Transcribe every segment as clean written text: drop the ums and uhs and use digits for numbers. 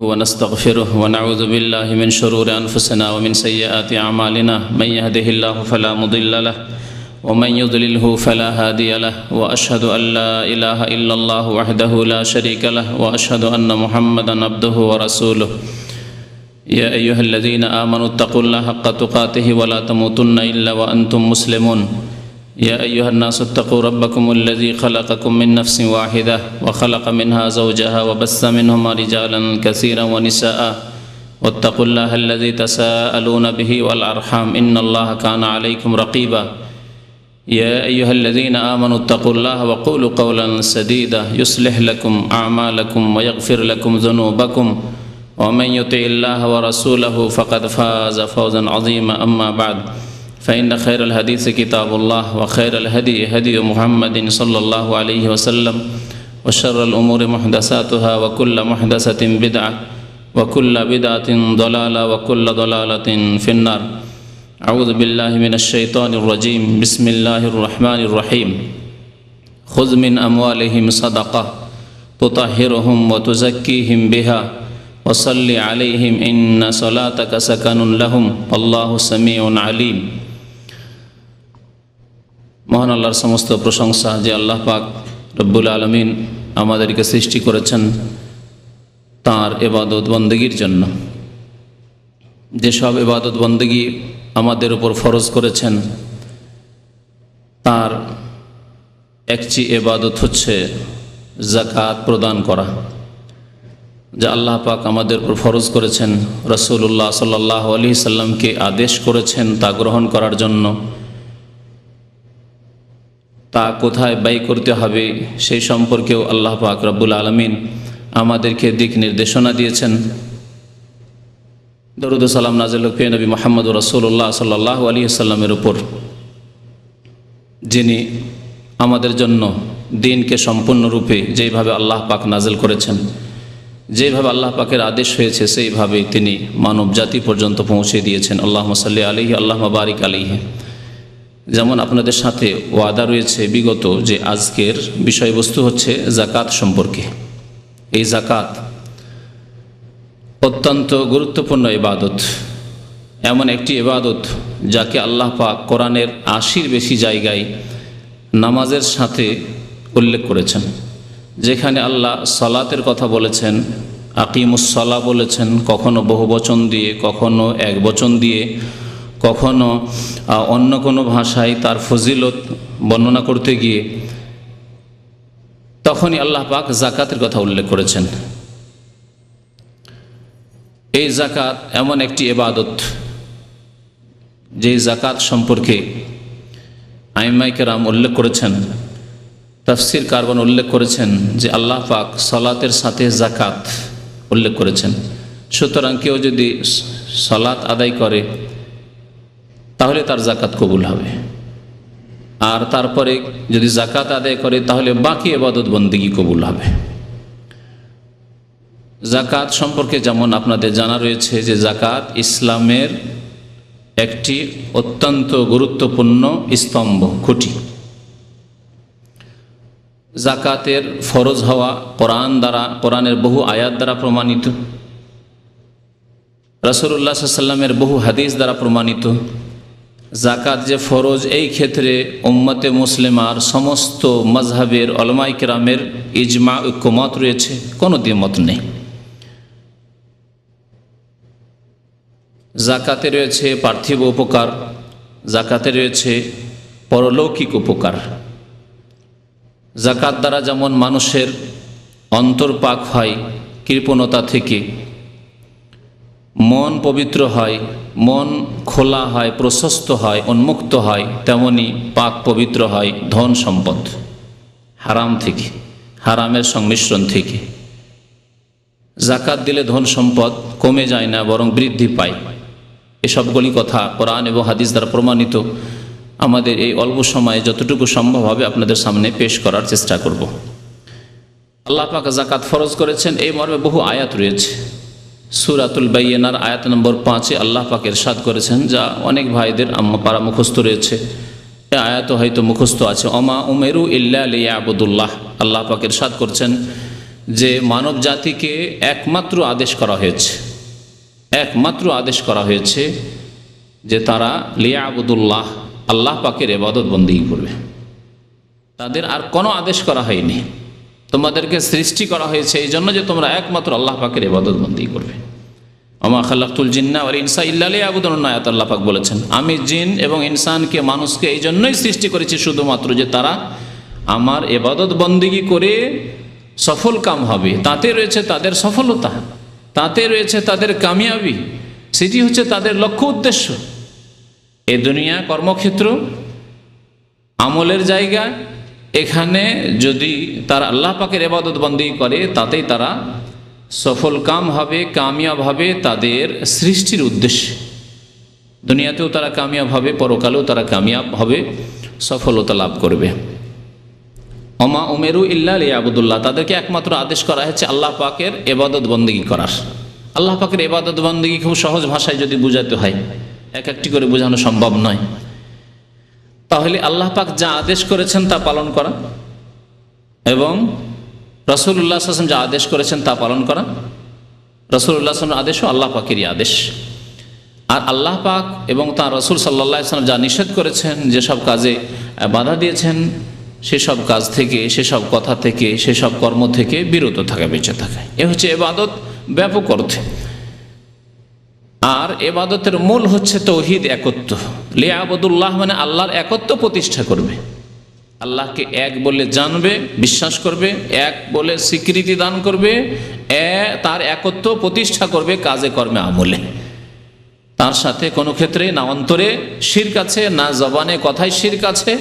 ونستغفره ونعوذ بالله من شرور أنفسنا ومن سيئات أعمالنا من يهده الله فلا مضل له ومن يضلله فلا هادي له وأشهد أن لا إله إلا الله وحده لا شريك له وأشهد أن محمدا عبده ورسوله يا أيها الذين آمنوا اتقوا الله حق تقاته ولا تموتن إلا وأنتم مسلمون يا أيها الناس اتقوا ربكم الذي خلقكم من نفس واحدة وخلق منها زوجها وبث منهما رجالا كثيرا ونساء واتقوا الله الذي تساءلون به والأرحام إن الله كان عليكم رقيبا يا أيها الذين آمنوا اتقوا الله وقولوا قولا سديدا يصلح لكم أعمالكم ويغفر لكم ذنوبكم ومن يطع الله ورسوله فقد فاز فوزا عظيما أما بعد فإن خير الحديث كتاب الله وخير الهدي هدي محمد صلى الله عليه وسلم وشر الأمور محدثاتها وكل محدثة بدعة وكل بدعة ضلالة وكل ضلالة في النار أعوذ بالله من الشيطان الرجيم بسم الله الرحمن الرحيم خذ من أموالهم صدقة تطهرهم وتزكيهم بها وصل عليهم إن صلاتك سكن لهم والله سميع عليم মহান আল্লাহর সমস্ত প্রশংসা যে আল্লাহ পাক রব্বুল আলামিন আমাদেরকে সৃষ্টি করেছেন তার ইবাদত বন্দেগীর জন্য। যেসব ইবাদত বন্দেগী আমাদের উপর ফরজ করেছেন তার একটি ইবাদত হচ্ছে যাকাত প্রদান করা, যা আল্লাহ পাক আমাদের উপর ফরজ করেছেন, রাসূলুল্লাহ সাল্লাল্লাহু আলাইহি সাল্লামকে আদেশ করেছেন তা গ্রহণ করার জন্য। তা কোথায় ব্যয় করতে হবে সেই সম্পর্কেও আল্লাহ পাক রব্বুল আলামিন আমাদেরকে দিক নির্দেশনা দিয়েছেন। দরুদ ও সালাম নাযিল হোক প্রিয় নবী মুহাম্মদ রাসূলুল্লাহ সাল্লাল্লাহু আলাইহি সাল্লামের উপর, যিনি আমাদের জন্য দ্বীনকে সম্পূর্ণরূপে যেইভাবে আল্লাহ পাক নাযিল করেছেন, যেভাবে আল্লাহ পাকের আদেশ হয়েছে সেইভাবে তিনি মানব জাতি পর্যন্ত পৌঁছে দিয়েছেন। আল্লাহুম্মা সাল্লি আলাইহি আল্লাহুম্মা বারিক আলাইহি। যেমন আপনাদের সাথে ওয়াদা রয়েছে বিগত যে আজকের বিষয়বস্তু হচ্ছে যাকাত সম্পর্কে। এই যাকাত অত্যন্ত গুরুত্বপূর্ণ ইবাদত, এমন একটি ইবাদত যাকে আল্লাহ পাক কোরআনের ৮০-র বেশি জায়গায় নামাজের সাথে উল্লেখ করেছেন। যেখানে আল্লাহ সালাতের কথা বলেছেন, আকিমুস সালাহ বলেছেন, কখনো বহুবচন দিয়ে, কখনো একবচন দিয়ে, কখনো অন্য কোনো ভাষায় তার ফজিলত বর্ণনা করতে গিয়ে তখনই আল্লাহ পাক যাকাতের কথা উল্লেখ করেছেন। এই যাকাত এমন একটি ইবাদত যে যাকাত সম্পর্কে আইম্মায়ে কেরাম উল্লেখ করেছেন, তাফসীর কারবান উল্লেখ করেছেন যে আল্লাহ পাক সালাতের সাথে যাকাত উল্লেখ করেছেন। সুতরাং কেউ যদি সালাত আদায় করে তাহলে তার যাকাত কবুল হবে, আর তারপরে যদি যাকাত আদায় করে তাহলে বাকি ইবাদত বন্দেগী কবুল হবে। যাকাত সম্পর্কে যেমন আপনাদের জানা রয়েছে যে যাকাত ইসলামের একটি অত্যন্ত গুরুত্বপূর্ণ স্তম্ভ, খুঁটি। যাকাতের ফরজ হওয়া কোরআনের বহু আয়াত দ্বারা প্রমাণিত, রাসূলুল্লাহ সাল্লাল্লাহু আলাইহি ওয়াসাল্লামের বহু হাদিস দ্বারা প্রমাণিত। যাকাত যে ফরজ, এই ক্ষেত্রে উম্মতে মুসলিমার সমস্ত মাযহাবের উলামায়ে কেরামের ইজমা, ঐক্যমত রয়েছে, কোনো দ্বিমত নেই। যাকাতে রয়েছে পার্থিব উপকার, যাকাতে রয়েছে পরলৌকিক উপকার। যাকাত দ্বারা যেমন মানুষের অন্তর পাক হয় কৃপণতা থেকে, মন পবিত্র হয়, মন খোলা হয়, প্রশস্ত হয়, উন্মুক্ত হয়, তেমনি পাক পবিত্র হয় ধন সম্পদ হারাম থেকে, হারামের সংমিশ্রণ থেকে। যাকাত দিলে ধন সম্পদ কমে যায় না, বরং বৃদ্ধি পায়। এসবগুলি কথা কোরআন এবং হাদিস দ্বারা প্রমাণিত। আমাদের এই অল্প সময়ে যতটুকু সম্ভব হবে আপনাদের সামনে পেশ করার চেষ্টা করব। আল্লাহ পাক যাকাত ফরজ করেছেন, এই মর্মে বহু আয়াত রয়েছে। সূরাতুল বাইয়িনার আয়াত নম্বর ৫-এ আল্লাহ পাক ইরশাদ করেছেন, যা অনেক ভাইদের পারা মুখস্থ রয়েছে, এই আয়াতও হয়তো মুখস্থ আছে। ওমা উমিরু ইল্লা লিয়াবুদুল্লাহ। আল্লাহ পাক ইরশাদ করছেন যে মানব জাতিকে একমাত্র আদেশ করা হয়েছে যে তারা লিয়াবুদুল্লাহ, আল্লাহ পাকের ইবাদত বন্দেগী করবে। তাদের আর কোনো আদেশ করা হয়নি। তোমাদেরকে সৃষ্টি করা হয়েছে এই জন্য যে তোমরা একমাত্র আল্লাহ পাকের ইবাদত বন্দেগী করবে। ওমা খালাকতুল জিন্না ওয়াল ইনসা ইল্লা লিয়াবুদুন, আয়াত আল্লাহ পাক বলেছেন, আমি জিন এবং ইনসানকে, মানুষকে এই জন্যই সৃষ্টি করেছি শুধুমাত্র যে তারা আমার ইবাদত বন্দেগী করে সফল কাম হবে। তাতে রয়েছে তাদের সফলতা, তাতে রয়েছে তাদের কামিয়াবি, সেটি হচ্ছে তাদের লক্ষ্য উদ্দেশ্য। এ দুনিয়া কর্মক্ষেত্র, আমলের জায়গা, এখানে যদি তারা আল্লাহ পাকের ইবাদত বন্দেগী করে তাতেই তারা সফল কাম হবে, কামিয়াব হবে তাদের সৃষ্টির উদ্দেশ্যে। দুনিয়াতেও তারা কামিয়াব হবে, পরকালেও তারা কামিয়াব হবে, সফলতা লাভ করবে। ওমা উমেরু ইল্লা লিয়াবুদুল্লাহ, তাদেরকে একমাত্র আদেশ করা হয়েছে আল্লাহ পাকের ইবাদত বন্দেগী করার। আল্লাহ পাকের ইবাদত বন্দেগী খুব সহজ ভাষায় যদি বুঝাতে হয়, এক একটি করে বোঝানো সম্ভব নয়। তাহলে আল্লাহ পাক যা আদেশ করেছেন তা পালন করা, এবং রাসূলুল্লাহ সাল্লাল্লাহু আলাইহি ওয়াসাল্লাম যা আদেশ করেছেন তা পালন করা। রাসূলুল্লাহ সাল্লাল্লাহু আলাইহি ওয়াসাল্লামের আদেশও আল্লাহ পাকেরই আদেশ। আর আল্লাহ পাক এবং তাঁর রাসূল সাল্লাল্লাহু আলাইহি ওয়াসাল্লাম যা নিষেধ করেছেন, যেসব কাজে বাধা দিয়েছেন, সেসব কাজ থেকে, সেসব কথা থেকে, সেসব কর্ম থেকে বিরত থাকা, বেঁচে থাকা, এ হচ্ছে ইবাদত ব্যাপক অর্থে। আর ইবাদতের মূল হচ্ছে তৌহিদ, একত্ব। লিয়াবুদুল্লাহ মানে আল্লাহর একত্ব প্রতিষ্ঠা করবে, আল্লাহকে এক বলে জানবে, বিশ্বাস করবে, এক বলে স্বীকৃতি দান করবে, তার একত্ব প্রতিষ্ঠা করবে কাজে কর্মে আমলে। তার সাথে কোনো ক্ষেত্রে না অন্তরে শিরক আছে, না জবানে কথায় শিরক আছে,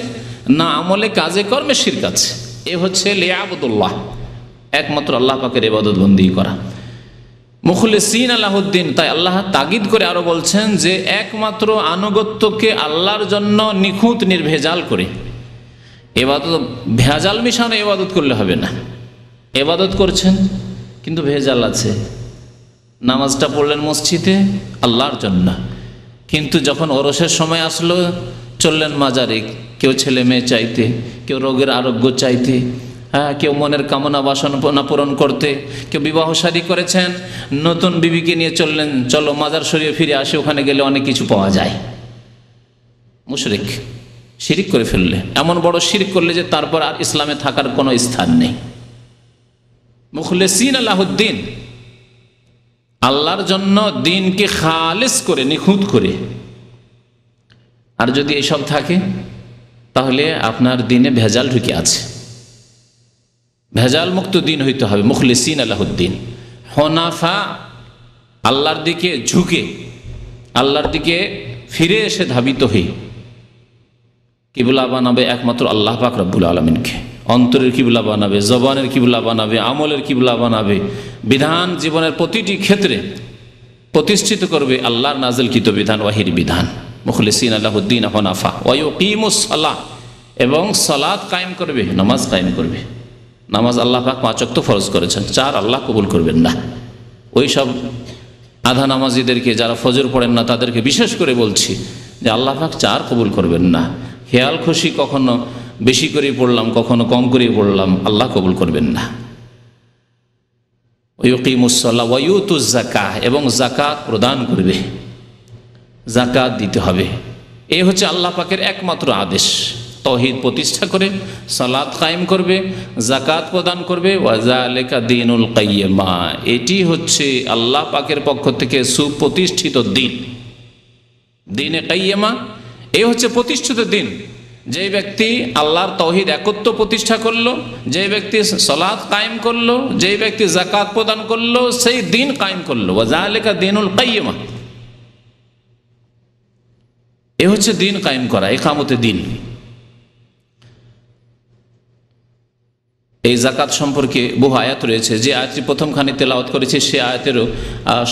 না আমলে কাজে কর্মে শিরক আছে। এ হচ্ছে লিয়াবুদুল্লাহ, একমাত্র আল্লাহ পাকের ইবাদত বন্দেগী করা। মুখলিসিন লাহুদ্দিন, তাই আল্লাহ তাগিদ করে আরো বলছেন যে একমাত্র আনুগত্যকে আল্লাহর জন্য নিখুঁত নির্ভেজাল করে, ইবাদত ভেজাল মিশানো ইবাদত করলে হবে না। ইবাদত করছেন কিন্তু ভেজাল আছে। নামাজটা পড়লেন মসজিদে আল্লাহর জন্য, কিন্তু যখন ওরসের সময় আসলো চললেন মাজারে, কেউ ছেলে মেয়ে চাইতে, কেউ রোগের আরোগ্য চাইতে, কেউ মনের কামনা বাসনা পূরণ করতে, কেউ বিবাহ শাদী করেছেন, নতুন বিবিকে নিয়ে চললেন, চলো মাজার শরীফে ফিরে আসে, ওখানে গেলে অনেক কিছু পাওয়া যায়। মুশরিক, শিরিক করে ফেললে, এমন বড় শিরিক করলে যে তারপর আর ইসলামে থাকার কোনো স্থান নেই। মুখলিসিন লাহুদ্দিন, আল্লাহর জন্য দিনকে খালিস করে, নিখুঁত করে। আর যদি এসব থাকে তাহলে আপনার দিনে ভেজাল ঢুকে আছে। ভেজাল মুক্ত দিন হইতে হবে। মুখলিসিন লাহুদ্দিন, হনাফা, আল্লাহর দিকে ঝুঁকে, আল্লাহর দিকে ফিরে এসে ধাবিত হয়ে কিবলা বানাবে একমাত্র আল্লাহ পাক রব্বুল আলামিনকে। অন্তরের কিবলা বানাবে, জবানের কিবলা বানাবে, আমলের কিবলা বানাবে, বিধান জীবনের প্রতিটি ক্ষেত্রে প্রতিষ্ঠিত করবে আল্লাহর নাজিলকৃত বিধান, ওয়াহির বিধান। মুখলিসিন লাহুদ্দিন হনাফা ওয়া ইউকিমুস সালাহ, এবং সালাত কায়েম করবে, নামাজ কায়েম করবে। নামাজ আল্লাহ পাক 5 ওয়াক্ত ফরজ করেছেন, 4 আল্লাহ কবুল করবেন না। ওই সব আধা নামাজিদেরকে, যারা ফজর পড়েন না, তাদেরকে বিশেষ করে বলছি যে আল্লাহ পাক 4 কবুল করবেন না। খেয়াল খুশি কখনো বেশি করে পড়লাম, কখনো কম করে পড়লাম, আল্লাহ কবুল করবেন না। ইউকিমুস সালাহ ওয়া ইউতুজ যাকাহ, এবং যাকাত প্রদান করবে, যাকাত দিতে হবে। এই হচ্ছে আল্লাহ পাকের একমাত্র আদেশ। তাওহীদ প্রতিষ্ঠা করে সালাত কায়েম করবে, যাকাত প্রদান করবে। ওয়া যালিকা দীনুল কাইয়্যিমা, এটি হচ্ছে আল্লাহ পাকের পক্ষ থেকে সুপ্রতিষ্ঠিত দিন। দ্বীনে কাইয়্যিমা, এই হচ্ছে প্রতিষ্ঠিত দিন। যে ব্যক্তি আল্লাহর তাওহীদ একত্ব প্রতিষ্ঠা করলো, যে ব্যক্তি সালাত কায়েম করলো, যে ব্যক্তি যাকাত প্রদান করলো, সেই দিন কায়েম করলো। ওয়া যালিকা দীনুল কাইয়্যিমা, এ হচ্ছে দিন কায়েম করা, ইকামতে দিন। এই যাকাত সম্পর্কে বহু আয়াত রয়েছে। যে আয়াতটি প্রথমখানে তেলাওয়াত করেছি সে আয়াতেরও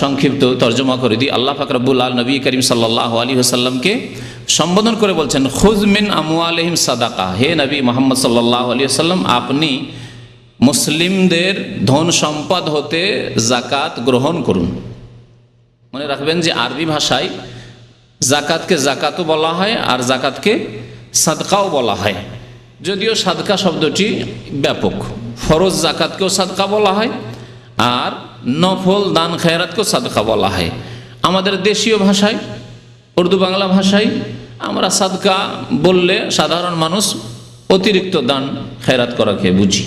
সংক্ষিপ্ত তর্জমা করে দিই। আল্লাহ পাক রব্বুল আলামিন নবী করিম সাল্লাল্লাহু আলাইহি ওয়াসাল্লামকে সম্বোধন করে বলছেন, খুয মিন আমওয়ালিহিম সাদাকা, হে নবী মুহাম্মদ সাল্লাল্লাহু আলাইহি ওয়াসাল্লাম, আপনি মুসলিমদের ধন সম্পদ হতে যাকাত গ্রহণ করুন। মনে রাখবেন যে আরবি ভাষায় যাকাতকে যাকাতও বলা হয় আর যাকাতকে সাদকাও বলা হয়, যদিও সাদকা শব্দটি ব্যাপক, ফরজ জাকাতকেও সাদকা বলা হয়, আর নফল দান খেরাতকেও সাদকা বলা হয়। আমাদের দেশীয় ভাষায়, উর্দু বাংলা ভাষায় আমরা সাদকা বললে সাধারণ মানুষ অতিরিক্ত দান খেরাত করাকে বুঝি,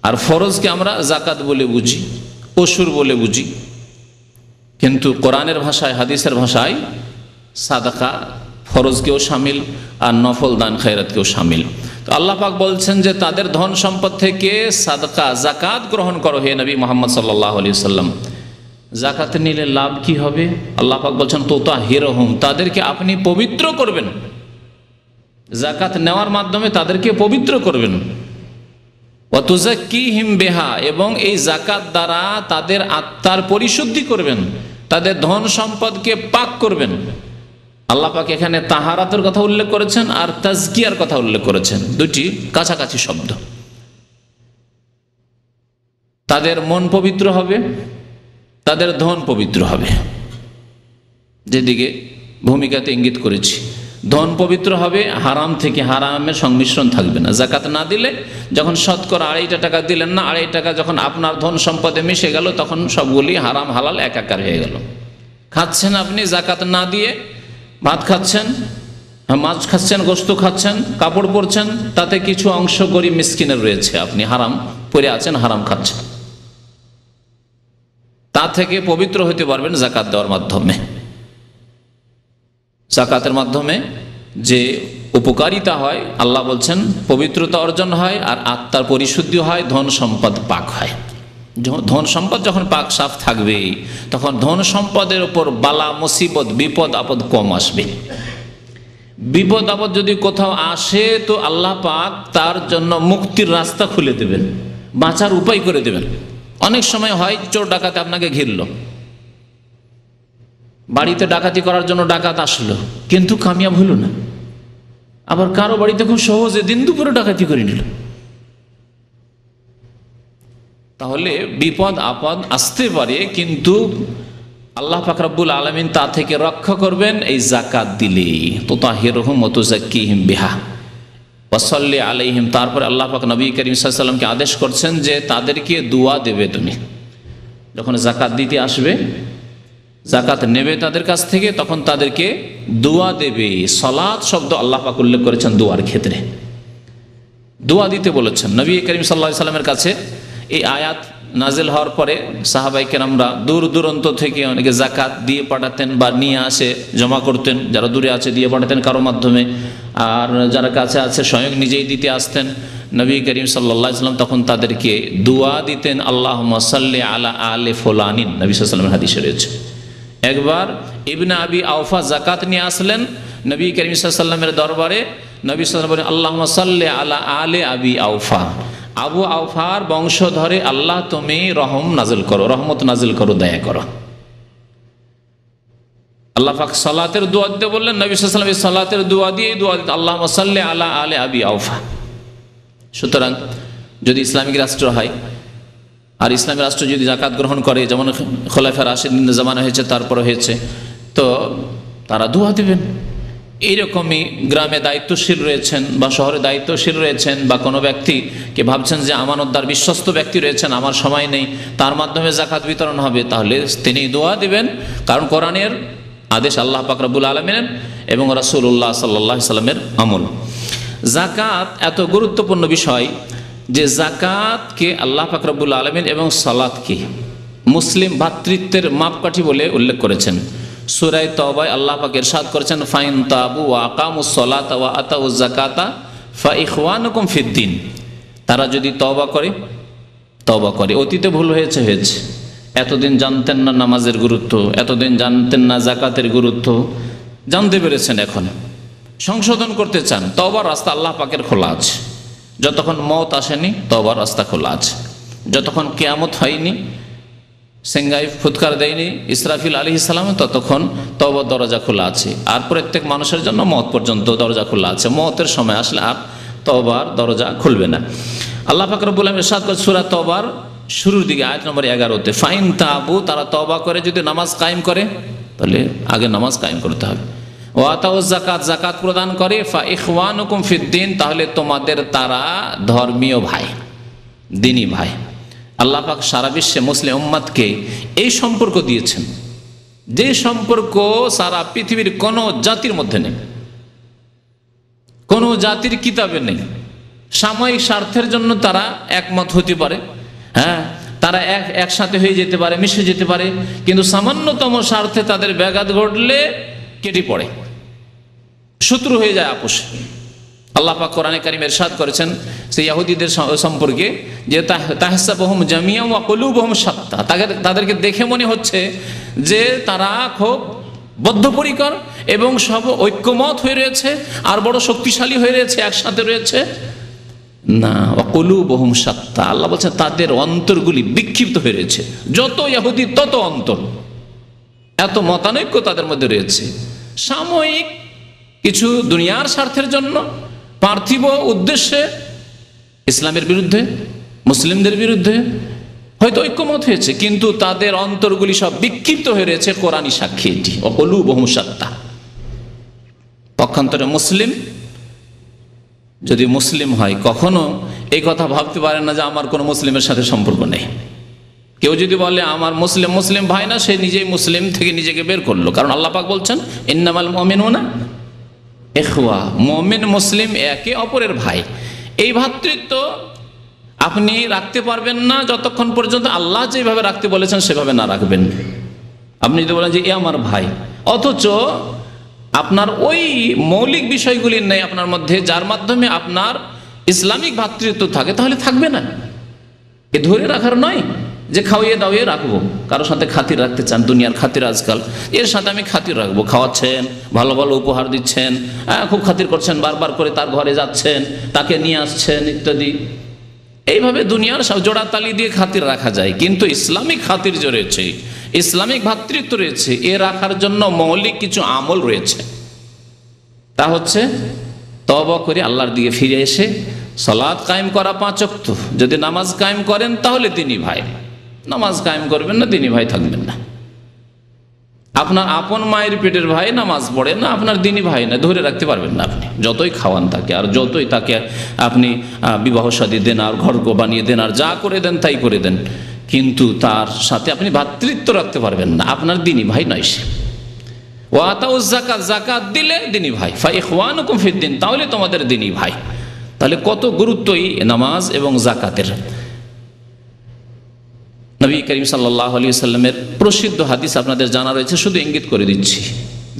আর ফরজকে আমরা জাকাত বলে বুঝি, অসুর বলে বুঝি। কিন্তু কোরআনের ভাষায়, হাদিসের ভাষায় সাদাকা ফরজকেও শামিল আর নফল দান খেরাতকেও শামিল। তো আল্লাহ পাক বলছেন যে তাদের ধন সম্পদ থেকে সাদকা জাকাত গ্রহণ করো হে নবী মুহাম্মদ সাল্লাল্লাহু আলাইহি ওয়াসাল্লাম। জাকাত নিলে লাভ কি হবে? আল্লাহ পাক বলছেন তুতাহিরুহুম, তাদেরকে আপনি পবিত্র করবেন। জাকাত নেওয়ার মাধ্যমে তাদেরকে পবিত্র করবেন। ওয়া তুযাক্কিহিম বিহা, এবং এই জাকাত দ্বারা তাদের আত্মার পরিশুদ্ধি করবেন, তাদের ধন সম্পদকে পাক করবেন। আল্লাহ পাক এখানে তাহারাতের কথা উল্লেখ করেছেন আর তাজকিয়ার কথা উল্লেখ করেছেন, দুটি কাছাকাছি শব্দ। তাদের মন পবিত্র হবে, তাদের ধন পবিত্র হবে, যেদিকে ভূমিকাতে ইঙ্গিত করেছি। ধন পবিত্র হবে, হারাম থেকে, হারামের সংমিশ্রণ থাকবে না। জাকাত না দিলে, যখন শতকরা 2.5 টাকা দিলেন না, 2.5 টাকা যখন আপনার ধন সম্পদে মিশে গেল, তখন সবগুলি হারাম হালাল একাকার হয়ে গেল। খাচ্ছেন আপনি জাকাত না দিয়ে, ভাত খাচ্ছেন, মাছ খাচ্ছেন, গোস্ত খাচ্ছেন, কাপড় পরছেন, তাতে কিছু অংশ গরিব মিসকিনের রয়েছে, আপনি হারাম পরে আছেন, হারাম খাচ্ছেন। তা থেকে পবিত্র হতে পারবেন জাকাত দেওয়ার মাধ্যমে। জাকাতের মাধ্যমে যে উপকারিতা হয়, আল্লাহ বলছেন পবিত্রতা অর্জন হয় আর আত্মার পরিশুদ্ধি হয়, ধন সম্পদ পাক হয়। ধন সম্পদ যখন পাক সাফ থাকবে, তখন ধন সম্পদের উপর বালা মুসিবত, বিপদ আপদ কম আসবে। বিপদ আপদ যদি কোথাও আসে, তো আল্লাহ পাক তার জন্য মুক্তির রাস্তা খুলে দেবেন, বাঁচার উপায় করে দেবেন। অনেক সময় হয় চোর ডাকাতে আপনাকে ঘিরল, বাড়িতে ডাকাতি করার জন্য ডাকাত আসলো, কিন্তু কামিয়াব হইল না। আবার কারো বাড়িতে খুব সহজে দিন দুপুরে ডাকাতি করে নিল। তাহলে বিপদ আপদ আসতে পারে, কিন্তু আল্লাহ পাক রব্বুল আলামিন তা থেকে রক্ষা করবেন এই জাকাত দিলে। তুতাহিরুহুম ওয়া তুযাক্কিহিম বিহা ওয়া সাল্লি আলাইহিম। তারপরে আল্লাহ পাক নবী করিম সাল্লাল্লাহু আলাইহি ওয়াসাল্লামকে আদেশ করছেন যে তাদেরকে দোয়া দেবে। তুমি যখন জাকাত দিতে আসবে, জাকাত নেবে তাদের কাছ থেকে, তখন তাদেরকে দোয়া দেবে। সালাত শব্দ আল্লাহ পাক উল্লেখ করেছেন দোয়ার ক্ষেত্রে, দোয়া দিতে বলেছেন। নবী করিম সাল্লাল্লাহু আলাইহি ওয়াসাল্লামের কাছে এই আয়াত নাজিল হওয়ার পরে সাহাবায়ে কেরামরা দূর দূরান্ত থেকে অনেকে জাকাত দিয়ে পাঠাতেন বা নিয়ে আসে জমা করতেন। যারা দূরে আছে দিয়ে পাঠাতেন কারো মাধ্যমে, আর যারা কাছে আছে স্বয়ং নিজেই দিতে আসতেন। নবী করিম সাল্লাল্লাহু আলাইহি ওয়াসাল্লাম তখন তাদেরকে দোয়া দিতেন, আল্লাহুম্মা সাল্লি আলা আলি ফুলানিন। নবী সাল্লাল্লাহু আলাইহি ওয়াসাল্লামের হাদিসে রয়েছে। একবার ইবনে আবি আওফা জাকাত নিয়ে আসলেন নবী করিম সাল্লাল্লাহু আলাইহি ওয়াসাল্লামের দরবারে। নবী সাল্লাল্লাহু আলাইহি ওয়াসাল্লাম বলেন, আল্লাহুম্মা সাল্লি আলা আলি আবি আওফা, আবু আওফার বংশধরে আল্লাহ তুমি রহম নাজিল করো, রহমত নাজিল করো, দয়া করো। আল্লাহ পাক সালাতের দোয়া দিতে বললেন। নবী সাল্লাল্লাহু আলাইহি ওয়াসাল্লাম সালাতের দোয়া দিয়ে দোয়া দিতে, আল্লাহুম্মা সাল্লি আলা আলি আবি আওফা। সুতরাং যদি ইসলামিক রাষ্ট্র হয় আর ইসলামী রাষ্ট্র যদি জাকাত গ্রহণ করে, যেমন খোলাফা রাশিদিনের জামানা হয়েছে, তারপরে হয়েছে, তো তারা দোয়া দেবেন। এইরকমই গ্রামে দায়িত্বশীল রয়েছেন বা শহরে দায়িত্বশীল রয়েছেন, বা কোনো ব্যক্তিকে ভাবছেন যে আমানতদার বিশ্বস্ত ব্যক্তি রয়েছেন, আমার সময় নেই, তার মাধ্যমে জাকাত বিতরণ হবে, তাহলে তিনি দোয়া দিবেন। কারণ কোরআনের আদেশ আল্লাহ পাক রব্বুল আলামিনের এবং রাসূলুল্লাহ সাল্লাল্লাহু আলাইহি সাল্লামের আমল। জাকাত এত গুরুত্বপূর্ণ বিষয় যে জাকাতকে আল্লাহ পাক রব্বুল আলামিন এবং সালাতকে মুসলিম ভ্রাতৃত্বের মাপকাঠি বলে উল্লেখ করেছেন। সূরা তাওবায় আল্লাহ পাক ইরশাদ করেছেন, ফাইন তাবু ওয়া আকামুস সালাতা ওয়া আতাউজ যাকাতা ফা ইখওয়ানুকুম ফিদ্দিন। তারা যদি তওবা করে, অতীতে ভুল হয়েছে, এতদিন জানতেন না নামাজের গুরুত্ব, এতদিন জানতেন না জাকাতের গুরুত্ব, জানতে পেরেছেন, এখন সংশোধন করতে চান, তওবার রাস্তা আল্লাহ পাকের খোলা আছে। যতক্ষণ মওত আসেনি তওবার রাস্তা খোলা আছে, যতক্ষণ কিয়ামত হয়নি, সেঙ্গাই ফুৎকার দেয়নি ইসরাফিল আলাইহিস সালাম, ততক্ষণ তওবার দরজা খোলা আছে। আর প্রত্যেক মানুষের জন্য মওত পর্যন্ত দরজা খোলা আছে। মওতের সময় আসলে আর তওবার দরজা খুলবে না। আল্লাহ পাক রব্বুল আলামিন ইরশাদ করেন সূরা তওবার শুরুর দিকে আয়াত নম্বর 11-তে, ফাইন তাবু, তারা তওবা করে যদি নামাজ কায়েম করে, তাহলে আগে নামাজ কায়েম করতে হবে। ওয়া আতাউজ যাকাত, যাকাত প্রদান করে, ফা ইখওয়ানুকুম ফিদ্দিন, তাহলে তোমাদের তারা ধর্মীয় ভাই, দিনী ভাই। আল্লাহ পাক সারা বিশ্বে মুসলিম উম্মাতকে এই সম্পর্ক দিয়েছেন, যে সম্পর্ক সারা পৃথিবীর কোনো জাতির মধ্যে নেই, কোনো জাতির কিতাবে নেই। সাময়িক স্বার্থের জন্য তারা একমত হতে পারে, হ্যাঁ, তারা একসাথে হয়ে যেতে পারে, মিশে যেতে পারে, কিন্তু সামান্যতম স্বার্থে তাদের ব্যাঘাত ঘটলে কেটে পড়ে, শত্রু হয়ে যায় আপোষে। আল্লাহ পাক কোরআনে কারীমে ইরশাদ করেছেন সেই ইহুদিদের সম্পর্কে যে তাহসাবুহুম জামিআন ওয়া কুলুবুহুম শাত্তা, তাদেরকে দেখে মনে হচ্ছে যে তারা খুব বদ্ধপরিকর এবং সব ঐক্যমত হয়ে রয়েছে আর বড় শক্তিশালী হয়ে রয়েছে, একসাথে রয়েছে। না, ওয়া কুলুবুহুম শাত্তা, আল্লাহ বলছেন তাদের অন্তরগুলি বিক্ষিপ্ত হয়ে রয়েছে। যত ইহুদি তত অন্তর, এত মতানৈক্য তাদের মধ্যে রয়েছে। সাময়িক কিছু দুনিয়ার স্বার্থের জন্য, পার্থিব উদ্দেশ্যে ইসলামের বিরুদ্ধে, মুসলিমদের বিরুদ্ধে হয়তো ঐক্যমত হয়েছে, কিন্তু তাদের অন্তরগুলি সব বিক্ষিপ্ত হয়ে রয়েছে। কোরআনই সাক্ষী এটি, কুলুবুহুম শাত্তা। পক্ষান্তরে মুসলিম যদি মুসলিম হয় কখনো এই কথা ভাবতে পারে না যে আমার কোনো মুসলিমের সাথে সম্পর্ক নেই। কেউ যদি বলে আমার মুসলিম ভাই না, সে নিজেই মুসলিম থেকে নিজেকে বের করলো। কারণ আল্লাহ পাক বলছেন ইন্নামাল মুমিনুনা ইখওয়া, মুমিন মুসলিম একে অপরের ভাই। এই ভ্রাতৃত্ব আপনি রাখতে পারবেন না যতক্ষণ পর্যন্ত আল্লাহ যেভাবে রাখতে বলেছেন সেভাবে না রাখবেন। আপনি যদি বলেন যে এ আমার ভাই, অথচ আপনার ওই মৌলিক বিষয়গুলি নেই আপনার মধ্যে যার মাধ্যমে আপনার ইসলামিক ভ্রাতৃত্ব থাকে, তাহলে থাকবে না। এ ধরে রাখার নয় যে খাওয়িয়ে দাওয়িয়ে রাখবো, কারোর সাথে খাতির রাখতে চান, দুনিয়ার খাতির আজকাল, এর সাথে আমি খাতির রাখবো, খাওয়াচ্ছেন, ভালো ভালো উপহার দিচ্ছেন, খুব খাতির করছেন, বারবার করে তার ঘরে যাচ্ছেন, তাকে নিয়ে আসছেন ইত্যাদি। এইভাবে দুনিয়ার সব জোড়াতালি দিয়ে খাতির রাখা যায়, কিন্তু ইসলামিক খাতির যে রয়েছে, ইসলামিক ভ্রাতৃত্ব রয়েছে, এ রাখার জন্য মৌলিক কিছু আমল রয়েছে। তা হচ্ছে তওবা করে আল্লাহর দিকে ফিরে এসে সালাত কায়েম করা 5 ওয়াক্ত। যদি নামাজ কায়েম করেন তাহলে দিনী ভাই, নামাজ কায়েম করবেন না দিনী ভাই থাকবেন না। আপনার আপন মায়ের পেটের ভাই নামাজ পড়ে না, আপনার দিনী ভাই না, ধরে রাখতে পারবেন না আপনি, যতই খাওয়ান তাকে আর যতই তাকে আপনি বিবাহ শাদী দেন আর ঘর বানিয়ে দেন আর যা করে দেন তাই করে দেন, কিন্তু তার সাথে আপনি ভ্রাতৃত্ব রাখতে পারবেন না, আপনার দিনী ভাই নয় সে। ওয়া আতাউজ যাকাত, যাকাত দিলে দিনী ভাই, ফা ইখওয়ানুকুম ফিদ্দিন, তাহলে তোমাদের দিনী ভাই। তাহলে কত গুরুত্বই নামাজ এবং যাকাতের। নবী করিম সাল্লাল্লাহু আলাইহি ওয়াসাল্লামের প্রসিদ্ধ হাদিস আপনাদের জানা রয়েছে, শুধু ইঙ্গিত করে দিচ্ছি।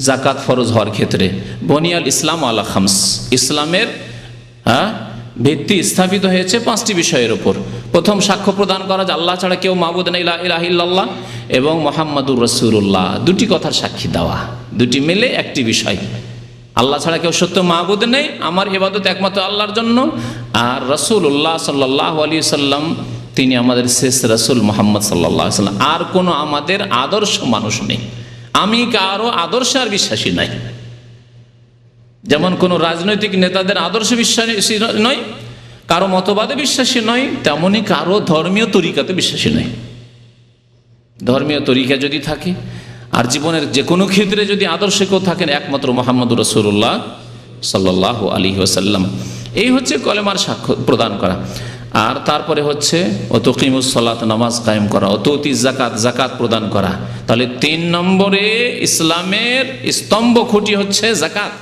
যাকাত ফরজ হওয়ার ক্ষেত্রে বনিয়াল ইসলাম আলা খামস, ইসলামের ভিত্তি স্থাপিত হয়েছে 5টি বিষয়ের উপর। প্রথম, সাক্ষ্য প্রদান করা যে আল্লাহ ছাড়া কেউ মাবুদ নেই, লা ইলাহা ইল্লাল্লাহ, এবং মুহাম্মাদুর রাসূলুল্লাহ, দুটি কথার সাক্ষী দেওয়া, দুটি মিলে একটি বিষয়। আল্লাহ ছাড়া কেউ সত্য মাবুদ নেই, আমার ইবাদত একমাত্র আল্লাহর জন্য, আর রাসূলুল্লাহ সাল্লাল্লাহু আলাইহি সাল্লাম তিনি আমাদের শেষ রাসূল মুহাম্মদ সাল্লাল্লাহু আলাইহি সাল্লাম, আর কোনো আমাদের আদর্শ মানুষ নেই। আমি কারো আদর্শে আর বিশ্বাসী নাই, যেমন কোনো রাজনৈতিক নেতাদের আদর্শে বিশ্বাসী নয়, কারো মতবাদে বিশ্বাসী নয়, তেমনি কারো ধর্মীয় তরিকাতে বিশ্বাসী নয়। ধর্মীয় তরিকা যদি থাকে আর জীবনের যে কোনো ক্ষেত্রে যদি আদর্শে কেউ থাকেন, একমাত্র মুহাম্মদুর রাসূলুল্লাহ সাল্লাল্লাহু আলাইহি ওয়াসাল্লাম। এই হচ্ছে কলেমার সাক্ষ্য প্রদান করা। আর তারপরে হচ্ছে অতুকিমুস সালাত, নামাজ কায়েম করা, অতুতি যাকাত, যাকাত প্রদান করা। তাহলে 3 নম্বরে ইসলামের স্তম্ভ খুঁটি হচ্ছে যাকাত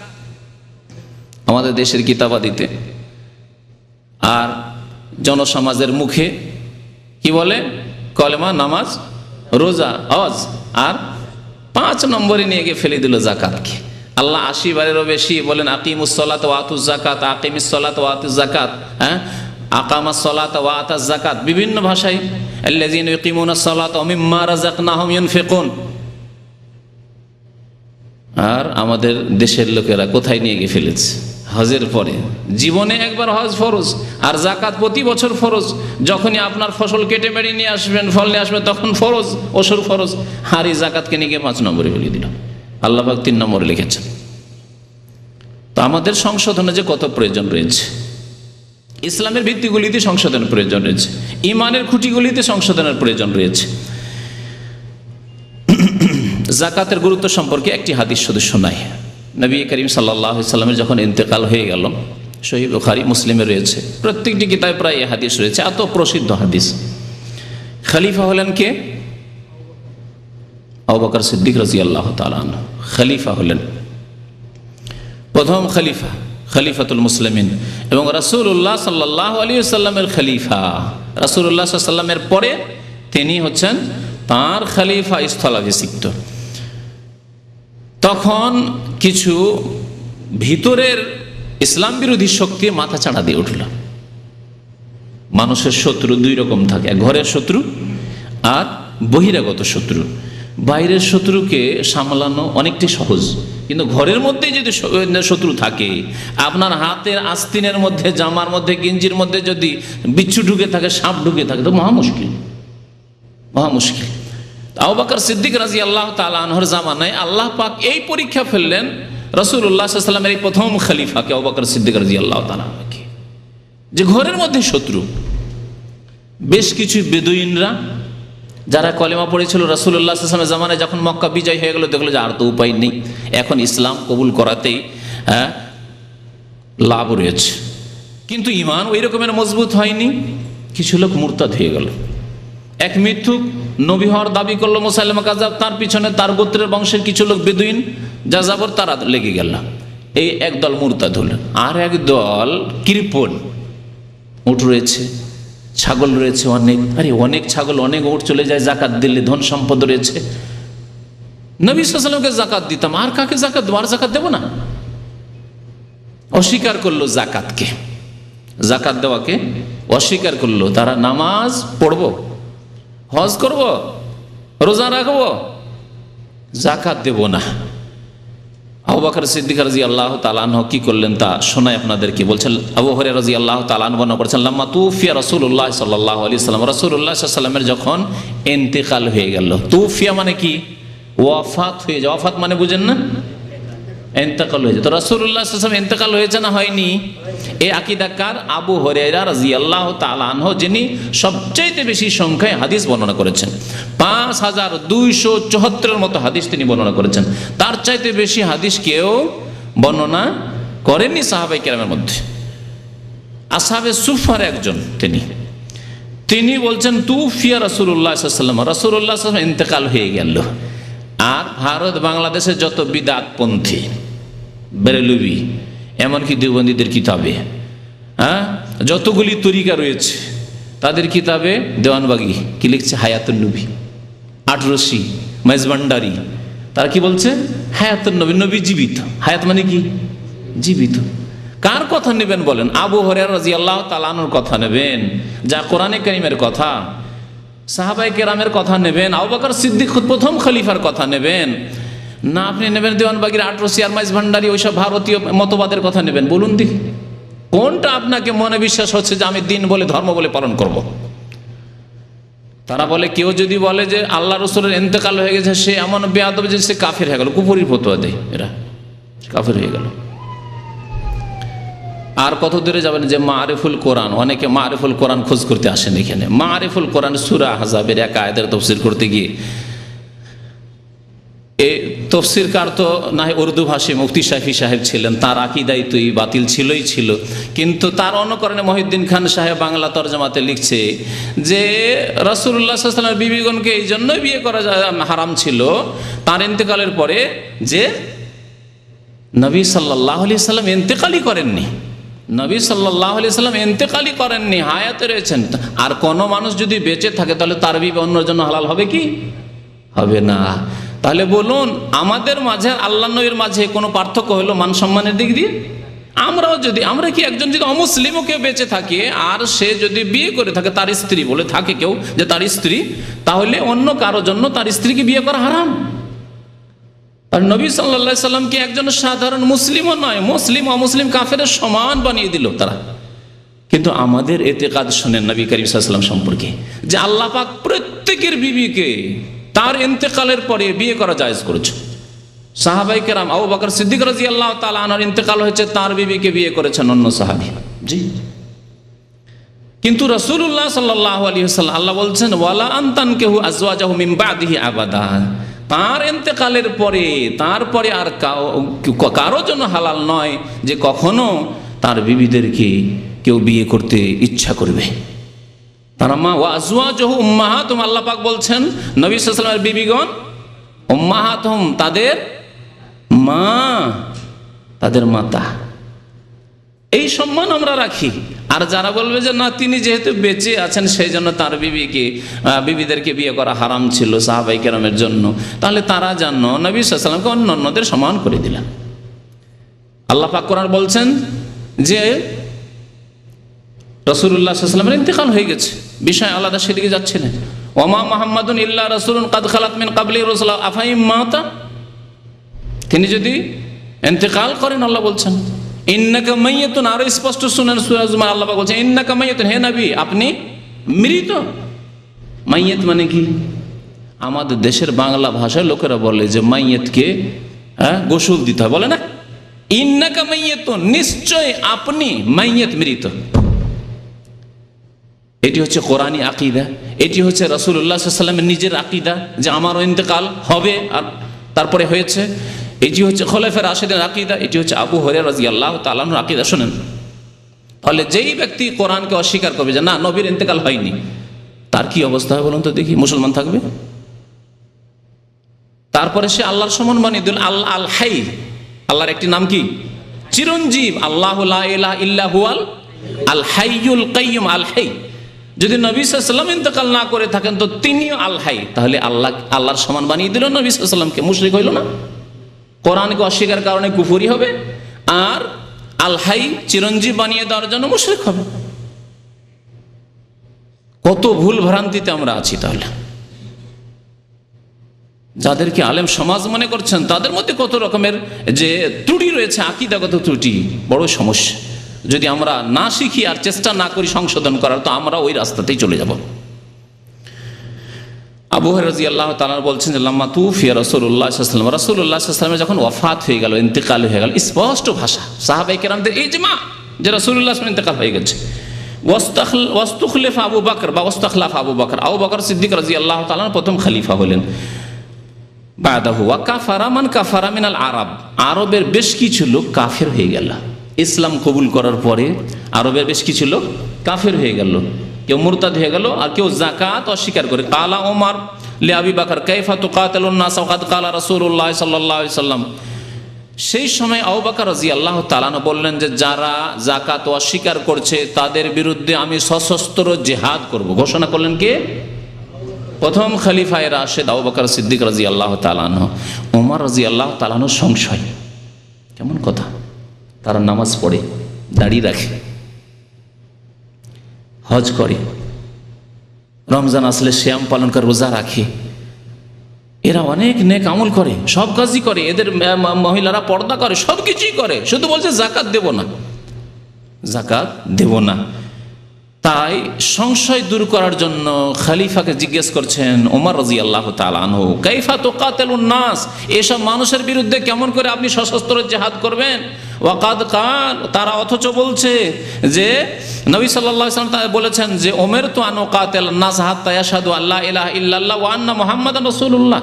আমাদের দেশের কিতাবাদিতে। আর জনসমাজের মুখে কি বলে? কলেমা, নামাজ, রোজা, হজ। আর 5 নম্বরে নিয়ে গিয়ে ফেলে দিল যাকাতকে। আল্লাহ 80 বারেরও বেশি বলেন আকিমুস সালাত ওয়া আতুজ যাকাত, আকিমিস সালাত ওয়া আতুজ যাকাত, আকামাস সালাত ওয়া আতাজ যাকাত, বিভিন্ন ভাষায় আল্লাযীনা ইউকিমুনাস সালাত ওয়া মিম্মা রাযাকনাহুম ইউনফিকুন। আর আমাদের দেশের লোকেরা কোথায় নিয়ে গিয়ে ফেলেছে? হজের পরে জীবনে একবার হজ ফরজ, আর যাকাত প্রতি বছর ফরজ। যখনই আপনার ফসল কেটে বেড়ে নিয়ে আসবেন, ফল নিয়ে আসবেন, তখন ফরজ, ওসর ফরজ। আর এই যাকাতকে নিয়ে গিয়ে 5 নম্বরে ফেলে দিল। আল্লাহ পাক 3 নম্বরে লিখেছেন। তো আমাদের সংশোধনে যে কত প্রয়োজন রয়েছে, ইসলামের ভিত্তিগুলিতে সংশোধনের প্রয়োজন রয়েছে, ইমানের খুঁটিগুলিতে সংশোধনের প্রয়োজন রয়েছে। যাকাতের গুরুত্ব সম্পর্কে একটি হাদিস শুধু শোনাই। নবী করিম সাল্লাল্লাহু আলাইহি সাল্লামের যখন ইন্তেকাল হয়ে গেল, সহিহ বুখারী মুসলিমে রয়েছে, প্রত্যেকটি কিতাবে প্রায় এই হাদিস রয়েছে, এত প্রসিদ্ধ হাদিস। খলিফা হলেন কে? আবু বকর সিদ্দিক রাদিয়াল্লাহু তাআলা আনহু খলিফা হলেন, প্রথম খলিফা, খলিফাতুল মুসলিমিন, এবং রাসূলুল্লাহ সাল্লাল্লাহু আলাইহি ওয়াসাল্লামের খলিফা। রাসূলুল্লাহ সাল্লাল্লাহু আলাইহি ওয়াসাল্লামের পরে তিনি হচ্ছেন তার খলিফা স্থলাভিষিক্ত। তখন কিছু ভিতরের ইসলাম বিরোধী শক্তি মাথা চাড়া দিয়ে উঠল। মানুষের শত্রু দুই রকম থাকে, ঘরের শত্রু আর বহিরাগত শত্রু। বাইরের শত্রুকে সামলানো অনেকটাই সহজ, কিন্তু ঘরের মধ্যে যদি শত্রু থাকে, আপনার হাতের আস্তিনের মধ্যে, জামার মধ্যে, গেঞ্জির মধ্যে যদি বিচ্ছু ঢুকে থাকে, সাপ ঢুকে থাকে, তো মহা মুশকিল, মহা মুশকিল। আবু বকর সিদ্দিক রাদিয়াল্লাহু তাআলা আনহুর জামানায় আল্লাহ পাক এই পরীক্ষা ফেললেন রাসূলুল্লাহ সাল্লাল্লাহু আলাইহি ওয়াসাল্লামের এই প্রথম খলিফাকে আবু বকর সিদ্দিক রাদিয়াল্লাহু তাআলা আনহুকে, যে ঘরের মধ্যে শত্রু। বেশ কিছু বেদুইনরা যারা কলেমা পড়েছিল রাসূলুল্লাহ সাল্লাল্লাহু আলাইহি ওয়াসাল্লামের জামানায়, যখন মক্কা বিজয় হয়ে গেল, দেখলো যে আর তো উপায় নেই, এখন ইসলাম কবুল করাতেই লাভ রয়েছে, কিন্তু ঈমান ওই রকমের মজবুত হয়নি। কিছু লোক মুরতাদ হয়ে গেল। এক মিথ্যুক নবী হওয়ার দাবি করলো মুসাইলামা কাযাব, তার পিছনে তার গোত্রের বংশের কিছু লোক বেদুইন যাযাবর, তারা লেগে গেল। এই একদল মুরতাদ হল। আর এক দল কৃপণ, উট রয়েছে, ছাগল রয়েছে অনেক, আরে অনেক ছাগল অনেক উট চলে যায়, জাকাত দিলে ধন সম্পদ রয়েছে, নবী সাল্লাল্লাহু আলাইহি ওয়াসাল্লামকে জাকাত দিতাম, আর কাকে জাকাত দেবো, আর জাকাত দেবো না। অস্বীকার করলো জাকাতকে, জাকাত দেওয়াকে অস্বীকার করলো। তারা নামাজ পড়বো, হজ করব, রোজা রাখবো, জাকাত দেব না। আবু বকর সিদ্দিক রাদিয়াল্লাহু তাআলা আনহু কি করলেন তা শোনাই আপনাদেরকে। বলছেন আবু হুরায়রা রাদিয়াল্লাহু তাআলা আনহু বর্ণনা করেছেন, লাম্মা তুফিয়া রাসূলুল্লাহ সাল্লাল্লাহু আলাইহি ওয়াসাল্লাম, রাসূলুল্লাহ সাল্লাল্লাহু আলাইহি ওয়াসাল্লামের যখন ইন্তেকাল হয়ে গেল। তুফিয়া মানে কি? ওয়াফাত হয়ে যায়। ওয়াফাত মানে বুঝেন না? ইন্তেকাল হয়ে যায়। তো রাসূলুল্লাহ সাল্লাল্লাহু আলাইহি ওয়াসাল্লাম ইন্তেকাল হয়েছে না হয়নি? এই আকীদাকার আবু হুরায়রা রাদিয়াল্লাহু তাআলা আনহু, যিনি সবচেয়ে বেশি সংখ্যায় হাদিস বর্ণনা করেছেন, 5274 মতো হাদিস তিনি বর্ণনা করেছেন। তার চাইতে বেশি হাদিস কেউ বর্ণনা করেননি সাহাবায়ে কেরামের মধ্যে। আসহাবে সুফার একজন তিনি বলছেন তুফিয়া রাসূলুল্লাহ সাল্লাল্লাহু আলাইহি ওয়াসাল্লাম, রাসূলুল্লাহ সাল্লাল্লাহু আলাইহি ওয়াসাল্লাম ইন্তেকাল হয়ে গেল। আর ভারত বাংলাদেশের যত বিদআতপন্থী, বেরেলভি, এমনকি দেওবন্দীদের কিতাবে যতগুলি তরিকা রয়েছে, তাদের কিতাবে দেওয়ানবাগি কি লিখছে? হায়াতুন নবী, আটরশি, মেজভান্ডারি, তারা কি বলছে? হায়াতুন নবী, নবী জীবিত। হায়াত মানে কি? জীবিত। কার কথা নেবেন বলেন? আবু হুরায়রা রাদিয়াল্লাহু তাআলা আনহুর কথা নেবেন, যা কোরআনে কারীমের কথা, সাহাবায়ে কেরামের কথা নেবেন, আবু বকর সিদ্দিক প্রথম খলিফার কথা নেবেন, না আপনি নেবেন দেওয়ানবাগির আটরশি আর মেজভান্ডারি, ওইসব ভারতীয় মতবাদের কথা নেবেন? বলুন দেখি কোনটা আপনাকে মনে বিশ্বাস হচ্ছে যে আমি দিন বলে, ধর্ম বলে পালন করব? তারা বলে, কেউ যদি বলে যে আল্লাহ রাসূলের ইন্তেকাল হয়ে গেছে, সে এমন বেয়াদব যে সে কাফের হয়ে গেল, কুফরির ফতোয়া দেয়, এরা কাফের হয়ে গেল। আর কত দূরে যাবেন যে মারিফুল কোরআন, অনেকে মারিফুল কোরআন খোঁজ করতে আসেন এখানে। মারিফুল কোরআন সূরা আহজাবের এক আয়াতের তাফসীর করতে গিয়ে, এই তফসিরকার তো না হয় উর্দু ভাষী মুফতি শাফি সাহেব ছিলেন, তার আকীদাই তো বাতিল ছিল, কিন্তু তার অনুকরণে মহিউদ্দিন খান সাহেব বাংলা তরজমাতে লিখছে যে রাসূলুল্লাহ সাল্লাল্লাহু আলাইহি ওয়াসাল্লামের বিবিগণকে এই জন্যই বিয়ে করা হারাম ছিল তার ইন্তেকালের পরে, যে নবী সাল্লাল্লাহু আলাইহি ওয়াসাল্লাম ইন্তেকালই করেননি, নবী সাল্লাল্লাহু আলাইহি ওয়াসাল্লাম ইন্তেকালই করেননি, হায়াতে রয়েছেন। আর কোনো মানুষ যদি বেঁচে থাকে তাহলে তার বিবি অন্যের জন্য হালাল হবে কি? হবে না। তাহলে বলুন, আমাদের মাঝে আল্লাহ নবীর মাঝে কোনো পার্থক্য হলো মান সম্মানের দিক দিয়ে? আমরা কি একজন যদি অমুসলিমও কেউ বেঁচে থাকে আর সে যদি বিয়ে করে থাকে, তার স্ত্রী বলে থাকে কেউ যে তার স্ত্রী, তাহলে অন্য কারো জন্য তার স্ত্রীকে বিয়ে করা হারাম। আর নবী সাল্লাল্লাহু আলাইহি সাল্লামকে একজন সাধারণ মুসলিমও নয়, মুসলিম অমুসলিম কাফেরের সমান বানিয়ে দিল তারা। কিন্তু আমাদের ইতিকাদ শুনেন নবী করিম সাল্লাল্লাহু আলাইহি ওয়াসাল্লাম সম্পর্কে, যে আল্লাহ পাক প্রত্যেকের বিবিকে তার ইন্তেকালের পরে বিয়ে করা জায়েজ করেছে। সাহাবায়ে কেরাম, আবু বকর সিদ্দিক রাদিয়াল্লাহু তাআলা আনহুর ইন্তেকাল হয়েছে, তার বিবিকে বিয়ে করেছেন অন্য সাহাবী। জি, কিন্তু রাসূলুল্লাহ সাল্লাল্লাহু আলাইহি ওয়াসাল্লাম, আল্লাহ বলছেন ওয়ালা আনতানকিহু আজওয়াজাহু মিন বাদিহি আবাদা, তার ইন্তেকালের পরে তারপরে আর কারো জন্য হালাল নয় যে কখনো তার বিবিদেরকে কেউ বিয়ে করতে ইচ্ছা করবে। তারা মা ওয়া আজওয়াজুহু উম্মাহাতুহুম, আল্লাহ পাক বলছেন নবী সাল্লাল্লাহু আলাইহি ওয়াসাল্লামের বিবিগণ উম্মাহাতুহুম, তাদের মা, তাদের মাতা। এই সম্মান আমরা রাখি। আর যারা বলবে যে না, তিনি যেহেতু বেঁচে আছেন সেই জন্য তার বিবিদেরকে বিয়ে করা হারাম ছিল সাহাবায়ে কেরামের জন্য, তাহলে তারা যেন নবী সাল্লাল্লাহু আলাইহি ওয়াসাল্লামকে অন্যদের সমান করে দিলেন। আল্লাহ পাক কোরআন বলছেন যে রাসূলুল্লাহ সাল্লাল্লাহু আলাইহি ওয়াসাল্লামের ইন্তেকাল হয়ে গেছে, বিষয় আলাদা, সেদিকে যাচ্ছিলেন। ওমা মুহাম্মাদুন ইল্লা রাসূলুন কাদ খালাত মিন ক্বাবলিহি রাসূল আফাইম মাতা, তিনি যদি ইন্তেকাল করেন আল্লাহ বলছেন ইন্নাকা মাইয়াতুন। আরো স্পষ্ট শুনেন সূরা জুমার আল্লাহ পাক বলছেন ইন্নাকা মাইয়াতুন, হে নবী আপনি মৃত। মাইয়াত মানে কি? আমাদের দেশের বাংলা ভাষায় লোকেরা বলে যে মাইয়াতকে গোসল দিতে হয়, বলে না? ইন্নাকা মাইয়াতুন, নিশ্চয় আপনি মাইয়াত, মৃত। এটি হচ্ছে কোরআনী আকীদা, এটি হচ্ছে রাসূলুল্লাহ সাল্লাল্লাহু আলাইহি ওয়াসাল্লামের নিজের আকীদা যে আমারও ইন্তেকাল হবে আর তারপরে হয়েছে। এটি হচ্ছে খোলাফায়ে রাশিদিন আকীদা, এটি হচ্ছে আবু হুরায়রা রাদিয়াল্লাহু তাআলা আনহুর আকীদা। শুনেন, ফলে যেই ব্যক্তি কোরআনকে অস্বীকার করবে যে না নবীর ইন্তেকাল হয়নি, তার কি অবস্থা হয় বলুন তো দেখি? মুসলমান থাকবে? তারপরে সে আল্লাহর সমান বানিয়ে দিল আল হাই। আল্লাহর একটি নাম কি? চিরঞ্জীব। আল্লাহু লা ইলাহা ইল্লা হুয়াল আল হাইয়ুল কাইয়্যুম, আল হাই। যদি নবী সাল্লাল্লাহু আলাইহি ওয়াসাল্লাম ইন্তেকাল না করে থাকেন তো তিনিও আল হাই, তাহলে আল্লাহর সমান বানিয়ে দিল নবী সাল্লাল্লাহু আলাইহি ওয়াসাল্লামকে। মুশরিক হইল না? কোরআনকে অস্বীকার কারণে কুফরি হবে, আর আল হাই চিরঞ্জীব বানিয়ে দেওয়ার জন্য মুশরিক হবে। কত ভুল ভ্রান্তিতে আমরা আছি। তাহলে যাদেরকে আলেম সমাজ মনে করছেন তাদের মধ্যে কত রকমের যে ত্রুটি রয়েছে, আকীদাগত ত্রুটি, বড় সমস্যা। যদি আমরা না শিখি আর চেষ্টা না করি সংশোধন করার, তো আমরা ওই রাস্তাতেই চলে যাব। আবু হুরায়রা রাদিয়াল্লাহু তাআলা বলছেন যে লাম্মা তুফিয়া রাসূলুল্লাহ সাল্লাল্লাহু আলাইহি ওয়াসাল্লাম, রাসূলুল্লাহ সাল্লাল্লাহু আলাইহি ওয়াসাল্লাম যখন ওয়াফাত হয়ে গেল, ইন্তেকাল হয়ে গেল, স্পষ্ট ভাষা সাহাবায়ে কেরামদের ইজমা যে রাসূলুল্লাহ সাল্লাল্লাহু আলাইহি ওয়াসাল্লাম ইন্তেকাল হয়ে গেছে। ওয়াস্তাখলাফা আবু বকর, বা ওয়াস্তাখলাফা আবু বকর, আবু বকর সিদ্দিক রাদিয়াল্লাহু তাআলা প্রথম খলিফা হলেন। বাদাহু ওয়া কাফারা মান কাফারা মিনাল আরব, আরবের বেশ কিছু লোক কাফের হয়ে গেল। ইসলাম কবুল করার পরে আরবের বেশ কিছু লোক কাফের হয়ে গেল, কেউ মুরতাদ হয়ে গেল, আর কেউ যাকাত অস্বীকার করে। কালা ওমর লি আবি বকর কাইফা তুকাতিলুন নাস ওয়া কাদ কালা রাসূলুল্লাহ সাল্লাল্লাহু আলাইহি ওয়াসাল্লাম। সেই সময় আবু বকর রাদিয়াল্লাহু তাআলা বললেন যে যারা যাকাত অস্বীকার করছে তাদের বিরুদ্ধে আমি সশস্ত্র জিহাদ করব। ঘোষণা করলেন কে? প্রথম খলিফায়ে রাশিদ আবু বকর সিদ্দিক রাদিয়াল্লাহু তাআলা আনহু। ওমর রাদিয়াল্লাহু তাআলা আনহু সংশয়, কেমন কথা, তারা নামাজ পড়ে, দাড়ি রাখে, হজ করে, রমজান আসলে সিয়াম পালন করে, রোজা রাখে, এরা অনেক নেক আমল করে, সব কাজই করে, এদের মহিলারা পর্দা করে, সব কিছুই করে, শুধু বলছে যাকাত দেব না, যাকাত দেব না। তাই সংশয় দূর করার জন্য খলিফাকে জিজ্ঞেস করছেন ওমর রাদিয়াল্লাহু তাআলা আনহু, কাইফা তুকাতিলুন নাস, এসব মানুষের বিরুদ্ধে কেমন করে আপনি সশস্ত্র জিহাদ করবেন? ওয়াকাদ কাল, তারা অথচ বলছে যে নবী সাল্লাল্লাহু আলাইহি ওয়াসাল্লাম বলেছেন যে উমিরতু আন উকাতিলান নাস হাত্তা ইয়াশহাদু আল্লা ইলাহা ইল্লাল্লাহ ওয়া আন্না মুহাম্মাদান রাসূলুল্লাহ,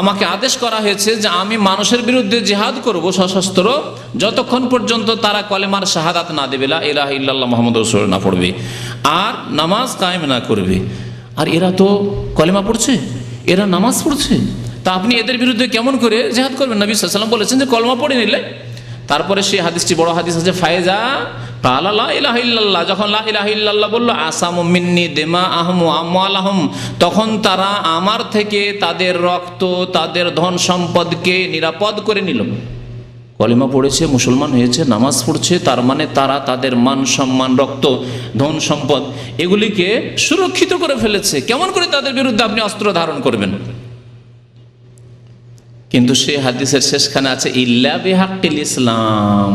আমাকে আদেশ করা হয়েছে যে আমি মানুষের বিরুদ্ধে জিহাদ করব সশস্ত্র যতক্ষণ পর্যন্ত তারা কলেমার শাহাদাত না দেবে, লা ইলাহা ইল্লাল্লাহ মুহাম্মাদুর রাসূলুল্লাহ না পড়বে আর নামাজ কায়েম না করবে। আর এরা তো কলেমা পড়ছে, এরা নামাজ পড়ছে, তা আপনি এদের বিরুদ্ধে কেমন করে জিহাদ করবেন? নবী সাল্লাল্লাহু আলাইহি ওয়াসাল্লাম বলেছেন যে কলেমা পড়ে নিলে। তারপরে সেই হাদিসটি বড় হাদিস আছে, ফায়জা কালা লা ইলাহা ইল্লাল্লাহ, যখন লা ইলাহা ইল্লাল্লাহ বলল, আসামু মিন্নি দিমাআহুম ওয়া আমওয়ালাহুম, তখন তারা আমার থেকে তাদের রক্ত, তাদের ধন সম্পদকে নিরাপদ করে নিল। কলিমা পড়েছে, মুসলমান হয়েছে, নামাজ পড়ছে, তার মানে তারা তাদের মান সম্মান, রক্ত, ধন সম্পদ এগুলিকে সুরক্ষিত করে ফেলেছে। কেমন করে তাদের বিরুদ্ধে আপনি অস্ত্র ধারণ করবেন? কিন্তু সে হাদিসের শেষখানে আছে ইল্লা বিহাক্কিল ইসলাম,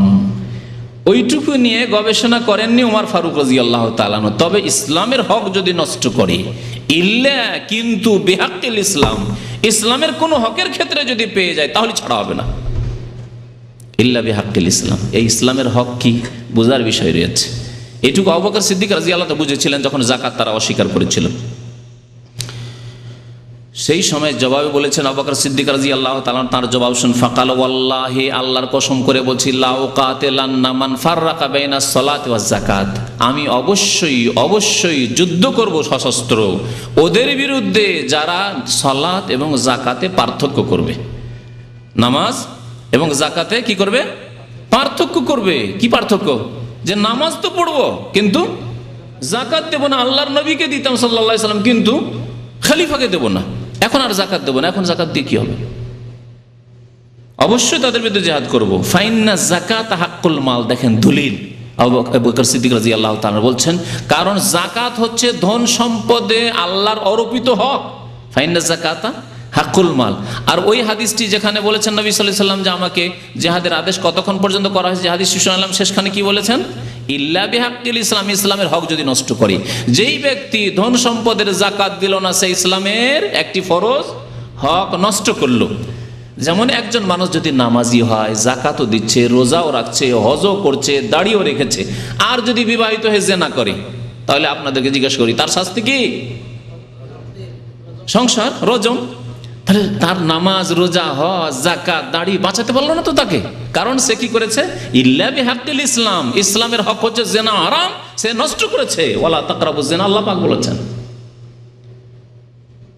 ওইটুকু নিয়ে গবেষণা করেননি ওমর ফারুক রাদিয়াল্লাহু তাআলা আনহু। তবে ইসলামের হক যদি নষ্ট করে, ইল্লা কিন্তু বিহাক্কিল ইসলাম, ইসলামের কোনো হকের ক্ষেত্রে যদি পেয়ে যায় তাহলে ছাড়া হবে না। ইল্লা বিহাক্কিল ইসলাম, এই ইসলামের হক কি বোঝার বিষয় রয়েছে। এটুকু আবু বকর সিদ্দিক রাদিয়াল্লাহু তাআলা বুঝেছিলেন যখন যাকাত তারা অস্বীকার করেছিল। সেই সময় জবাবে বলেছেন আবু বকর সিদ্দিক রাদিয়াল্লাহু তাআলা, তার জবাব শুন, ফাকাল ওয়াল্লাহি, আল্লাহর কসম করে বলছি, লা উকাতিলান্না মান ফাররাকা বাইনাস সালাতি ওয়াজ যাকাত, আমি অবশ্যই যুদ্ধ করব সশস্ত্র ওদের বিরুদ্ধে যারা সালাত এবং যাকাতে পার্থক্য করবে। নামাজ এবং যাকাতে কি করবে? পার্থক্য করবে। কি পার্থক্য? যে নামাজ তো পড়বো কিন্তু যাকাত দেব না। আল্লাহর নবীকে দিতাম সাল্লাল্লাহু আলাইহি সাল্লাম, কিন্তু খলিফাকে দেব না। এখন আর যাকাত দেব না। এখন যাকাত দিয়ে কি হবে? অবশ্যই তাদের বিরুদ্ধে জিহাদ করব। ফাইন্না যাকাত হাক্কুল মাল। দেখেন দলিল, আবু বকর সিদ্দিক রাদিয়াল্লাহু তাআলা বলছেন, কারণ যাকাত হচ্ছে ধন সম্পদে আল্লাহর অর্পিত হক। ফাইন্না যাকাতা হাক্কুল মাল। আর ওই হাদিসটি যেখানে বলেছেন নবী সাল্লাল্লাহু আলাইহি সাল্লাম যে আমাকে জিহাদের আদেশ কতক্ষণ পর্যন্ত করা হয়েছে, হাদিস শুনলাম, শেষখানে কি বলেছেন? ইল্লা বিহাক্কিল ইসলাম, ইসলামের হক যদি নষ্ট করে। যেই ব্যক্তি ধন সম্পদের যাকাত দিল না, সে ইসলামের একটি ফরজ হক নষ্ট করলো। যেমন একজন মানুষ যদি নামাজি হয়, যাকাতও দিচ্ছে, রোজাও রাখছে, হজও করছে, দাড়িও রেখেছে, আর যদি বিবাহিত হয়ে জিনা করে, তাহলে আপনাদেরকে জিজ্ঞাসা করি তার শাস্তি কি? সংসার, রজম। তাহলে তার নামাজ, রোজা, হজ, যাকাত, দাড়ি বাঁচাতে পারলো না তো তাকে, কারণ সে কি করেছে? ইল্লা বিহাক্কিল ইসলাম, ইসলামের হক হচ্ছে জিনা হারাম, সে নষ্ট করেছে। ওয়ালা তাকরাবুজ জিনা, আল্লাহ পাক বলেছেন।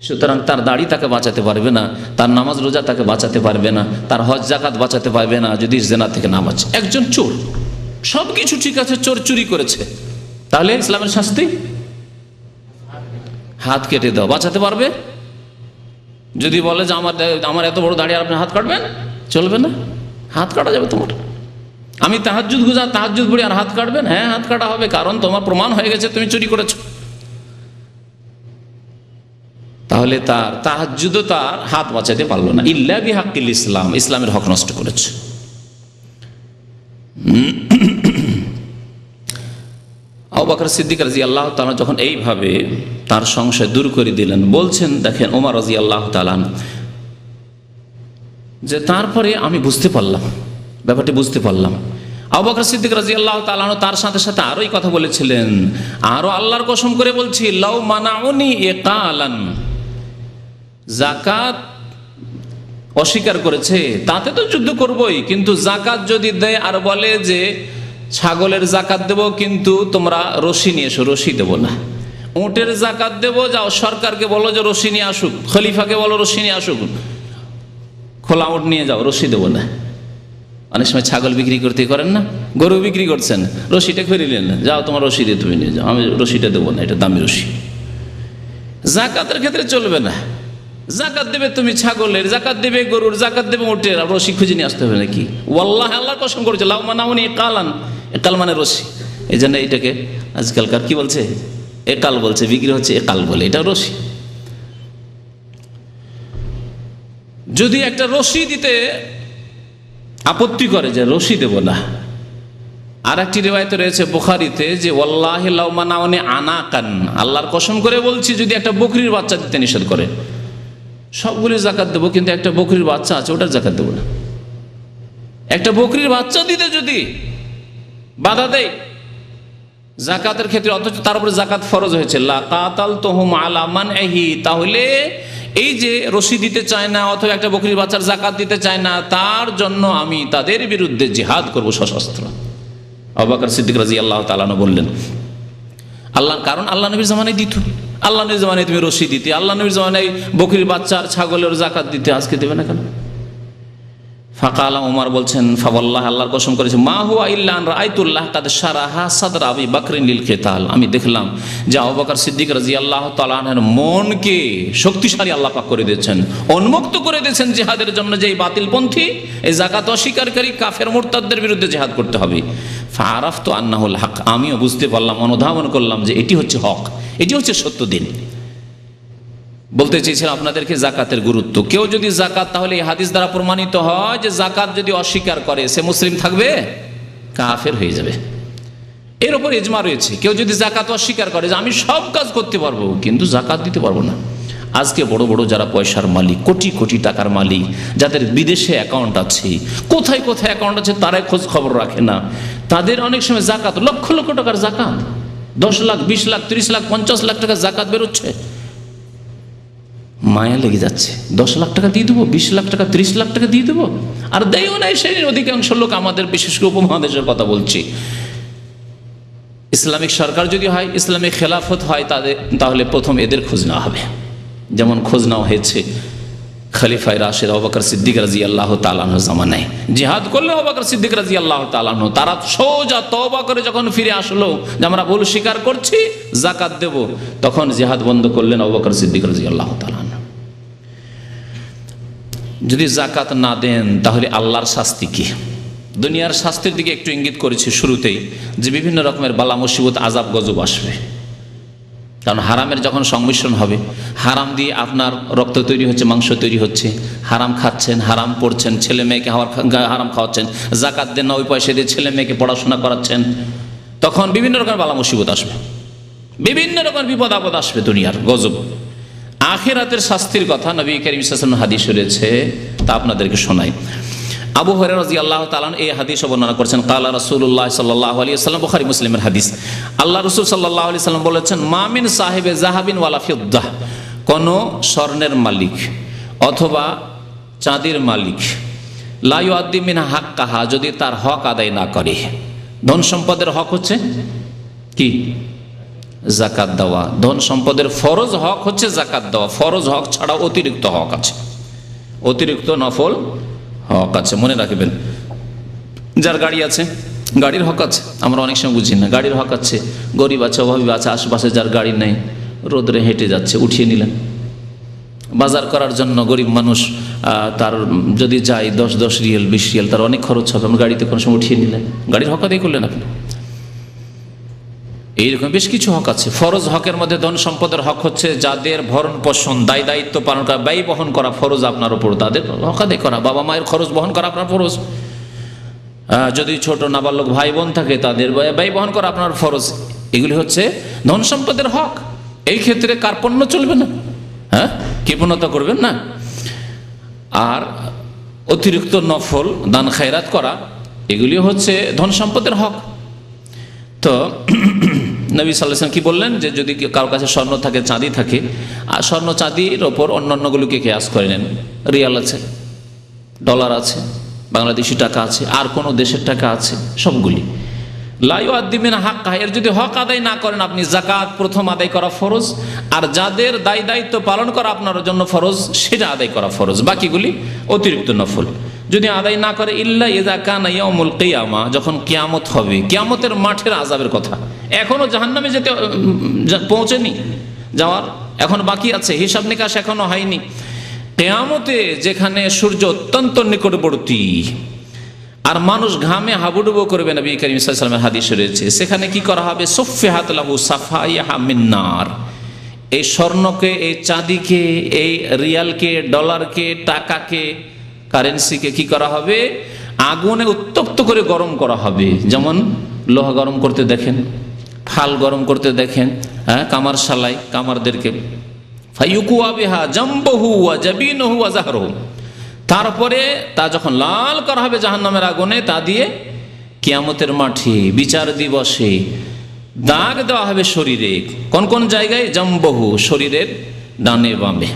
সুতরাং তার দাড়ি তাকে বাঁচাতে পারবে না, তার নামাজ রোজা তাকে বাঁচাতে পারবে না, তার হজ যাকাত বাঁচাতে পারবে না যদি জিনা থেকে না বাঁচে। একজন চোর, সব কিছু ঠিক আছে, চোর চুরি করেছে, তাহলে ইসলামের শাস্তি হাত কেটে দাও। বাঁচাতে পারবে? যদি বলে যে আমার এত বড় দাড়ি আর আপনি হাত কাটবেন, চলবে না, হাত কাটা যাবে তোমার। আমি তাহাজ্জুদ গুজার, তাহাজ্জুদ পড়ি আর হাত কাটবেন? হ্যাঁ, হাত কাটা হবে, কারণ তোমার প্রমাণ হয়ে গেছে তুমি চুরি করেছো। তাহলে তার তাহাজ্জুদও তার হাত বাঁচাতে পারলো না। ইল্লা বিহাক্কিল ইসলাম, ইসলামের হক নষ্ট করেছে। আবু বকর সিদ্দিক রাদিয়াল্লাহু তাআলা যখন এইভাবে তার সংশয় দূর করে দিলেন, বলছেন, দেখেন ওমর রাদিয়াল্লাহু তাআলা, যে তারপরে আমি বুঝতে পারলাম, ব্যাপারটি বুঝতে পারলাম। আবু বকর সিদ্দিক রাদিয়াল্লাহু তাআলা তার সাথে সাথে আরোই কথা বলেছিলেন, আরো আল্লাহর কসম করে বলছি, লাউ মানাউনি ইকালান, যাকাত অস্বীকার করেছে, তাতে তো যুদ্ধ করবই, কিন্তু যাকাত যদি দেয় আর বলে যে ছাগলের যাকাত দেব, কিন্তু তোমরা রশি নিয়ে এসো, রশি দেব না। উটের যাকাত দেব, যাও সরকারকে বলো যে রশি নিয়ে আসুক, খলিফাকে বলো রশি নিয়ে আসুক, খোলা উট নিয়ে যাও, রশি দেব না। অনেক সময় ছাগল বিক্রি করতে করেন না, গরু বিক্রি করছেন, রশিটা ফিরিলেন না, যাও তোমার রশি দিয়ে তুমি নিয়ে যাও, আমি রশিটা দেবো না, এটা দামি রশি। যাকাতের ক্ষেত্রে চলবে না। যাকাত দেবে তুমি ছাগলের, যাকাত দেবে গরুর, যাকাত দেবে উটের, আর রশি খুঁজে নিয়ে আসতে হবে নাকি? ওয়াল্লাহ, আল্লাহর কসম করেছে, লাউ মানাউনি ইকালান, একাল মানে রশি। এই জন্য এটাকে আজকালকার কি বলছে? একাল বলছে, বিক্রি হচ্ছে একাল বলে, এটা রশি। যদি একটা রশি দিতে আপত্তি করে যে রশি দেব না, আর একটি রিওয়ায়েতে রয়েছে বুখারীতে যে ওয়াল্লাহি লাউ মানাউনি আনাকান, আল্লাহর কসম করে বলছি, যদি একটা বকরির বাচ্চা দিতে নিষেধ করে, সবগুলি যাকাত দেবো, কিন্তু একটা বকরির বাচ্চা আছে ওটার যাকাত দেবো না। একটা বকরির বাচ্চা দিতে যদি বাধা দেয় যাকাতের ক্ষেত্রে, অথচ তার উপরে যাকাত ফরজ হয়েছে, লাকাতালতুহুম আলা মানহি, তাহলে এই যে রশি দিতে চায় না অথবা একটা বকরির বাচ্চার যাকাত দিতে চায় না, তার জন্য আমি তাদের বিরুদ্ধে জিহাদ করব সশস্ত্র। আবু বকর সিদ্দিক রাদিয়াল্লাহু তাআলা বললেন, আল্লাহ, কারণ আল্লাহ নবীর জামানায় দিত, আল্লাহ নবীর জামানায় তুমি রশি দিতে, আল্লাহ নবীর জামানায় বকরির বাচ্চার ছাগলের যাকাত দিতে, আজকে দেবে না কেন? ফাকালা, ওমর বলছেন, ফাওয়াল্লাহ, আল্লাহর কসম করেছে, মা হুয়া ইল্লা আন রাআইতুল্লাহ কাদ শারাহা সাদরা আবি বকরিন লিল কিতাল, আমি দেখলাম যে আবু বকর সিদ্দিক রাদিয়াল্লাহু তাআলা আনহুর মনকে শক্তিশালী আল্লাহ পাক করে দিয়েছেন, উন্মুক্ত করে দিয়েছেন জিহাদের জন্য। যে এই বাতিলপন্থী, এই যাকাত অস্বীকারী কাফের মুরতাদদের বিরুদ্ধে জিহাদ করতে হবে। ফাআরাফতু আন্নাহুল হক, আমিও বুঝতে পারলাম, অনুধাবন করলাম যে এটি হচ্ছে হক, এটি হচ্ছে সত্য দিন। বলতে চেয়েছিলাম আপনাদেরকে যাকাতের গুরুত্ব। কেউ যদি যাকাত, তাহলে এই হাদিস দ্বারা প্রমাণিত হয় যে যাকাত যদি অস্বীকার করে সে মুসলিম থাকবে, কাফের হয়ে যাবে। এর উপর ইজমা রয়েছে। কেউ যদি যাকাত অস্বীকার করে যে আমি সব কাজ করতে পারবো কিন্তু যাকাত দিতে পারবো না। আজকে বড় বড় যারা পয়সার মালিক, কোটি কোটি টাকার মালিক, যাদের বিদেশে অ্যাকাউন্ট আছে, কোথায় কোথায় অ্যাকাউন্ট আছে তারাই খোঁজ খবর রাখে না, তাদের অনেক সময় যাকাত, লক্ষ লক্ষ টাকার যাকাত, 10 লাখ, 20 লাখ, 30 লাখ, 50 লাখ টাকা যাকাত বেরোচ্ছে। মায়া লেগে যাচ্ছে, 10 লাখ টাকা দিয়ে দেবো, 20 লাখ টাকা, 30 লাখ টাকা দিয়ে দেবো, আর দেয়ও নাই। সেই অধিকাংশ লোক, আমাদের বিশেষ করে উপমহাদেশের কথা বলছি, ইসলামিক সরকার যদি হয়, ইসলামিক খেলাফত হয়, তাহলে প্রথম এদের খোঁজ নেওয়া হবে। যেমন খোঁজ নেওয়া হয়েছে খলিফায়ে রাশিদ আবু বকর সিদ্দিক রাদিয়াল্লাহু তাআলা আনহু জামানায়। জিহাদ করলে আবু বকর সিদ্দিক রাদিয়াল্লাহু তাআলা আনহু, তারা সোজা তওবা করে যখন ফিরে আসলো যে আমরা ভুল স্বীকার করছি, যাকাত দেব, তখন জিহাদ বন্ধ করলেন আবু বকর সিদ্দিক রাদিয়াল্লাহু তাআলা আনহু। যদি যাকাত না দেন তাহলে আল্লাহর শাস্তি কি? দুনিয়ার শাস্তির দিকে একটু ইঙ্গিত করেছি শুরুতেই, যে বিভিন্ন রকমের বালা মুসিবত, আযাব গজব আসবে। কারণ হারামের যখন সংমিশ্রণ হবে, হারাম দিয়ে আপনার রক্ত তৈরি হচ্ছে, মাংস তৈরি হচ্ছে, হারাম খাচ্ছেন, হারাম পড়ছেন, ছেলে মেয়েকে হারাম খাওয়াচ্ছেন, যাকাত দেন না, ওই পয়সা দিয়ে ছেলে মেয়েকে পড়াশোনা করাচ্ছেন, তখন বিভিন্ন রকমের বালা মুসিবত আসবে, বিভিন্ন রকমের বিপদ আপদ আসবে, দুনিয়ার গজব। আখিরাতের শাস্তির কথা নবী করিম সাল্লাল্লাহু আলাইহি ওয়াসাল্লাম হাদিস রয়েছে, তা আপনাদেরকে শোনাই। আবু হুরায়রা রাদিয়াল্লাহু তাআলা এই হাদিস বর্ণনা করেছেন, ক্বালা রাসূলুল্লাহ সাল্লাল্লাহু আলাইহি ওয়াসাল্লাম, বুখারী মুসলিমের হাদিস। আল্লাহ রাসূল সাল্লাল্লাহু আলাইহি ওয়াসাল্লাম বলেছেন, মা মিন সাহিবে যাহাবিন ওয়ালা ফিদ্দাহ, কোন স্বর্ণের মালিক অথবা চাঁদির মালিক, লা ইউআদ্দি মিন হাক্কাহা, যদি তার হক আদায় না করে। ধন সম্পদের হক হচ্ছে কি? যাকাত দেওয়া। ধন সম্পদের ফরজ হক হচ্ছে যাকাত দেওয়া। ফরজ হক ছাড়া অতিরিক্ত হক আছে, অতিরিক্ত নফল হক আছে, মনে রাখবেন। যার গাড়ি আছে, গাড়ির হক আছে, আমরা অনেক সময় বুঝি না। গাড়ির হক আছে, গরিব আছে, অভাবী আছে, আশেপাশে যার গাড়ি নেই, রোদরে হেঁটে যাচ্ছে, উঠিয়ে নিলেন। বাজার করার জন্য গরিব মানুষ, তার যদি যায় 10 রিয়াল 20 রিয়াল, তার অনেক খরচ হবে, আমরা গাড়িতে কোনো সময় উঠিয়ে নিলেন, গাড়ির হক আদায় করলেন আপনি। এইরকম বেশ কিছু হক আছে। ফরজ হকের মধ্যে ধন সম্পদের হক হচ্ছে যাদের ভরণ পোষণ, দায় দায়িত্ব পালন করা, ব্যয় বহন করা ফরজ আপনার উপর, তাদের হক আদায় করা। বাবা মায়ের খরচ বহন করা আপনার ফরজ। যদি ছোট নাবালক ভাই বোন থাকে, তাদের ব্যয় বহন করা আপনার ফরজ। এগুলি হচ্ছে ধন সম্পদের হক। এই ক্ষেত্রে কার্পণ্য চলবে না, হ্যাঁ, কৃপণতা করবেন না। আর অতিরিক্ত নফল দান খায়রাত করা, এগুলি হচ্ছে ধন সম্পদের হক। তো নবী সাল্লাল্লাহু আলাইহি ওয়াসাল্লাম কি বললেন, যে যদি কারো কাছে স্বর্ণ থাকে, চাঁদি থাকে, আর স্বর্ণ চাঁদির ওপর অন্যান্যগুলোকে কিয়াস করে নেন, রিয়াল আছে, ডলার আছে, বাংলাদেশি টাকা আছে, আর কোনো দেশের টাকা আছে, সবগুলি লা ইউআদ্দি মিন হাক্কাহা, এর যদি হক আদায় না করেন আপনি, যাকাত প্রথম আদায় করা ফরজ, আর যাদের দায় দায়িত্ব পালন করা আপনার জন্য ফরজ, সেটা আদায় করা ফরজ, বাকিগুলি অতিরিক্ত নফল। যদি আদায় না করে, ইল্লা ইযা কানা ইয়াউমুল কিয়ামা, যখন কিয়ামত হবে, কিয়ামতের মাঠের আযাবের কথা, এখনো জাহান্নামে যেতে পৌঁছেনি, যাওয়ার এখন বাকি আছে, হিসাব নিকাশ এখনো হয়নি। কিয়ামতে যেখানে সূর্য অত্যন্ত নিকটবর্তী আর মানুষ ঘামে হাবুডুবু করবে, নবী করিম সাল্লাল্লাহু আলাইহি ওয়াসাল্লামের হাদিস রয়েছে, সেখানে কি করা হবে? সুফিহাত লাহু সাফাইহা মিন নার, এই স্বর্ণকে, এই চাঁদিকে, এই রিয়ালকে, ডলারকে, টাকাকে, কারেন্সিকে কি করা হবে? আগুনে উত্তপ্ত করে গরম করা হবে। যেমন লোহা গরম করতে দেখেন, ফাল গরম করতে দেখেন, হ্যাঁ, কামার শালাই কামারদেরকে, ফায়ুকুয়া বিহা জামবহু ওয়া জাবিনহু ওয়া যাহরহু, তারপরে তা যখন লাল করা হবে জাহান্নামের আগুনে, তা দিয়ে কিয়ামতের মাঠে বিচার দিবসে দাগ দেওয়া হবে শরীরে। কোন কোন জায়গায়? জামবহু, শরীরের ডানে বামে,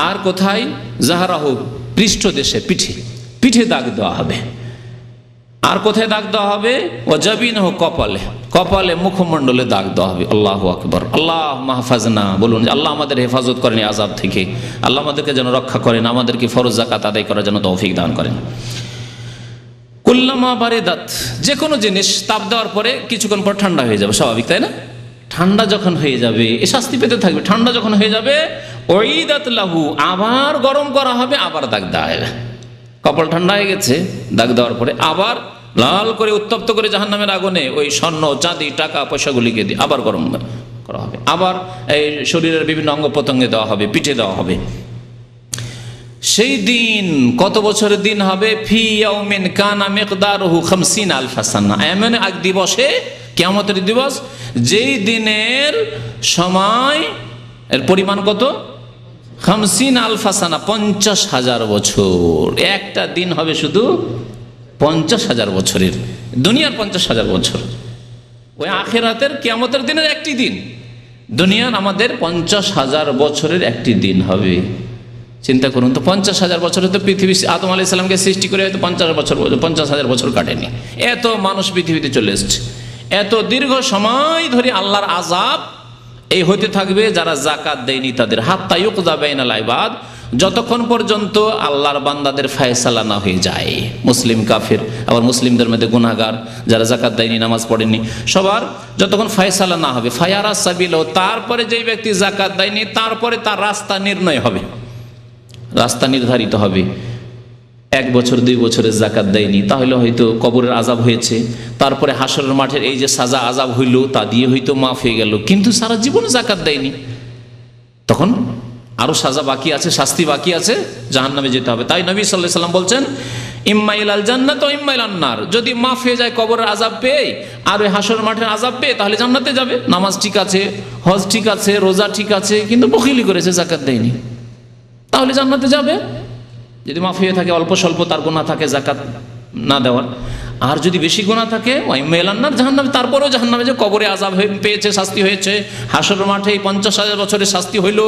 আর কোথায়? জাহরাহু, পৃষ্ঠদেশে, পিঠে, পিঠে দাগ দেওয়া হবে। আর কোথায় দাগ দেওয়া হবে? ও জাবিনহু, কপালে, কপালে, মুখমণ্ডলে দাগ দেওয়া হবে। আল্লাহু আকবার। আল্লাহ মাহফাজনা, বলুন আল্লাহ আমাদের হেফাজত করেন এই আযাব থেকে, আল্লাহ আমাদেরকে যেন রক্ষা করেন, আমাদেরকে ফরজ যাকাত আদায় করার জন্য তৌফিক দান করেন। কুল্লামা বারিদাত, যে কোনো জিনিস তাপ দেওয়ার পরে কিছুক্ষণ পর ঠান্ডা হয়ে যাবে, স্বাভাবিক তাই না? ঠান্ডা যখন হয়ে যাবে, এ শাস্তি পেতে থাকবে। ঠান্ডা যখন হয়ে যাবে, উইদাত লাহু, আবার গরম করা হবে, আবার দাগ দেওয়া হবে। কপাল ঠান্ডা হয়ে গেছে, দাগ দেওয়ার পরে আবার লাল করে উত্তপ্ত করে জাহান্নামের আগুনে ওই স্বর্ণ, চাঁদি, টাকা পয়সাগুলিকে দিয়ে আবার গরম করা হবে। আবার এই শরীরের বিভিন্ন অঙ্গ প্রত্যঙ্গে দেওয়া হবে, পিঠে দেওয়া হবে। সেই দিন কত বছরের দিন হবে? ফি ইয়াউমিন কানা মিকদারুহু 50 আলফা সানা, এমন এক দিবসে, কিয়ামতের দিবস, যেই দিনের সময় এর পরিমাণ কত? 50 আলফা সানা, 50,000 বছর। একটা দিন হবে শুধু 50,000 বছরের, দুনিয়ার 50,000 বছর। ওই আখিরাতের কিয়ামতের দিনের একটি দিন, দুনিয়ার আমাদের 50,000 বছরের একটি দিন হবে। চিন্তা করুন তো, 50,000 বছরে তো পৃথিবী আদম আলাইহিস সালামকে সৃষ্টি করে হয়তো 50,000 বছর কাটেনি। এত মানুষ পৃথিবীতে চলে এসছে, এত দীর্ঘ সময় ধরে আল্লাহর আযাব এই হতে থাকবে যারা যাকাত দেয়নি তাদের, হাত্তা ইউকযা বাইনাল ইবাদ, যতক্ষণ পর্যন্ত আল্লাহর বান্দাদের ফয়সালা না হয়ে যায়। মুসলিম কাফের, আবার মুসলিমদের মধ্যে গুনাহগার যারা যাকাত দেয়নি, নামাজ পড়েনি, সবার যতক্ষণ ফয়সালা না হবে, ফায়ারা সাবিল, তারপরে যেই ব্যক্তি যাকাত দেয়নি তারপরে তার রাস্তা নির্ণয় হবে, রাস্তা নির্ধারিত হবে। 1 বছর 2 বছরের যাকাত দেয়নি, তাহলে হয়তো কবরের আযাব হয়েছে, তারপরে হাসরের মাঠের এই যে সাজা আযাব হইল তা দিয়ে হয়তো মাফ হয়ে গেল, কিন্তু সারা জীবন যাকাত দেয়নি, তখন আরো সাজা বাকি আছে, শাস্তি বাকি আছে, জাহান্নামে যেতে হবে। তাই নবী সাল্লাল্লাহু আলাইহি সাল্লাম বলছেন, ইম্মা ইলাল জান্নাত ওয়া ইম্মা ইলান নার, যদি মাফ হয়ে যায় কবরের আযাব পেয়ে আর ওই হাসরের মাঠের আযাব পেয়ে, তাহলে জান্নাতে যাবে। নামাজ ঠিক আছে, হজ ঠিক আছে, রোজা ঠিক আছে, কিন্তু বখিলি করেছে, যাকাত দেয়নি, তাহলে জান্নাতে যাবে। যদি মাফ হয়ে থাকে, অল্প স্বল্প তার গুনাহ থাকে যাকাত না দেওয়ার, আর যদি বেশি গুনাহ থাকে ওই মেলান্নার জাহান্নামে, তারপরেও জাহান্নামে যে কবরে আযাব পেয়েছে, শাস্তি হয়েছে, হাসরের মাঠে 50,000 বছরের শাস্তি হইল,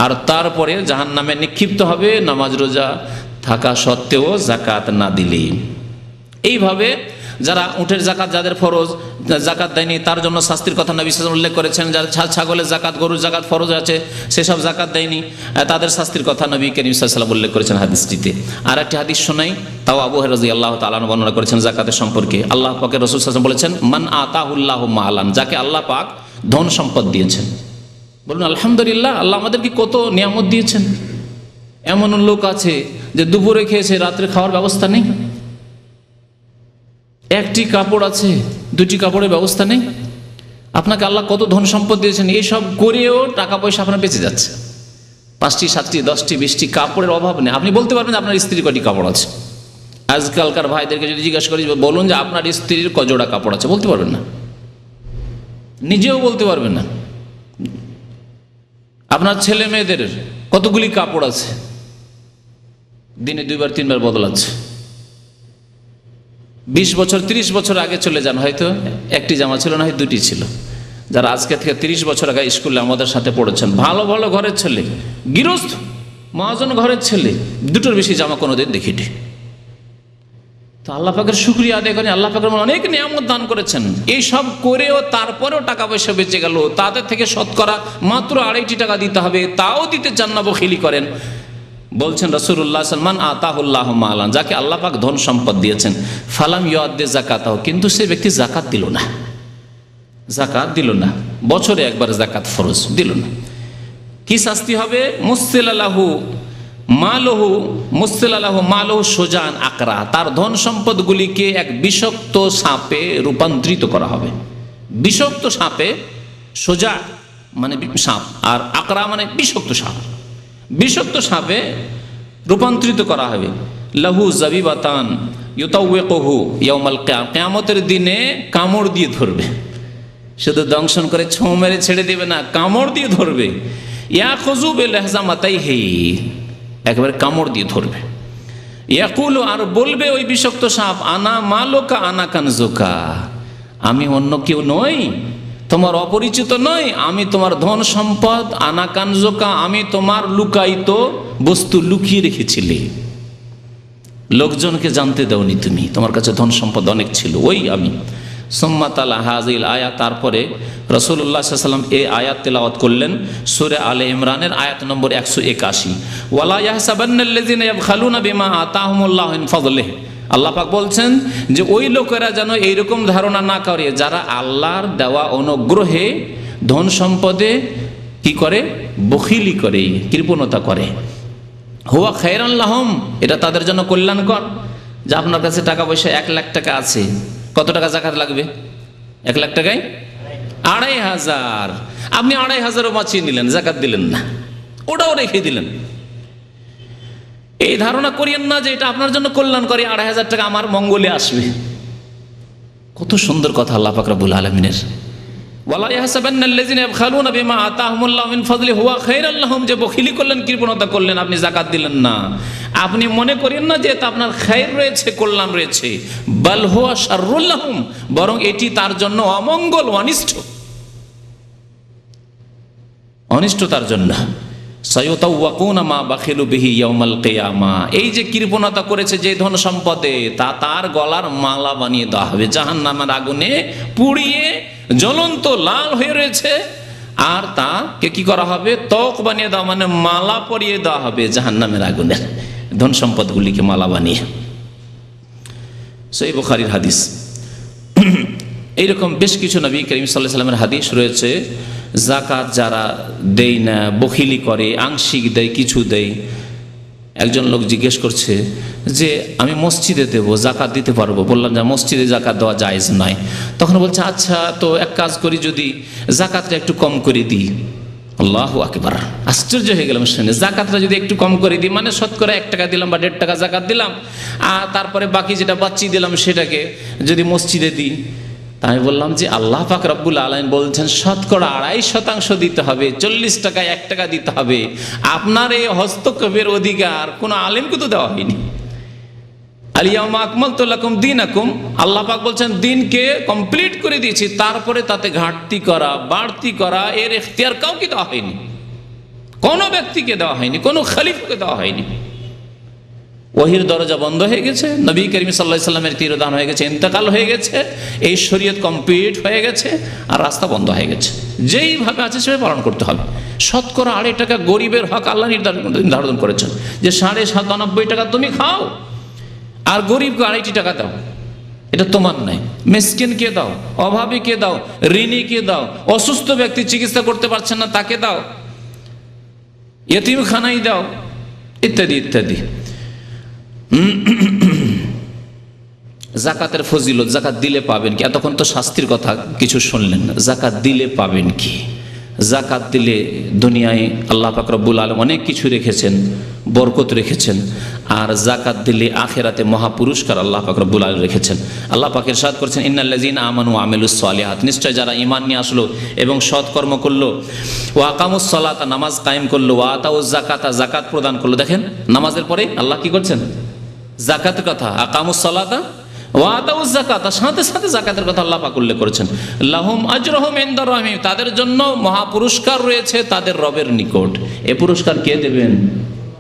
আর তারপরে জাহান্নামে নিক্ষিপ্ত হবে নামাজ রোজা থাকা সত্ত্বেও যাকাত না দিলে। এইভাবে যারা উটের যাকাত, যাদের ফরজ, যাকাত দেয়নি তার জন্য শাস্তির কথা নবী সাল্লাল্লাহু আলাইহি ওয়াসাল্লাম উল্লেখ করেছেন। যারা ছাগলের যাকাত, গরুর যাকাত ফরজ আছে, সেসব যাকাত দেয়নি, তাদের শাস্তির কথা নবী করিম সাল্লাল্লাহু আলাইহি ওয়াসাল্লাম উল্লেখ করেছেন হাদিসটিতে। আর একটি হাদিস শোনাই, তাও আবু হুরায়রা রাদিয়াল্লাহু তাআলা আনহু বর্ণনা করেছেন যাকাতের সম্পর্কে। আল্লাহ পাকের রাসূল সাল্লাল্লাহু আলাইহি ওয়াসাল্লাম বলেছেন, মান আতাহুল্লাহু মালান, যাকে আল্লাহ পাক ধন সম্পদ দিয়েছেন। বলুন আলহামদুলিল্লাহ, আল্লাহ আমাদেরকে কত নিয়ামত দিয়েছেন। এমন লোক আছে যে দুপুরে খেয়েছে, রাত্রে খাওয়ার ব্যবস্থা নেই, একটি কাপড় আছে, 2টি কাপড়ের ব্যবস্থা নেই। আপনাকে আল্লাহ কত ধন সম্পদ দিয়েছেন, এইসব করেও টাকা পয়সা আপনার বেঁচে যাচ্ছে। 5টি 7টি 10টি 20টি কাপড়ের অভাব নেই। আপনি বলতে পারবেন আপনার স্ত্রীর কটি কাপড় আছে? আজকালকার ভাইদেরকে যদি জিজ্ঞাসা করি, বলুন যে আপনার স্ত্রীর কজোড়া কাপড় আছে, বলতে পারবেন না, নিজেও বলতে পারবেন না। আপনার ছেলে মেয়েদের কতগুলি কাপড় আছে, দিনে 2বার 3বার বদলাচ্ছে। 20 বছর 30 বছর আগে চলে যান, হয়তো একটি জামা ছিল না, হয় 2টি ছিল। যারা আজকে থেকে 30 বছর আগে স্কুলে আমাদের সাথে পড়েছেন, ভালো ভালো ঘরের ছেলে, গৃহস্থ মহাজন ঘরের ছেলে, 2টোর বেশি জামা কোনোদিন দেখিনি। তো আল্লাহ পাকের শুকরিয়া আদায় করেন, আল্লাহ পাকের অনেক নিয়ামত দান করেছেন। এই সব করেও তারপরেও টাকা পয়সা বেঁচে গেল, তাদের থেকে শতকরা মাত্র 2.5 টাকা দিতে হবে, তাও দিতে চান না, বখিলি করেন। বলছেন রাসূলুল্লাহ সাল্লাল্লাহু আলাইহি ওয়াসাল্লাম, মান আতাহুল্লাহু মালান, যাকে আল্লাহ পাক ধন সম্পদ দিয়েছেন, ফালাম ইউআদ্দি যাকাতাহু, কিন্তু সে ব্যক্তি যাকাত দিল না, যাকাত দিল না, বছরে একবার যাকাত ফরজ দিল না, কি শাস্তি হবে? মুসসিলালাহু মালহু, মুসসিলালাহু মালহু সুজান আকরা, তার ধন সম্পদগুলিকে এক বিষাক্ত সাপে রূপান্তরিত করা হবে। বিষাক্ত সাপে, সোজা মানে সাপ, আর আকরা মানে বিষাক্ত সাপ, বিষাক্ত সাপে রূপান্তরিত করা হবে। লাহু জাবিবাতান ইউতাওয়িকুহু ইয়াউমাল কিয়ামা, কিয়ামতের দিনে কামড় দিয়ে ধরবে, শুধু দংশন করে ছোঁ মেরে ছেড়ে দেবে না, কামড় দিয়ে ধরবে। ইয়াখুযু বিলহজামাতাইহি, একবারে কামড় দিয়ে ধরবে। ইয়াকুলু, আর বলবে ওই বিষাক্ত সাপ, আনা মালুকা আনা কানজুকা, আমি অন্য কেউ নই, তোমার অপরিচিত নই, আমি তোমার ধন সম্পদ, আনা কানজুকা, আমি তোমার লুকায়িত বস্তু লুকিয়ে রেখেছিলে, লোকজনকে জানতে দাওনি তুমি, তোমার কাছে ধন সম্পদ অনেক ছিল, ওই আমি। সুম্মা তালা হাযিল আয়াত, তারপরে রাসূলুল্লাহ সাল্লাল্লাহু আলাইহি ওয়াসাল্লাম এই আয়াত তেলাওয়াত করলেন, সূরা আলে ইমরানের আয়াত নম্বর 181, ওয়ালা ইয়াহসাবান্নাল্লাযিনা ইয়াবখালুনা বিমা আতাহুমুল্লাহু মিন ফাদলিহি। আল্লাহ পাক বলছেন যে ওই লোকেরা যেন এইরকম ধারণা না করে, যারা আল্লাহর দেওয়া অনুগ্রহে ধন সম্পদে কি করে? বখিলি করে, কৃপণতা করে। হুয়া খায়রান লাহুম, এটা তাদের জন্য কল্যাণকর। যে আপনার কাছে টাকা পয়সা 1 লাখ টাকা আছে, কত টাকা যাকাত লাগবে? 1 লাখ টাকায় 2,500, আপনি 2,500ও বাঁচিয়ে নিলেন, যাকাত দিলেন না, ওটাও রেখে দিলেন। এই ধারণা করিয়েন না যে এটা আপনার জন্য কল্যাণকরী, 2,500 টাকা আমার মঙ্গলে আসবে। কত সুন্দর কথা আল্লাহ পাক রব্বুল আলামিনের। ওয়ালা ইয়াহসাবান্নাল্লাযিনা ইয়াবখালুনা বিমা আতাহুমুল্লাহু মিন ফাদলিহি হুয়া খায়রান লাহুম, যে বখিলি করলেন, কৃপণতা করলেন, আপনি যাকাত দিলেন না, আপনি মনে করেন না যে এটা আপনার খায়র রয়েছে, কল্যাণ রয়েছে। বাল হুয়া শাররুল লাহুম, বরং এটি তার জন্য অমঙ্গল, অনিষ্ট। অনিষ্টতার জন্য। সায়ুতাওয়াকুনা মা বাখিলু বিহি ইয়াউমাল কিয়ামা, এই যে কৃপণতা করেছে যে ধন সম্পদে, তা তার গলার মালা বানিয়ে দেওয়া হবে, জাহান্নামের আগুনে পুড়িয়ে জ্বলন্ত লাল হয়ে রয়েছে, আর তাকে কি করা হবে, ত্বক বানিয়ে দেওয়া, মানে মালা পরিয়ে দেওয়া হবে জাহান্নামের আগুনের ধন সম্পদগুলিকে মালা বানিয়ে। সহিহ বুখারীর হাদিস। এইরকম বেশ কিছু নবী করিম সাল্লাল্লাহু আলাইহি ওয়াসাল্লামের হাদিস রয়েছে। জাকাত যারা দেয় না, বখিলি করে, আংশিক দেয়, কিছু দেয়। একজন লোক জিজ্ঞেস করছে যে আমি মসজিদে দেব, জাকাত দিতে পারবো? বললাম যে মসজিদে জাকাত দেওয়া জায়েজ নয়। তখন বলছে আচ্ছা, তো এক কাজ করি, যদি জাকাতটা একটু কম করে দিই। আল্লাহু আকবার, আশ্চর্য হয়ে গেলাম শুনে। জাকাতটা যদি একটু কম করে দিই, মানে শতকরা 1 টাকা দিলাম বা 1.5 টাকা জাকাত দিলাম, আর তারপরে বাকি যেটা বাঁচিয়ে দিলাম সেটাকে যদি মসজিদে দিই। আমি বললাম যে আল্লাহ পাক রব্বুল আলামিন বলছেন শতকরা 2.5% দিতে হবে, 40 টাকায় 1 টাকা দিতে হবে। আপনার এই হস্তক্ষেপের অধিকার কোনো আলেমকে তো দেওয়া হয়নি। আল ইয়াউমা আকমালতু লাকুম দীনাকুম, আল্লাহ পাক বলছেন দিনকে কমপ্লিট করে দিয়েছি, তারপরে তাতে ঘাটতি করা, বাড়তি করা, এর এখতিয়ার কাউকে দেওয়া হয়নি, কোনো ব্যক্তিকে দেওয়া হয়নি, কোনো খলিফাকে দেওয়া হয়নি। ওহির দরজা বন্ধ হয়ে গেছে, নবী করিম সাল্লাল্লাহু আলাইহি ওয়াসাল্লামের তিরোধান হয়ে গেছে, ইন্তেকাল হয়ে গেছে, এই শরীয়ত কমপ্লিট হয়ে গেছে, আর রাস্তা বন্ধ হয়ে গেছে। যেইভাবে আছে সেভাবে পালন করতে হবে। শতকরা 2.5 টাকা গরিবের হক আল্লাহ নির্ধারণ করেছেন যে 97.5 টাকা তুমি খাও, আর গরিবকে 2.5 টাকা দাও। এটা তোমার নাই, মিসকিনকে দাও, অভাবীকে দাও, ঋণীকে দাও, অসুস্থ ব্যক্তি চিকিৎসা করতে পারছেন না তাকে দাও, ইয়েতিমখানায় দাও, ইত্যাদি ইত্যাদি। জাকাতের ফজিলত, জাকাত দিলে পাবেন কি? এতক্ষণ তো শাস্তির কথা কিছু শুনলেন, জাকাত দিলে পাবেন কি? জাকাত দিলে দুনিয়ায় আল্লাহ পাক রব্বুল আলামিন অনেক কিছু রেখেছেন, বরকত রেখেছেন, আর জাকাত দিলে আখিরাতে মহাপুরস্কার আল্লাহ পাক রব্বুল আলামিন রেখেছেন। আল্লাহ পাক ইরশাদ করেছেন ইন্নাল্লাযীনা আমানু ওয়া আমিলুস সালিহাত, নিশ্চয় যারা ঈমান নিয়ে আসলো এবং সৎকর্ম করলো, ওয়া আকামুস সালাতা, নামাজ কায়েম করলো, ওয়া আতাউজ যাকাতা, যাকাত প্রদান করলো। দেখেন নামাজের পরে আল্লাহ কি করছেন? যাকাতের কথা, আকামুস সালাতা ওয়া আতাউজ যাকাতা, সাথে সাথে যাকাতের কথা আল্লাহ পাক উল্লেখ করেছেন। লাহুম আজরুহুম ইনদা রাব্বিহিম, তাদের জন্য মহাপুরস্কার রয়েছে তাদের রবের নিকট। এ পুরস্কার কে দেবেন?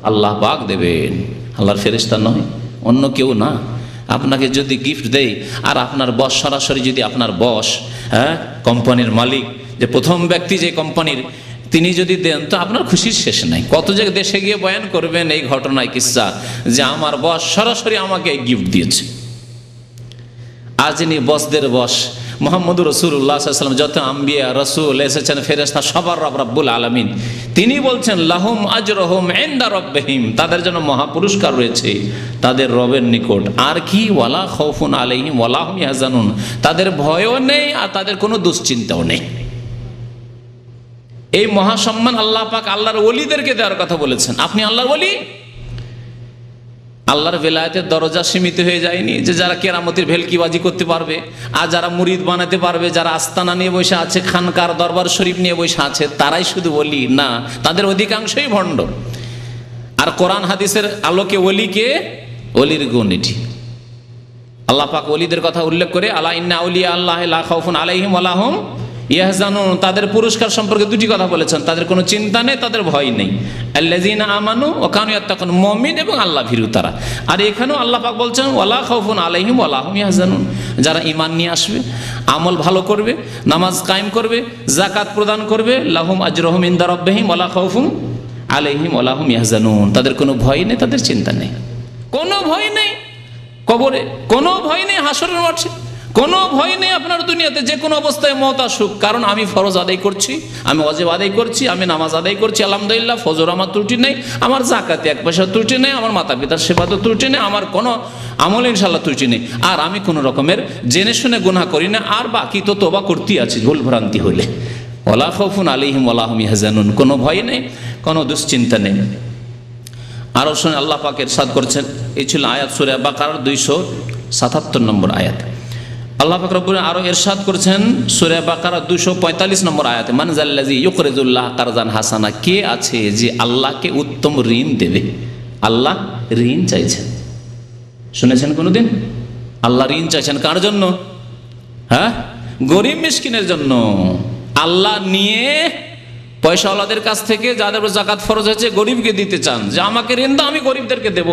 আল্লাহ পাক দেবেন, আল্লাহর ফেরেশতা নয়, অন্য কেউ না। আপনাকে যদি গিফট দেয়, আর আপনার বস সরাসরি যদি আপনার বস, কোম্পানির মালিক, যে প্রথম ব্যক্তি যে কোম্পানির, তিনি যদি দেন তো আপনার খুশির শেষ নাই। কত যে দেশে গিয়ে বয়ান করবেন এই ঘটনায় কিসসা, যে আমার বস সরাসরি আমাকে গিফট দিয়েছে। আর যিনি বসদের বস মুহাম্মদুর রাসূলুল্লাহ সাল্লাল্লাহু আলাইহি ওয়াসাল্লাম, যত আম্বিয়া রাসূল এসেছেন, ফেরেশতা, সবার রব রব্বুল আলামিন, তিনি বলছেন লাহুম আজরুহুম ইনদা রাব্বিহিম, তাদের জন্য মহাপুরস্কার রয়েছে তাদের রবের নিকট। আর কি? ওয়ালা খাউফুন আলাইহিম ওয়ালা হুম ইয়াহজানুন, তাদের ভয়ও নেই আর তাদের কোনো দুশ্চিন্তাও নেই। এই মহাসম্মান আল্লাহ পাক আল্লাহর ওলিদেরকে দেওয়ার কথা বলেছেন। আপনি আল্লাহর ওলি, আল্লাহর বেলায়েতের দরজা সীমিত হয়ে যায়নি যে যারা কেরামতির ভেলকিবাজি করতে পারবে, আর যারা মুরিদ বানাতে পারবে, যারা আস্তানা নিয়ে বসে আছে, খানকার দরবার শরীফ নিয়ে বসে আছে, তারাই শুধু ওলি না, তাদের অধিকাংশই ভণ্ড। আর কোরআন হাদিসের আলোকে ওলিকে, ওলির গুণ এটি। আল্লাহ পাক ওলিদের কথা উল্লেখ করে আলা ইন্না আউলিয়া আল্লাহ লা খাউফুন আলাইহিম ওয়া লা হুম ইয়াহজানুন, তাদের পুরস্কার সম্পর্কে দুটি কথা বলেছেন, তাদের কোনো চিন্তা নেই, তাদের ভয় নেই। আল্লাযীনা আমানু ওয়া কানু ইয়াত্তাকুন, মুমিন এবং আল্লাহ ভীরু তারা। আর এখানেও আল্লাহ পাক বলছেন ওয়ালা খাউফুন আলাইহিম ওয়ালা হুম ইয়াহজানুন, যারা ঈমান নিয়ে আসবে, আমল ভালো করবে, নামাজ কায়েম করবে, যাকাত প্রদান করবে, লাহুম আজরুহুম ইনদা রাব্বিহিম ওয়ালা খাউফুন আলাইহিম ওয়ালা হুম ইয়াহজানুন, তাদের কোনো ভয় নেই, তাদের চিন্তা নেই, কোনো ভয় নেই কবরে, কোনো ভয় নেই হাসরের মাঠে, কোনো ভয় নেই আপনার দুনিয়াতে যে কোনো অবস্থায় মওত আসুক। কারণ আমি ফরজ আদায় করছি, আমি ওয়াজিব আদায় করছি, আমি নামাজ আদায় করছি, আলহামদুলিল্লাহ, ফজর আমার ত্রুটি নেই, আমার যাকাতে 1 পয়সা ত্রুটি নেই, আমার মাতা পিতার সেবাতে ত্রুটি নেই, আমার কোনো আমল ইনশাআল্লাহ ত্রুটি নেই, আর আমি কোনো রকমের জেনে শুনে গুনাহ করি না, আর বাকি তো তওবা করতেই আছে ভুল ভ্রান্তি হলে। ওয়ালা খাউফুন আলাইহিম ওয়ালা হুম ইয়াহজানুন, কোনো ভয় নেই, কোনো দুশ্চিন্তা নেই। আরও শুনে আল্লাহ পাক ইরশাদ করছেন, এই ছিল আয়াত সূরা বাকারার 277 নম্বর আয়াত। আল্লাহ পাক রব্বুল আরো ইরশাদ করেছেন সূরা বাকারা 245 নম্বর আয়াতে, মান যাল্লাযী ইউকরিজুল্লাহ কারজান হাসানা, কে আছে যে আল্লাহকে উত্তম ঋণ দেবে? আল্লাহ ঋণ চাইছেন, শুনেছেন কোনোদিন? আল্লাহ ঋণ চাইছেন কার জন্য? গরিব মিসকিনের জন্য। আল্লাহ নিয়ে পয়সাওয়ালাদের কাছ থেকে যাদের উপর জাকাত ফরজ হয়েছে গরিবকে দিতে চান, যে আমাকে ঋণ দাও, আমি গরিবদেরকে দেব,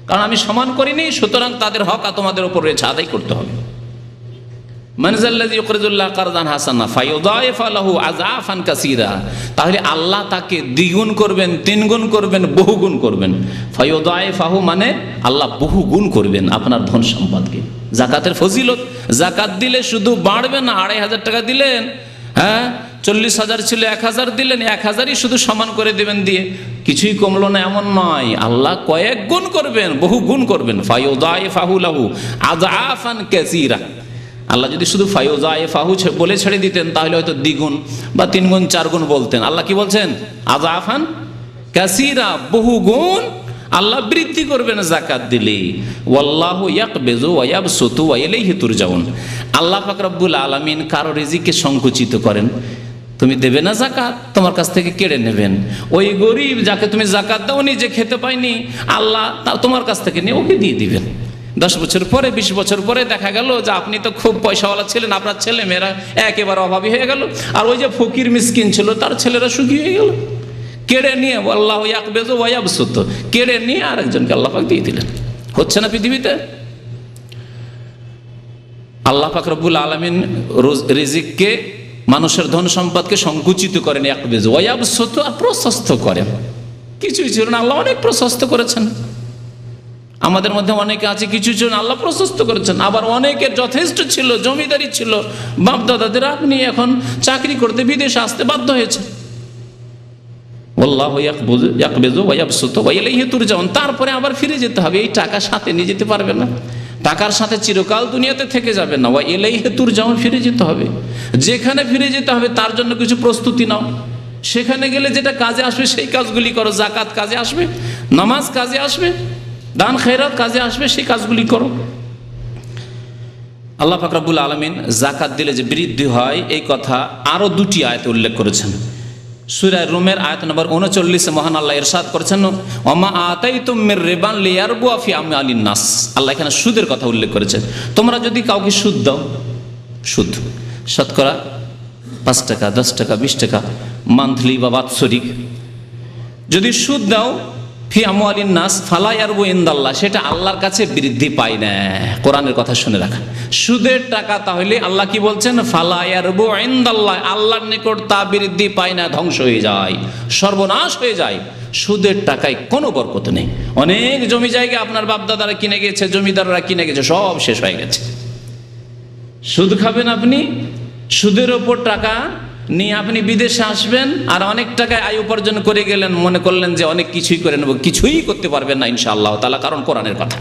কারণ আমি সমান করিনি, সুতরাং তাদের হক তোমাদের উপর রয়েছে, আদায় করতে হবে। তাহলে আল্লাহ তাকে দ্বিগুণ করবেন, তিনগুণ করবেন, বহুগুণ করবেন। ফায়ুদাইফাহু মানে আল্লাহ বহুগুণ করবেন আপনার ধন সম্পদকে। জাকাতের ফজিলত, জাকাত দিলে শুধু বাড়বে না, 2500 টাকা দিলেন, হ্যাঁ 40,000 ছিল 1000 দিলেন, 1000ই শুধু সমান করে দেবেন, দিয়ে কিছুই কমলো না এমন নয়, আল্লাহ কয়েক গুণ করবেন, বহু গুণ করবেন। ফায়ুদাইফাহু লাহু আযআফান কাসীরা। আল্লাহ যদি শুধু ফায়ুদাইফাহু বলে ছেড়ে দিতেন তাহলে হয়তো দ্বিগুণ বা 3 গুণ 4 গুণ বলতেন। আল্লাহ কি বলছেন? আযআফান কাসীরা, বহু গুণ আল্লাহ বৃদ্ধি করবেন জাকাত দিলে। ওয়াল্লাহু ইয়াকবিজু ওয়া ইয়াবসুতু ওয়া ইলাইহি তুরজাউন। আল্লাহ পাক রব্বুল আলামিন কারো রিজিককে সংকুচিত করেন। তুমি দেবে না জাকাত, তোমার কাছ থেকে কেড়ে নেবেন। ওই গরিব যাকে তুমি জাকাত দাওনি, যে খেতে পায়নি, আল্লাহ তোমার কাছ থেকে নিয়ে ওকে দিয়ে দিবেন। 10 বছর পরে, 20 বছর পরে দেখা গেল যে আপনি তো খুব পয়সাওয়ালা ছিলেন, আপনার ছেলে মেয়েরা একেবারে অভাবী হয়ে গেল, আর ওই যে ফকির মিসকিন ছিল তার ছেলেরা সুখী হয়ে গেল। কেড়ে নিয়ে আল্লাহু ইয়াকবিজু ওয়া ইয়াবসুতু, কেড়ে নিয়ে আরেকজনকে আল্লাহ পাক দিয়ে দিলেন। হচ্ছে না পৃথিবীতে? আল্লাহ পাক রব্বুল আলামিন রিজিককে, মানুষের ধন সম্পদকে সংকুচিত করেন, ইয়াকবিজু ওয়া ইয়াবসুতু, প্রশস্ত করেন। কিছুই ছিল না, আল্লাহ অনেক প্রশস্ত করেছেন। আমাদের মধ্যে অনেকে আছে কিছু জন আল্লাহ প্রশস্ত করেছেন, আবার অনেকের যথেষ্ট ছিল, জমিদারি ছিল বাপদাদাদের, আপনি এখন চাকরি করতে বিদেশে আসতে বাধ্য হয়েছে। আল্লাহু ইয়াকবিজু ওয়া ইয়াবসুতু ওয়া ইলাইহি তুরজাউন। তারপরে আবার ফিরে যেতে হবে, এই টাকা সাথে নিয়ে যেতে পারবে না, টাকার সাথে চিরকাল দুনিয়াতে থেকে যাবে না। ওয়া ইলাইহি তুরজাউন, ফিরে যেতে হবে। যেখানে ফিরে যেতে হবে তার জন্য কিছু প্রস্তুতি নাও, সেখানে গেলে যেটা কাজে আসবে সেই কাজগুলি করো। জাকাত কাজে আসবে, নামাজ কাজে আসবে, দান খেরাত কাজে আসবে, সেই কাজগুলি করো। আল্লাহ পাক রব্বুল আলামিন জাকাত দিলে যে বৃদ্ধি হয় এই কথা আরো 2টি আয়াতে উল্লেখ করেছেন। সূরা রুমের আয়াত নম্বর 39 মহান আল্লাহ ইরশাদ করেছেন, ওমা আতাইতুম মির রিবান লিয়ারবুয়া ফি আমওয়ালিন নাস। আল্লাহ এখানে সুদের কথা উল্লেখ করেছেন। তোমরা যদি কাউকে সুদ দাও, সুদ শতকরা 5 টাকা, 10 টাকা, 20 টাকা মান্থলি বা বাৎসরিক যদি সুদ দাও, ফি আমওয়ালিন নাস ফালা ইয়ারবু ইনদাল্লাহ, সেটা আল্লাহর কাছে বৃদ্ধি পায় না। কোরআনের কথা শুনে রাখা, সুদের টাকা তাহলে আল্লাহ কি বলছেন? ফালা ইয়ারবু ইনদাল্লাহ, আল্লাহর নিকট তা বৃদ্ধি পায় না, ধ্বংস হয়ে যায়, সর্বনাশ হয়ে যায়। সুদের টাকায় কোনো বরকত নেই। অনেক জমি জায়গা আপনার বাপদাদারা কিনে গেছে, জমিদাররা কিনে গেছে, সব শেষ হয়ে গেছে। সুদ খাবেন আপনি, সুদের ওপর টাকা নিয়ে আপনি বিদেশে আসবেন, আর অনেক টাকায় আয় উপার্জন করে গেলেন, মনে করলেন যে অনেক কিছুই করে নেব, কিছুই করতে পারবেন না ইনশাআল্লাহ তাআলা, কারণ কোরআনের কথা।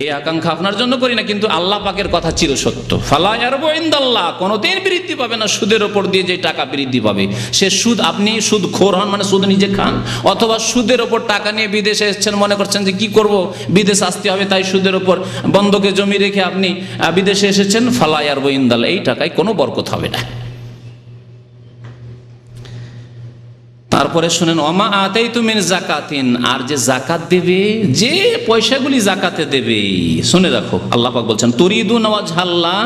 এই আকাঙ্ক্ষা আপনার জন্য করি না, কিন্তু আল্লাহ পাকের কথা চিরসত্য। ফালা ইয়ারবু ইনদাল্লাহ, কোনোদিন বৃদ্ধি পাবে না সুদের ওপর দিয়ে যে টাকা বৃদ্ধি পাবে। সে সুদ, আপনি সুদ খোর হন মানে সুদ নিজে খান, অথবা সুদের ওপর টাকা নিয়ে বিদেশে এসেছেন, মনে করছেন যে কি করব, বিদেশ আসতে হবে, তাই সুদের ওপর বন্ধকে জমি রেখে আপনি বিদেশে এসেছেন। ফালা ইয়ারবু ইনদাল্লাহ, এই টাকায় কোনো বরকত হবে না। তারপরে শুনেন, ওমা আতাইতুম মিন যাকাতিন, আর যে জাকাত দেবে, যে পয়সাগুলি জাকাতে দেবে, শুনে রাখো আল্লাহ পাক বলছেন তুরিদুনা ওয়াজহাল্লাহ,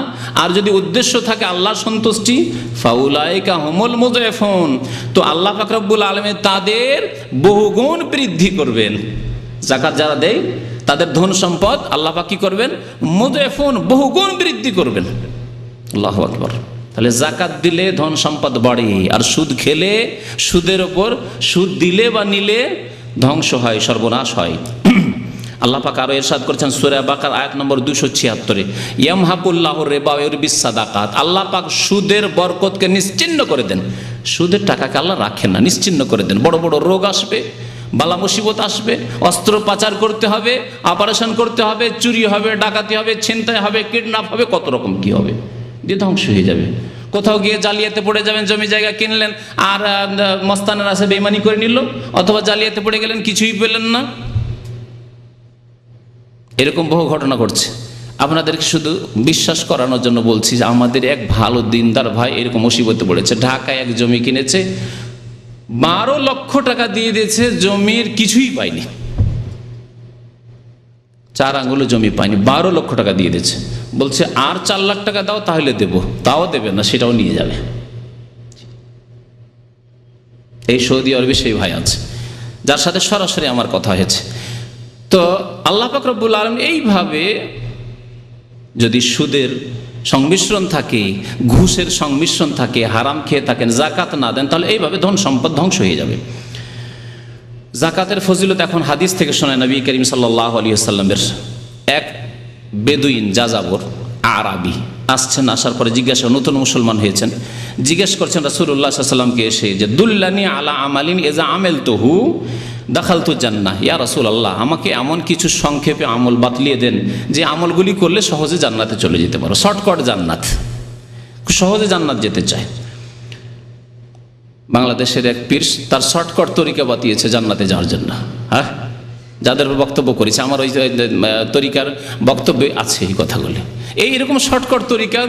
আর যদি উদ্দেশ্য থাকে আল্লাহর সন্তুষ্টি, ফাউলাইকা হুমুল মুযআফুন, তো আল্লাহ পাক রব্বুল আলামিন তাদের বহুগুণ বৃদ্ধি করবেন। জাকাত যারা দেয় তাদের ধন সম্পদ আল্লাহ পাক কি করবেন? মুযআফুন, বহুগুণ বৃদ্ধি করবেন। আল্লাহু আকবার। তাহলে জাকাত দিলে ধন সম্পদ বাড়ে, আর সুদ খেলে, সুদের ওপর সুদ দিলে বা নিলে ধ্বংস হয়, সর্বনাশ হয়। আল্লাহ পাক আরো ইরশাদ করেছেন সূরা বাকারা আয়াত নম্বর 276, ইয়ামহাকুল্লাহু রিবা ওয়া ইউরবিস সাদাকাত, আল্লাহ পাক সুদের বরকতকে নিশ্চিহ্ন করে দেন। সুদের টাকাকে আল্লাহ রাখেন না, নিশ্চিহ্ন করে দেন। বড় বড় রোগ আসবে, বালা মুসিবত আসবে, অস্ত্র পাচার করতে হবে, অপারেশন করতে হবে, চুরি হবে, ডাকাতি হবে, ছিনতাই হবে, কিডন্যাপ হবে, কত রকম কি হবে, দিয়ে ধ্বংস হয়ে যাবে। কোথাও গিয়ে জালিয়াতে পড়ে যাবেন, জমি জায়গা কিনলেন আর মস্তানের আছে বেইমানি করে নিল, অথবা জালিয়াতে পড়ে গেলেন, কিছুই পেলেন না। এরকম বহু ঘটনা ঘটছে। আপনাদেরকে শুধু বিশ্বাস করানোর জন্য বলছি যে আমাদের এক ভালো দিনদার ভাই এরকম মুসিবতে পড়েছে। ঢাকায় এক জমি কিনেছে, 12 লক্ষ টাকা দিয়ে দিয়েছে, জমির কিছুই পায়নি, 4 আঙ্গুল জমি পায়নি, 12 লক্ষ টাকা দিয়ে দিয়েছে। বলছে আর 4 লাখ টাকা দাও তাহলে দেবো, তাও দেবে না, সেটাও নিয়ে যাবে। এই সৌদি আরবে সেই ভাই আছে যার সাথে সরাসরি আমার কথা হয়েছে। তো আল্লাহ পাক রব্বুল আলামিন এইভাবে যদি সুদের সংমিশ্রণ থাকে, ঘুষের সংমিশ্রণ থাকে, হারাম খেয়ে থাকেন, জাকাত না দেন, তাহলে এইভাবে ধন সম্পদ ধ্বংস হয়ে যাবে। জাকাতের ফজিলত এখন হাদিস থেকে শোনায় নবী করিম সাল্লাল্লাহু আলাইহি ওয়াসাল্লামের এক বেদুইন যাযাবর আরাবি আসছেন, আসার পরে জিজ্ঞাসা, নতুন মুসলমান হয়েছেন, জিজ্ঞেস করছেন রাসূলুল্লাহ সাল্লাল্লাহু আলাইহি ওয়াসাল্লামকে এসে যে দুল্লানি আলা আমালিন ইজা আমেলতুহু দাখালতু জান্নাহ, ইয়া রাসূলুল্লাহ আমাকে এমন কিছু সংক্ষেপে আমল বাতলিয়ে দেন যে আমলগুলি করলে সহজে জান্নাতে চলে যেতে পারো, শর্টকাট জান্নাত, সহজে জান্নাত যেতে চায়। বাংলাদেশের এক পীর তার শর্টকাট তরিকা বাতিয়েছে জান্নাতে যাওয়ার জন্য। হ্যাঁ, যাদের বক্তব্য করেছে আমার ওই তরিকার বক্তব্যে আছে এই কথাগুলি। এইরকম শর্টকাট তরিকা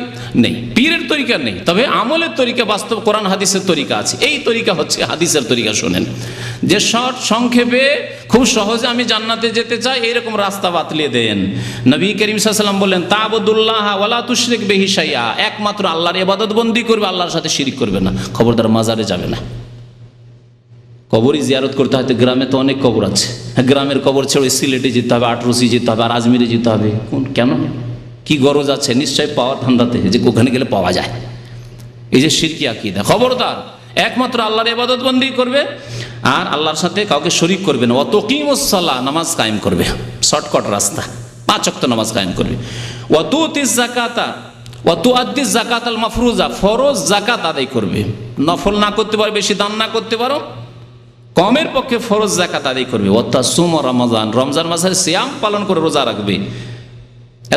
নেই, পীরের তরিকা নেই, তবে আমলের তরিকা, বাস্তব কোরআন হাদিসের তরিকা আছে। এই তরিকা হচ্ছে হাদিসের তরিকা। শোনেন, যে শর্ট সংক্ষেপে খুব সহজে আমি জান্নাতে যেতে চাই, এইরকম রাস্তা বাতলিয়ে দেন। নবী করিম সাল্লাল্লাহু আলাইহি ওয়াসাল্লাম বললেন তা'বুদুল্লাহ ওয়ালা তুশরিক বিহি শাইআ, একমাত্র আল্লাহর ইবাদত বন্দি করবে, আল্লাহর সাথে শিরিক করবে না। খবরদার মাজারে যাবে না, কবরই জিয়ারত করতে হয়। গ্রামে তো অনেক কবর আছে, গ্রামের কবর ছেড়ে সিলেটে যেতে হবে, আটরসি যেতে হবে, আর আজমিরে যেতে হবে। কেন, কি গরজ আছে? নিশ্চয় পাওয়ার ধান্দাতে, যে ওখানে গেলে পাওয়া যায়। এই যে শিরকি আকীদা, খবরদার একমাত্র আল্লাহর ইবাদত বন্দি করবে আর আল্লাহর সাথে কাউকে শরীক করবে না। ওয়া তুকিমুস সালাহ, নামাজ কায়েম করবে, শর্টকাট রাস্তা, 5 ওয়াক্ত নামাজ কায়েম করবে। ওয়া তুতিজ যাকাতা ওয়া তুআদ্দিজ যাকাতাল মাফরুজা, ফরজ যাকাত আদায় করবে। নফল না করতে পারো, বেশি দান না করতে পারো, কমের পক্ষে ফরজ যাকাত আদায় করবে। ওয়াতাসুম রমাজান, রমজান মাসের সিয়াম পালন করে রোজা রাখবে।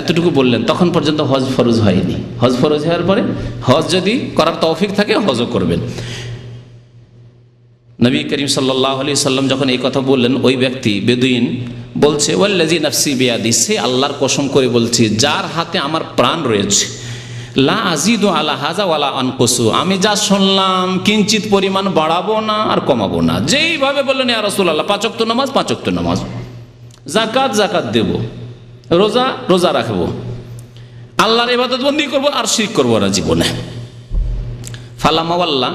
এতটুকু বললেন, তখন পর্যন্ত হজ ফরজ হয়নি। হজ ফরজ হওয়ার পরে হজ যদি করার তৌফিক থাকে হজও করবেন। নবী করিম সাল্লাল্লাহু আলাইহি সাল্লাম যখন এই কথা বললেন, ওই ব্যক্তি বেদুইন বলছে ওয়াল্লাযী নাফসি বিয়াদি, সে আল্লাহর কসম করে বলছি যার হাতে আমার প্রাণ রয়েছে, লা আজিদু আলা হাজা ওয়ালা আনকুসু, আমি যা শুনলাম কিঞ্চিত পরিমাণ বাড়াবো না আর কমাবো না। যেইভাবে বললেন ইয়া রাসূলুল্লাহ 5 ওয়াক্ত নামাজ 5 ওয়াক্ত নামাজ, যাকাত যাকাত দেব, রোজা রোজা রাখবো, আল্লাহর ইবাদত বন্দি করবো আর শিরক করবো না জীবনে। ফালামা ওয়াল্লাহ,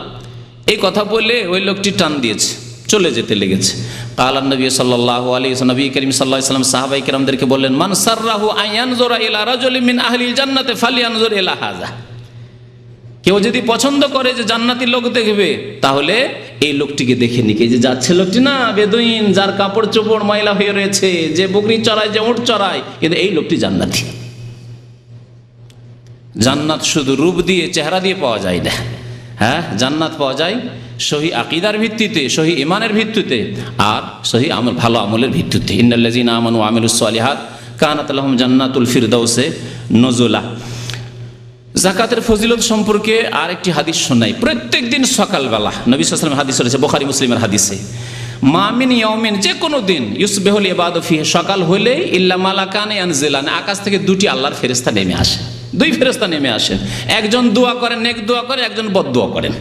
এই কথা বলে ওই লোকটি টান দিয়েছে, চলে যেতে লেগেছে। কালান নবী সাল্লাল্লাহু আলাইহি ওয়াসাল্লাম, নবী করিম সাল্লাল্লাহু আলাইহি ওয়াসাল্লাম সাহাবায়ে কেরামদেরকে বললেন, মান সাররাহু আয়ানজুরা ইলা রাজুলিন মিন আহলিল জান্নাতি ফালইয়ানজুর ইলা হাযা, কেউ যদি পছন্দ করে যে জান্নাতি লোক দেখবে, তাহলে এই লোকটিকে দেখে নিকে। যে যাচ্ছে লোকটি না বেদুইন, যার কাপড় চোপড় ময়লা হয়ে রয়েছে, যে বকরি চড়ায়, যে উট চড়ায়, কিন্তু এই লোকটি জান্নাতি। জান্নাত শুধু রূপ দিয়ে, চেহারা দিয়ে পাওয়া যায় না। হ্যাঁ, জান্নাত পাওয়া যায় সহি আকীদার ভিত্তিতে, সহি ঈমানের ভিত্তিতে, আর সহি আমল, ভালো আমলের ভিত্তিতে। ইন্নাল্লাযীনা আমানু ওয়া আমিলুস সালিহাত কানাত লাহুম জান্নাতুল ফিরদাউসে নুজুলা। যাকাতের ফজিলত সম্পর্কে আরেকটি হাদিস শোনাই। প্রত্যেক দিন সকালবেলা, নবী সাল্লাল্লাহু আলাইহি ওয়াসাল্লাম হাদিস রয়েছে বুখারী মুসলিমের হাদিসে, মা মিন ইয়াউমিন, যে কোনো দিন, ইউসবিহুল ইবাদু ফিহি, সকাল হলে ইল্লা মালাকান ইয়ানজিলান, আকাশ থেকে 2টি আল্লাহর ফেরেশতা নেমে আসে, 2 ফেরেশতা নেমে আসেন। একজন দোয়া করেন, নেক দোয়া করে, একজন বদদোয়া করেন।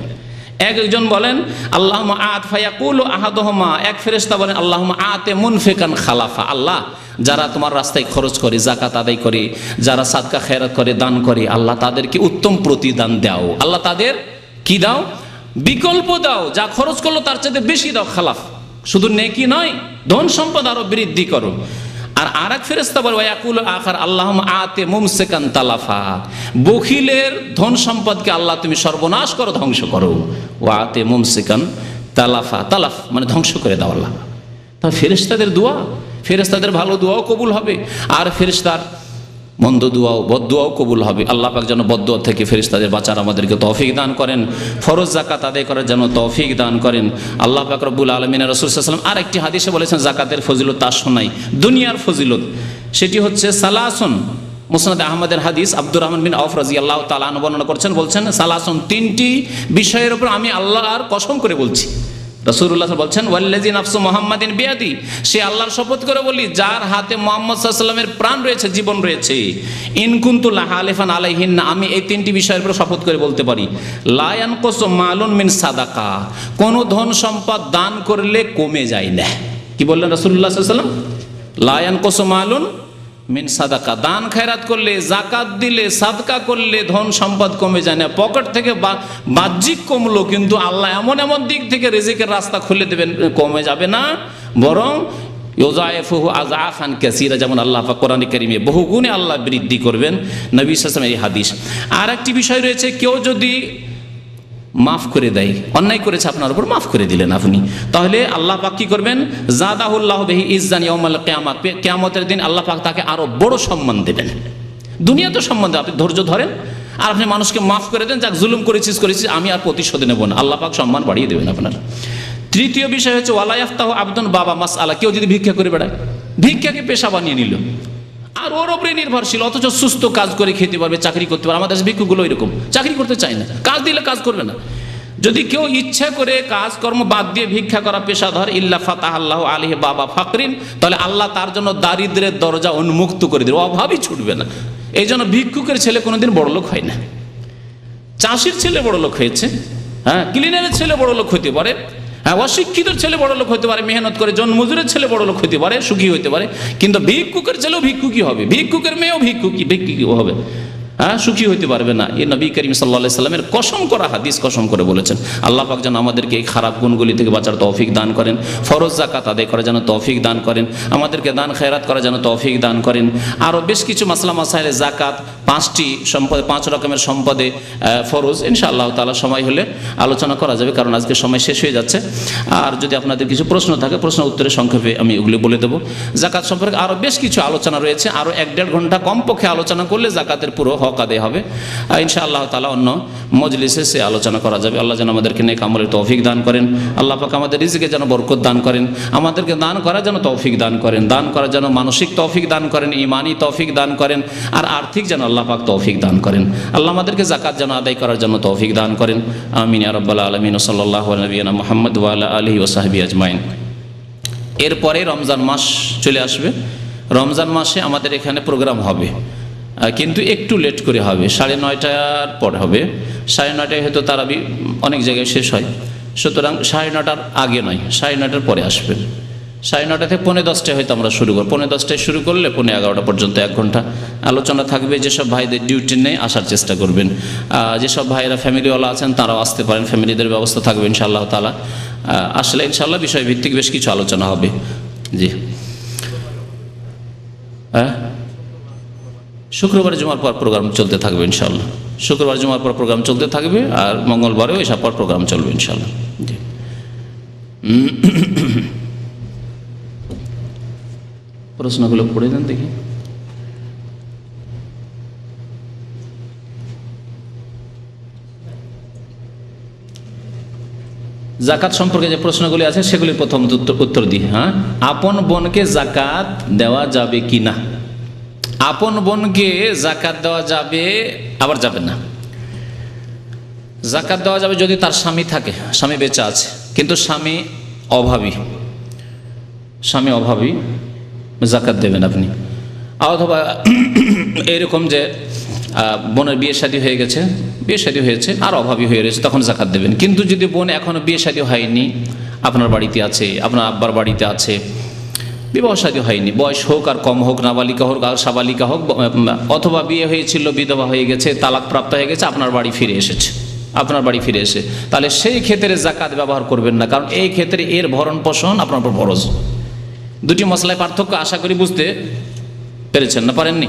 একজন বলেন আল্লাহুম্মা আত ফায়াকুলু আহাদুহুমা, এক ফেরেশতা বলেন আল্লাহুম্মা আতে মুনফিকান খালাফা, আল্লাহ যারা তোমার রাস্তায় খরচ করে, যাকাত আদায় করে, যারা সাদকা খেরাত করে, দান করে, আল্লাহ তাদেরকে উত্তম প্রতিদান দাও, আল্লাহ তাদের কি দাও, বিকল্প দাও, যা খরচ করলো তার চাইতে বেশি দাও। খালাফ শুধু নেকি নয়, ধন সম্পদ আরো বৃদ্ধি করো। আর আরেক ফেরেশতা বলে ওয়াকুল আখার আল্লাহুম্মা আতে মুমসিকান তালাফা, বখিলের ধন সম্পদকে আল্লাহ তুমি সর্বনাশ করো, ধ্বংস করো। ওয়াতে মুমসিকান তালাফা, তালাফ মানে ধ্বংস করে দাও আল্লাহ। তা ফেরেশতাদের দোয়া, ফেরেশতাদের ভালো দোয়াও কবুল হবে, আর ফেরেশতার মন্দ দোয়াও, বদদোয়াও কবুল হবে। আল্লাহ পাক যেন বদদোয়া থেকে ফেরেশতাদের বাঁচার আমাদেরকে তৌফিক দান করেন, ফরজ যাকাত আদায় করার জন্য তৌফিক দান করেন আল্লাহ পাক রব্বুল আলামিন। রাসূল সাল্লাল্লাহু আলাইহি ওয়াসাল্লাম আরেকটি হাদিসে বলেছেন যাকাতের ফজিলত তা শোনাই, দুনিয়ার ফজিলত, সেটি হচ্ছে সালাসুন, মুসনাদ আহমদের হাদিস, আব্দুর রহমান বিন আওফ রাদিয়াল্লাহু তাআলা আনহু বর্ণনা করছেন, বলছেন সালাসুন, 3টি বিষয়ের উপর আমি আল্লাহর কসম করে বলছি। রাসূলুল্লাহ বলছেন ওয়াল্লাযী নাফসু মুহাম্মাদিন বিয়াদি, সে আল্লাহর শপথ করে বলি যার হাতে মুহাম্মদ সাল্লাল্লাহু আলাইহি ওয়াসাল্লামের প্রাণ রয়েছে, জীবন রয়েছে। ইন কুনতু লাহালিফান আলাইহিন্না, আমি এই 3টি বিষয়ের উপর শপথ করে বলতে পারি। লা ইয়ানকুসু মালুন মিন সাদাকা, কোন ধন সম্পদ দান করলে কমে যায় না। কি বললেন রাসূলুল্লাহ সাল্লাল্লাহু আলাইহি ওয়াসাল্লাম? লা ইয়ানকুসু মালুন মিন সাদাকা, দান খয়রাত করলে, জাকাত দিলে, সাদকা করলে ধন সম্পদ কমে যায় না, পকেট থেকে বাহ্যিক কমলো, কিন্তু আল্লাহ এমন এমন দিক থেকে রিজিকের রাস্তা খুলে দেবেন, কমে যাবে না, বরং ইউযাইফুহু আযআফান কাসীরা, যেমন আল্লাহ পাক কোরআনে কারীমে বহুগুণে আল্লাহ বৃদ্ধি করবেন, নবী সাল্লাল্লাহু আলাইহি ওয়াসাল্লামের এই হাদিস। আর একটি বিষয় রয়েছে, কেউ যদি মাফ করে দেয়, অন্যায় করেছে আপনার উপর, মাফ করে দিলেন আপনি, তাহলে আল্লাহ পাক কি করবেন, জাদাহুল্লাহু বিহি ইজ্জান ইয়াউমাল কিয়ামা, কিয়ামতের দিন আল্লাহ পাক তাকে আরো বড় সম্মান দেবেন। দুনিয়াতে সম্মান দেন, আপনি ধৈর্য ধরেন আর আপনি মানুষকে মাফ করে দেন, যাক জুলুম করেছিস, আমি আর প্রতিশোধ নেব না, আল্লাহ পাক সম্মান বাড়িয়ে দেবেন আপনার। তৃতীয় বিষয় হচ্ছে ওয়ালা ইয়াফতাহু আবদুন বাবা মাসআলা, কেউ যদি ভিক্ষা করে বেড়ায়, ভিক্ষাকে পেশা বানিয়ে নিল আর ওর উপরে নির্ভরশীল, অথচ সুস্থ কাজ করে খেতে পারবে, চাকরি করতে পারবে। আমাদের ভিক্ষুগুলো এরকম, চাকরি করতে চায় না, কাজ দিলে কাজ করবে না। যদি কেউ ইচ্ছা করে কাজকর্ম বাদ দিয়ে ভিক্ষা করা পেশাধর, ইল্লা ফাতাহাল্লাহু আলাইহি বাবা ফাকরিন, তাহলে আল্লাহ তার জন্য দারিদ্রের দরজা উন্মুক্ত করে দেবে, অভাবই ছুটবে না। এই জন্য ভিক্ষুকের ছেলে কোনোদিন বড়লোক হয় না। চাষির ছেলে বড়লোক হয়েছে, হ্যাঁ, ক্লিনারের ছেলে বড়লোক হতে পারে, হ্যাঁ, অশিক্ষিত ছেলে বড়লোক হতে পারে, মেহনত করে জনমজুরের ছেলে বড়লোক হতে পারে, সুখী হতে পারে, কিন্তু ভিক্ষুকের ছেলেও ভিক্ষুকই হবে, ভিক্ষুকের মেয়েও ভিক্ষুকই হবে, হ্যাঁ, সুখী হইতে পারবে না। এই নবী করিম সাল্লাল্লাহু আলাইহি সাল্লামের কসম করা হাদিস, কসম করে বলেছেন। আল্লাহ পাক যেন আমাদেরকে এই খারাপ গুণগুলি থেকে বাঁচার তৌফিক দান করেন, ফরজ যাকাত আদায় করার যেন তৌফিক দান করেন, আমাদেরকে দান খেয়রাত করার যেন তৌফিক দান করেন। আরও বেশ কিছু মাসলা মাসাইলে জাকাত, 5টি সম্পদে, 5 রকমের সম্পদে ফরজ, ইনশাআল্লাহ তাআলা সময় হলে আলোচনা করা যাবে, কারণ আজকে সময় শেষ হয়ে যাচ্ছে। আর যদি আপনাদের কিছু প্রশ্ন থাকে, প্রশ্ন উত্তরে সংক্ষেপে আমি ওগুলি বলে দেবো। জাকাত সম্পর্কে আরও বেশ কিছু আলোচনা রয়েছে, আরও 1-1.5 ঘন্টা কমপক্ষে আলোচনা করলে জাকাতের পুরো হক আদায় হবে। ইনশাআল্লাহ তাআলা অন্য মজলিসে সে আলোচনা করা যাবে। আল্লাহ যেন আমাদেরকে নেক আমলের তৌফিক দান করেন, আল্লাহ পাক আমাদের রিজিকে যেন বরকত দান করেন, আমাদেরকে দান করার যেন তৌফিক দান করেন, দান করার যেন মানসিক তৌফিক দান করেন, ঈমানি তৌফিক দান করেন, আর আর্থিক যেন আল্লাহ পাক তৌফিক দান করেন। আল্লাহ আমাদেরকে যাকাত যেন আদায় করার জন্য তৌফিক দান করেন। আমিন ইয়া রাব্বাল আলামিন। সাল্লাল্লাহু আলা নবিয়িনা মুহাম্মদ ওয়া আলা আলিহি ওয়া সাহবিহি আজমাইন। এরপরে রমজান মাস চলে আসবে। রমজান মাসে আমাদের এখানে প্রোগ্রাম হবে, কিন্তু একটু লেট করে হবে, 9:30টার পর হবে। 9:30টায় হয়তো তারাবি অনেক জায়গায় শেষ হয়, সুতরাং 9:30টার আগে নয়, 9:30টার পরে আসবেন। 9:30 থেকে 9:45টায় হয়তো আমরা শুরু করব। 9:10টায় শুরু করলে 11:30 পর্যন্ত 1 ঘন্টা আলোচনা থাকবে। যেসব ভাইদের ডিউটি নেই আসার চেষ্টা করবেন, যেসব ভাইরা ফ্যামিলিওয়ালা আছেন তারাও আসতে পারেন, ফ্যামিলিদের ব্যবস্থা থাকবে ইনশাআল্লাহ তাআলা। আসলে ইনশাআল্লাহ বিষয়ভিত্তিক বেশ কিছু আলোচনা হবে। জি, শুক্রবার জুমার পর প্রোগ্রাম চলতে থাকবে ইনশাআল্লাহ। শুক্রবার জুমার পর প্রোগ্রাম চলতে থাকবে, আর মঙ্গলবারেও এসব পর প্রোগ্রাম চলবে ইনশাআল্লাহ। জি, প্রশ্নগুলো পড়ে দেন দেখি। জাকাত সম্পর্কে যে প্রশ্নগুলি আছে সেগুলির প্রথম উত্তর দিই। হ্যাঁ, আপন বোনকে জাকাত দেওয়া যাবে কি না? আপন বোনকে জাকাত দেওয়া যাবে, আবার যাবে না। জাকাত দেওয়া যাবে যদি তার স্বামী থাকে, স্বামী বেঁচে আছে, কিন্তু স্বামী অভাবী, জাকাত দেবেন আপনি। অথবা এরকম যে বোনের বিয়ে শাদী হয়ে গেছে, আর অভাবী হয়ে রয়েছে, তখন জাকাত দেবেন। কিন্তু যদি বোন এখনো বিয়ে শাদী হয়নি, আপনার বাড়িতে আছে, আপনার আব্বার বাড়িতে আছে, বিবাহ শাদী হয়নি, বয়স হোক আর কম হোক, নাবালিকা হোক আর সাবালিকা হোক, অথবা বিয়ে হয়েছিল, বিধবা হয়ে গেছে, তালাক প্রাপ্ত হয়ে গেছে, আপনার বাড়ি ফিরে এসে, তাহলে সেই ক্ষেত্রে জাকাত ব্যবহার করবেন না, কারণ এই ক্ষেত্রে এর ভরণ পোষণ আপনার উপর ফরজ। দুটি মশলায় পার্থক্য আশা করি বুঝতে পেরেছেন, না পারেননি?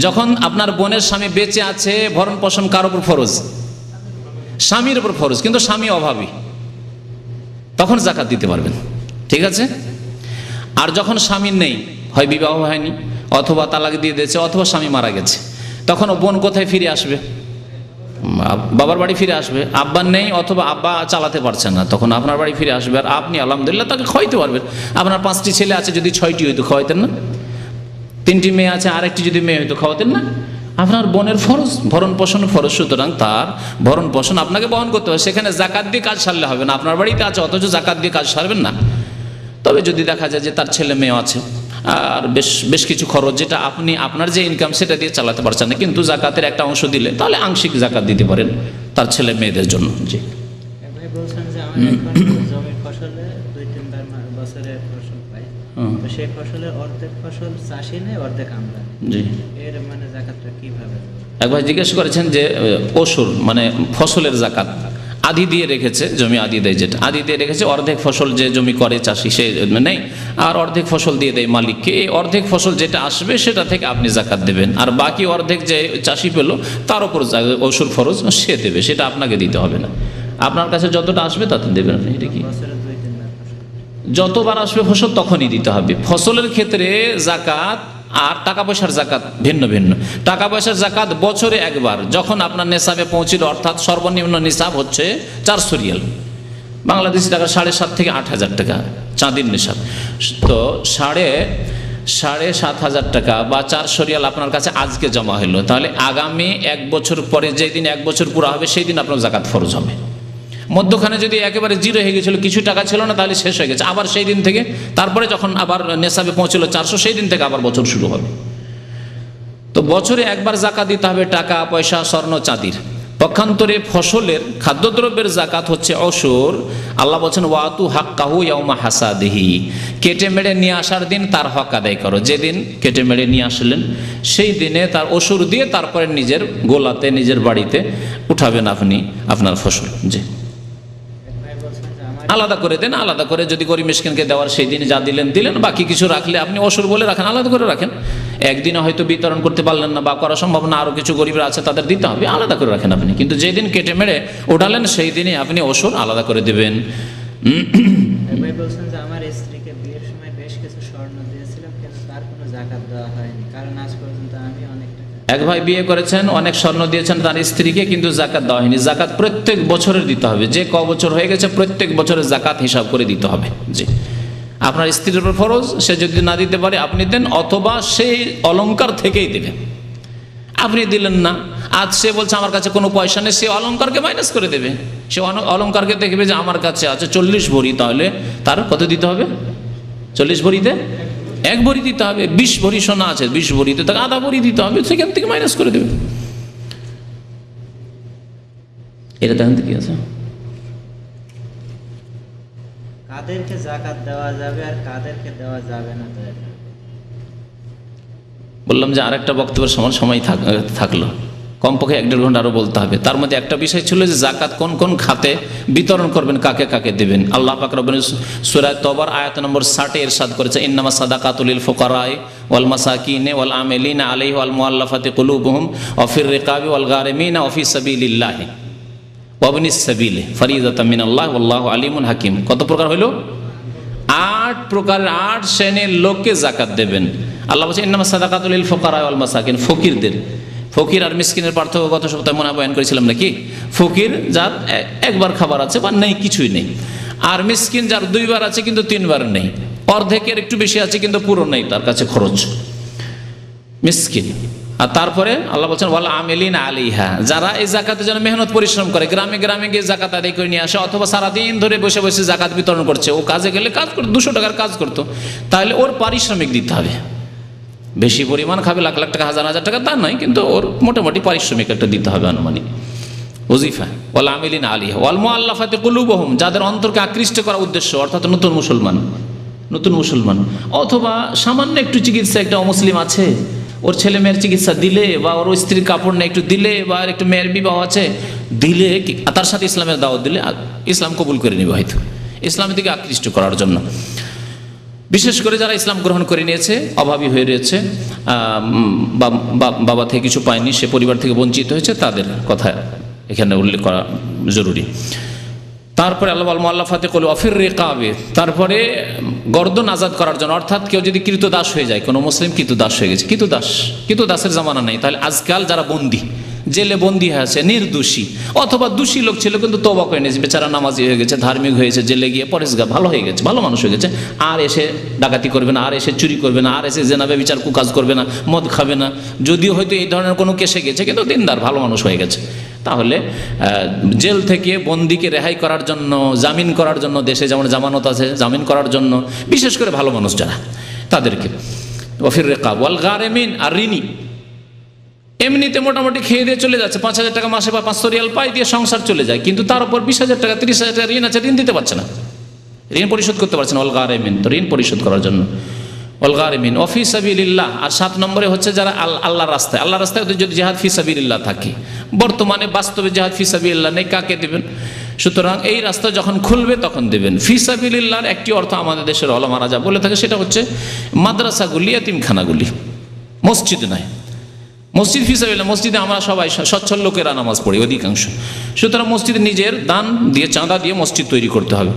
যখন আপনার বোনের স্বামী বেঁচে আছে, ভরণ পোষণ কার উপর ফরজ? স্বামীর উপর ফরজ, কিন্তু স্বামী অভাবী, তখন জাকাত দিতে পারবেন, ঠিক আছে? আর যখন স্বামী নেই, হয় বিবাহ হয়নি, অথবা তালাক দিয়ে দিয়েছে, অথবা স্বামী মারা গেছে, তখন বোন কোথায় ফিরে আসবে? বাবার বাড়ি ফিরে আসবে। আব্বা নেই, অথবা আব্বা চালাতে পারছেন না, তখন আপনার বাড়ি ফিরে আসবে, আর আপনি আলহামদুলিল্লাহ তাকে খাওয়াইতে পারবেন। আপনার 5টি ছেলে আছে, যদি 6টি হইতো খাওয়াইতেন না? 3টি মেয়ে আছে, আরেকটি যদি মেয়ে হইতো খাওয়াতেন না? আপনার বোনের ফরজ, ভরণ পোষণ ফরজ, সুতরাং তার ভরণ পোষণ আপনাকে বহন করতে হবে। সেখানে জাকাত দিয়ে কাজ সারলে হবে না। আপনার বাড়িতে আছে, অথচ জাকাত দিয়ে কাজ সারবেন না। তবে যদি দেখা যায় যে তার ছেলে মেয়ে আছে, আর বেশ কিছু খরচ যেটা আপনি আপনার যে ইনকাম সেটা দিয়ে চালাতে পারছেন না, কিন্তু জাকাতের একটা অংশ দিলে তাহলে আংশিক জাকাত দিতে পারেন তার ছেলে মেয়েদের জন্য। জি, বছরে ফসল পাই, তো সেই ফসলের অর্ধেক ফসল চাষি নেয়, অর্ধেক আমরা। জি, এর মানে জাকাতটা কিভাবে দেব? একবার জিজ্ঞেস করেছেন যে অসুর মানে ফসলের জাকাত আদি দিয়ে রেখেছে, জমি আদি দেয়, যেটা আদি দিয়ে রেখেছে, অর্ধেক ফসল যে জমি করে চাষি সে নেই, আর অর্ধেক ফসল দিয়ে দেয় মালিককে। এই অর্ধেক ফসল যেটা আসবে সেটা থেকে আপনি জাকাত দেবেন, আর বাকি অর্ধেক যে চাষি পেল তার উপর অসুর ফরজ সে দেবে, সেটা আপনাকে দিতে হবে না। আপনার কাছে যতটা আসবে তাতে দেবেন আপনি। এটা কি বছরে 2-3 বার ফসল? যতবার আসবে ফসল তখনই দিতে হবে। ফসলের ক্ষেত্রে জাকাত আর টাকা পয়সার জাকাত ভিন্ন ভিন্ন। টাকা পয়সার জাকাত বছরে একবার, যখন আপনার নেশাবে পৌঁছিল, অর্থাৎ সর্বনিম্ন নিসাব হচ্ছে 400 রিয়াল, বাংলাদেশি টাকা 7,500 থেকে 8,000 টাকা চাঁদির নিসাব। তো সাড়ে 7,500 টাকা বা 400 রিয়াল আপনার কাছে আজকে জমা হলো, তাহলে আগামী 1 বছর পরে যেই দিন 1 বছর পুরো হবে সেই দিন আপনার জাকাত ফরজ হবে। মধ্যখানে যদি একেবারে জিরো হয়ে গেছিলো, কিছু টাকা ছিল না, তাহলে শেষ হয়ে গেছে, আবার সেই দিন থেকে, তারপরে যখন আবার নেশাবে পৌঁছলো 400, সেই দিন থেকে আবার বছর শুরু হবে। তো বছরে একবার জাকাত দিতে হবে টাকা পয়সা স্বর্ণ চাঁদির। পক্ষান্তরে ফসলের খাদ্যদ্রব্যের জাকাত হচ্ছে অসুর। আল্লাহ বলছেন ওয়াতু হাক্কাহু ইয়াউমা হাসাদিহি, কেটে মেড়ে নিয়ে আসার দিন তার হক আদায় করো। যেদিন কেটে মেড়ে নিয়ে আসলেন সেই দিনে তার অসুর দিয়ে তারপরে নিজের গোলাতে নিজের বাড়িতে উঠাবেন আপনি আপনার ফসল। জি, আলাদা করে দেন, আলাদা করে যদি গরিব মিসকিনকে দেওয়ার সেই দিন যা দিলেন দিলেন, বাকি কিছু রাখলে আপনি অসুর বলে রাখেন, আলাদা করে রাখেন। একদিনে হয়তো বিতরণ করতে পারলেন না বা করা সম্ভব না, আরও কিছু গরিবরা আছে তাদের দিতে হবে, আলাদা করে রাখেন আপনি। কিন্তু যেদিন কেটে মেরে ওঠালেন সেই দিনই আপনি অসুর আলাদা করে দেবেন। ভাই বলছেন যে আমার স্ত্রীকে বিয়ের সময় বেশ কিছু স্বর্ণ দিয়েছিলাম, কিন্তু তার কোনো জাকাত দেওয়া হয়নি, কারণ আজ পর্যন্ত আমি অনেক টাকা। এক ভাই বিয়ে করেছেন, অনেক স্বর্ণ দিয়েছেন তার স্ত্রীকে, কিন্তু জাকাত দেওয়া হয়নি। জাকাত প্রত্যেক বছরের দিতে হবে, যে ক বছর হয়ে গেছে প্রত্যেক বছরের জাকাত হিসাব করে দিতে হবে। জি, আপনার স্ত্রীর উপর ফরজ, সে যদি না দিতে পারে আপনি দেন, অথবা সেই অলংকার থেকেই দেবেন। আপনি দিলেন না, আজ সে বলছে আমার কাছে কোনো পয়সা নেই, সে অলংকারকে মাইনাস করে দেবে। সে অলংকারকে দেখবে যে আমার কাছে আছে 40 ভরি, তাহলে তার কত দিতে হবে? 40 ভরিতে 1 ভরি দিতে হবে। 20 ভরি সোনা আছে, 20 ভরিতে তাকে আধা ভরি দিতে হবে, সেখান থেকে মাইনাস করে দেবে। এটা দেখেন তো কি আছে, কাদেরকে জাকাত দেওয়া যাবে আর কাদেরকে দেওয়া যাবে না। তো বললাম যে আরেকটা বক্তব্যের সময় থাকলো, কমপক্ষে 1-1.5 ঘন্টা আরও বলতে হবে। তার মধ্যে একটা বিষয় ছিল যে জাকাত কোন কোন খাতে বিতরণ করবেন, কাকে কাকে দেবেন। আল্লাহ পাক রব্বুল সূরা তওবার আয়াত নম্বর 60 ইরশাদ করেছে, ইন্নামা সাদাকাতুল লিল ফুকারায়ে ওয়াল মাসাকিনে ওয়াল আমিলিনা আলাইহি ওয়াল মুআল্লাফাতি কুলুবুহুম ওয়া ফির রিকাবি ওয়াল গারিমিনা ওয়া ফি সাবিলিল্লাহি ওয়া ইবনিস সাবিলি ফরিদাতাম মিনাল্লাহি ওয়াল্লাহু আলিমুন হাকিম। কত প্রকার হলো? 8 প্রকারের 8 শ্রেণীর লোককে জাকাত দেবেন। আল্লাহ বলছেন ইন্নামা সাদাকাতুল লিল ফুকারায়ে ওয়াল মাসাকিন, ফকিরদের। ফকির আর মিসকিনের পার্থক্য গত সপ্তাহে মনে বয়ান করেছিলাম নাকি? ফকির যার একবার খাবার আছে বা নেই, কিছুই নেই, আর মিসকিন যার 2 বার আছে কিন্তু 3 বার নেই, অর্ধেকের একটু বেশি আছে কিন্তু পুরো নেই তার কাছে খরচ, মিসকিন। আর তারপরে আল্লাহ বলছেন ওয়াল আমিলিনা আলাইহা, যারা এই জাকাতের জন্য মেহনত পরিশ্রম করে, গ্রামে গ্রামে গিয়ে জাকাত আদায় করে নিয়ে আসে, অথবা সারাদিন ধরে বসে বসে জাকাত বিতরণ করছে। ও কাজে গেলে কাজ করতো, 200 টাকার কাজ করতো, তাহলে ওর পারিশ্রমিক দিতে হবে। বেশি পরিমাণ খাবে, লাখ লাখ টাকা, হাজার হাজার টাকা তা নয়, কিন্তু ওর মোটামুটি পারিশ্রমিক একটা দিতে হবে, আনুমানিক ওজিফা। ওয়াল আমিলিনা আলাইহা ওয়াল মুআল্লাফাতি কুলুবুহুম, যাদের অন্তরকে আকৃষ্ট করার উদ্দেশ্য, অর্থাৎ নতুন মুসলমান, অথবা সামান্য একটু চিকিৎসা, একটা অমুসলিম আছে, ওর ছেলে মেয়ের চিকিৎসা দিলে, বা ওর স্ত্রীর কাপড় নেই একটু দিলে, বা একটু মেয়ের বিবাহ আছে দিলে, তার সাথে ইসলামের দাওয়াত দিলে ইসলাম কবুল করে নেবে, হয়তো ইসলামের দিকে আকৃষ্ট করার জন্য। বিশেষ করে যারা ইসলাম গ্রহণ করে নিয়েছে, অভাবী হয়ে রয়েছে, বাবা থেকে কিছু পায়নি, সে পরিবার থেকে বঞ্চিত হয়েছে, তাদের কথা এখানে উল্লেখ করা জরুরি। তারপরে আল্লাহ ওয়াল মুআল্লাফাতি কুলুবুহুম ওয়া ফির রিকাবি, তারপরে গর্দন আজাদ করার জন্য, অর্থাৎ কেউ যদি কৃতদাস হয়ে যায়, কোনো মুসলিম কৃতদাস হয়ে গেছে, কৃতদাসের জামানা নেই, তাহলে আজকাল যারা বন্দী, জেলে বন্দী হয়ে আছে, নির্দোষী, অথবা দোষী লোক ছিল কিন্তু তওবা করে নিয়েছে, বেচারা নামাজি হয়ে গেছে, ধার্মিক হয়েছে, জেলে গিয়ে পরেশগার ভালো হয়ে গেছে, ভালো মানুষ হয়ে গেছে, আর এসে ডাকাতি করবে না, আর এসে চুরি করবে না, আর এসে জেনা ব্যভিচার কুকাজ করবে না, মদ খাবে না, যদিও হয়তো এই ধরনের কোনো কেসে গেছে, কিন্তু দিনদার ভালো মানুষ হয়ে গেছে। তাহলে জেল থেকে বন্দীকে রেহাই করার জন্য, জামিন করার জন্য, দেশে যেমন জামানত আছে, জামিন করার জন্য, বিশেষ করে ভালো মানুষ যারা, তাদেরকে ওয়া ফির রিকাব ওয়াল গারিমিন, আর ঋণী, এমনিতে মোটামুটি খেয়ে দিয়ে চলে যাচ্ছে, 5,000 টাকা মাসে বা 500 রিয়াল পাই দিয়ে সংসার চলে যায়, কিন্তু তার উপর 20,000 টাকা 30,000 টাকা ঋণ আছে, ঋণ দিতে পারছে না, ঋণ পরিশোধ করতে পারছে না, ওয়াল গারিমিন, তো ঋণ পরিশোধ করার জন্য ওয়াল গারিমিন ওয়া ফি সাবিলিল্লাহ। আর 7 নম্বরে হচ্ছে যারা আল্লাহর রাস্তায় যদি জিহাদ ফি সাবিলিল্লাহ থাকে, বর্তমানে বাস্তবে জিহাদ ফি সাবিলিল্লাহ নেই, কাকে দেবেন? সুতরাং এই রাস্তা যখন খুলবে তখন দেবেন। ফি সাবিলিল্লাহর একটি অর্থ আমাদের দেশের ওলামারা যা বলে থাকে সেটা হচ্ছে মাদ্রাসাগুলি, এতিমখানাগুলি, মসজিদ নয়। মসজিদ ফি সাবিলিল্লাহ, মসজিদে আমরা সবাই সচ্ছল লোকেরা নামাজ পড়ি অধিকাংশ, সুতরাং মসজিদে নিজের দান দিয়ে, চাঁদা দিয়ে মসজিদ তৈরি করতে হবে।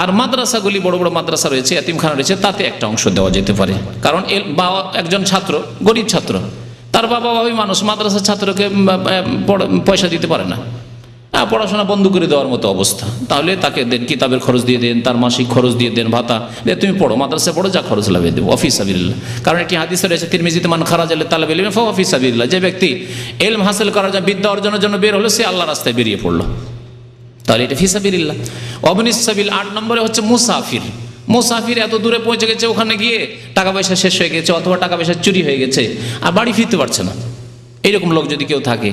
আর মাদ্রাসাগুলি, বড় বড় মাদ্রাসা রয়েছে, এতিমখানা রয়েছে, তাতে একটা অংশ দেওয়া যেতে পারে। কারণ একজন ছাত্র, গরিব ছাত্র, তার বাবা ভাবি মানুষ, মাদ্রাসার ছাত্রকে পয়সা দিতে পারে না, পড়াশোনা বন্ধ করে দেওয়ার মতো অবস্থা, তাহলে তাকে দেন, কিতাবের খরচ দিয়ে দেন, তার মাসিক খরচ দিয়ে দেন, ভাতা দিয়ে তুমি পড়ো, মাদ্রাসায় পড়ো, যা খরচ লাগিয়ে দেবো, ফি সাবিলিল্লাহ। কারণ একটি হাদিসে রয়েছে তিরমিজিতে, মান খারাজা লিতালাবিল ইলমি ফাহুয়া ফি সাবিলিল্লাহ, যে ব্যক্তি ইলম হাসিল করার জন্য, বিদ্যা অর্জনের জন্য বের হলো, সে আল্লাহর রাস্তায় বেরিয়ে পড়লো, তাহলে এটা ফি সাবিলিল্লাহ। ওয়াবনিস সাবিল 8 নম্বরে হচ্ছে মুসাফির। মুসাফির এত দূরে পৌঁছে গেছে, ওখানে গিয়ে টাকা পয়সা শেষ হয়ে গেছে, অথবা টাকা পয়সা চুরি হয়ে গেছে, আর বাড়ি ফিরতে পারছে না, এইরকম লোক যদি কেউ থাকে,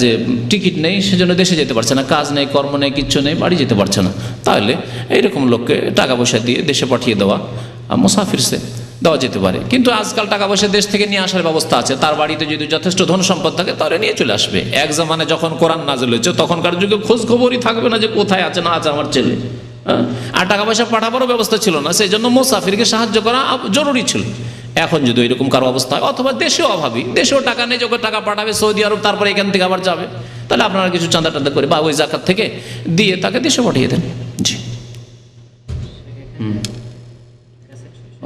যে টিকিট নেই সেজন্য দেশে যেতে পারছে না, কাজ নেই, কর্ম নেই, কিচ্ছু নেই, বাড়ি যেতে পারছে না, তাহলে এইরকম লোককে টাকা পয়সা দিয়ে দেশে পাঠিয়ে দেওয়া মুসাফিরসে দেওয়া যেতে পারে। কিন্তু আজকাল টাকা পয়সা দেশ থেকে নিয়ে আসার ব্যবস্থা আছে, তার বাড়িতে যদি যথেষ্ট ধন সম্পদ থাকে তাহলে নিয়ে চলে আসবে। এক জামানে যখন কোরআন নাযিল হয়েছে তখনকার যুগে খোঁজ খবরই থাকবে না যে কোথায় আছে না আছে আমার ছেলে, আর টাকা পয়সা পাঠাবারও ব্যবস্থা ছিল না, সেই জন্য মুসাফিরকে সাহায্য করা জরুরি ছিল। এখন যদি ওইরকম কারো অবস্থা হয়, অথবা দেশেও অভাবী, দেশেও টাকা নেই, যখন টাকা পাঠাবে সৌদি আরব, তারপরে এখান থেকে আবার যাবে, তাহলে আপনারা কিছু চাঁদা টান্দা করে বা ওই জাকাত থেকে দিয়ে তাকে দেশে পাঠিয়ে দেন। জি,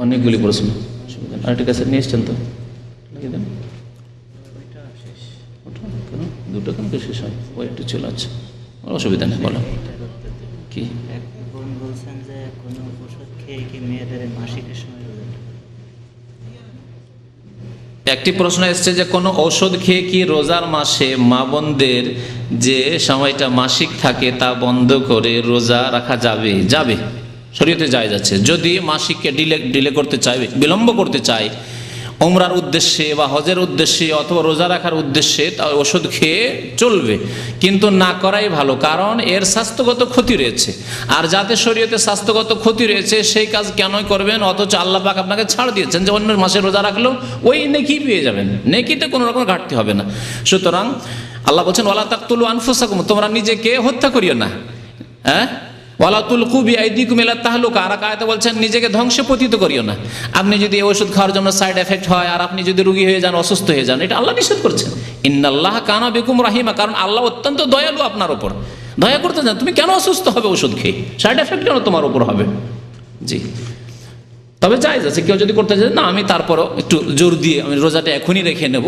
অনেকগুলি প্রশ্ন, আরেকটি কাছে নিয়ে এসছেন তো, লাগিয়ে দেন। দুটো কেন শেষ হয়, ওই একটু চলে আছে, অসুবিধা নেই, বলো কি? বলছেন যে কোনো ওষুধ খেয়ে কি মেয়েদের মাসিকের সময়, একটি প্রশ্ন এসছে যে কোনো ঔষধ খেয়ে কি রোজার মাসে মা বোনদের যে সময়টা মাসিক থাকে তা বন্ধ করে রোজা রাখা যাবে? যাবে, শরীয়তে জায়েজ আছে। যদি মাসিককে ডিলে করতে চায়, বিলম্ব করতে চায়, উমরার উদ্দেশ্যে বা হজের উদ্দেশ্যে অথবা রোজা রাখার উদ্দেশ্যে, তা ওষুধ খেয়ে চলবে, কিন্তু না করাই ভালো, কারণ এর স্বাস্থ্যগত ক্ষতি রয়েছে। আর যাতে শরীয়তে স্বাস্থ্যগত ক্ষতি রয়েছে সেই কাজ কেনই করবেন, অথচ আল্লাহ পাক আপনাকে ছাড় দিয়েছেন যে অন্য মাসে রোজা রাখলেও ওই নেকি পেয়ে যাবেন, নেকিতে কোনো রকম ঘাটতি হবে না। সুতরাং আল্লাহ বলছেন ওয়ালা তাকতুলু আনফুসাকুম, তোমরা নিজেকে হত্যা করিও না, হ্যাঁ, ওয়ালা তুলকু বিআইদিকুম ইলা তাহলুকা, আর আয়াতে বলছেন নিজেকে ধ্বংসে পতিত করিও না। আপনি যদি এই ওষুধ খাওয়ার জন্য সাইড এফেক্ট হয়, আর আপনি যদি রোগী হয়ে যান, অসুস্থ হয়ে যান, এটা আল্লাহ নিষেধ করছেন। ইন্নাল্লাহ কানা বিকুম রাহিমা, কারণ আল্লাহ অত্যন্ত দয়ালু আপনার উপর, দয়া করতে চান। তুমি কেন অসুস্থ হবে ওষুধ খেয়ে, সাইড এফেক্ট কেন তোমার উপর হবে? জি, তবে জায়েজ আছে, কেউ যদি করতে চায় না আমি তারপরও একটু জোর দিয়ে আমি রোজাটা এখনই রেখে নেব,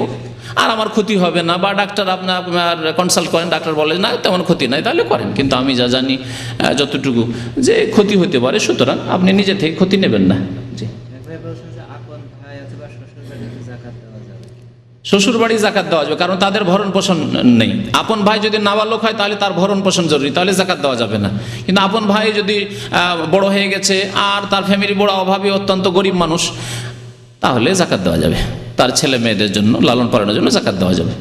আর আমার ক্ষতি হবে না, বা ডাক্তার আপনার কনসাল্ট করেন, ডাক্তার বলে না তেমন ক্ষতি নাই, তাহলে করেন। কিন্তু আমি যা জানি যতটুকু যে ক্ষতি হতে পারে, সুতরাং আপনি নিজে থেকে ক্ষতি নেবেন না। জি, শ্বশুর বাড়ি জাকাত দেওয়া যাবে, কারণ তাদের ভরণ পোষণ নেই। আপন ভাই যদি নাবালক হয় তাহলে তার ভরণ পোষণ জরুরি, তাহলে জাকাত দেওয়া যাবে না। কিন্তু আপন ভাই যদি বড় হয়ে গেছে আর তার ফ্যামিলি বড় অভাবী, অত্যন্ত গরিব মানুষ, তাহলে জাকাত দেওয়া যাবে, তার ছেলে মেয়েদের জন্য লালন পালনের জন্য জাকাত দেওয়া যাবে।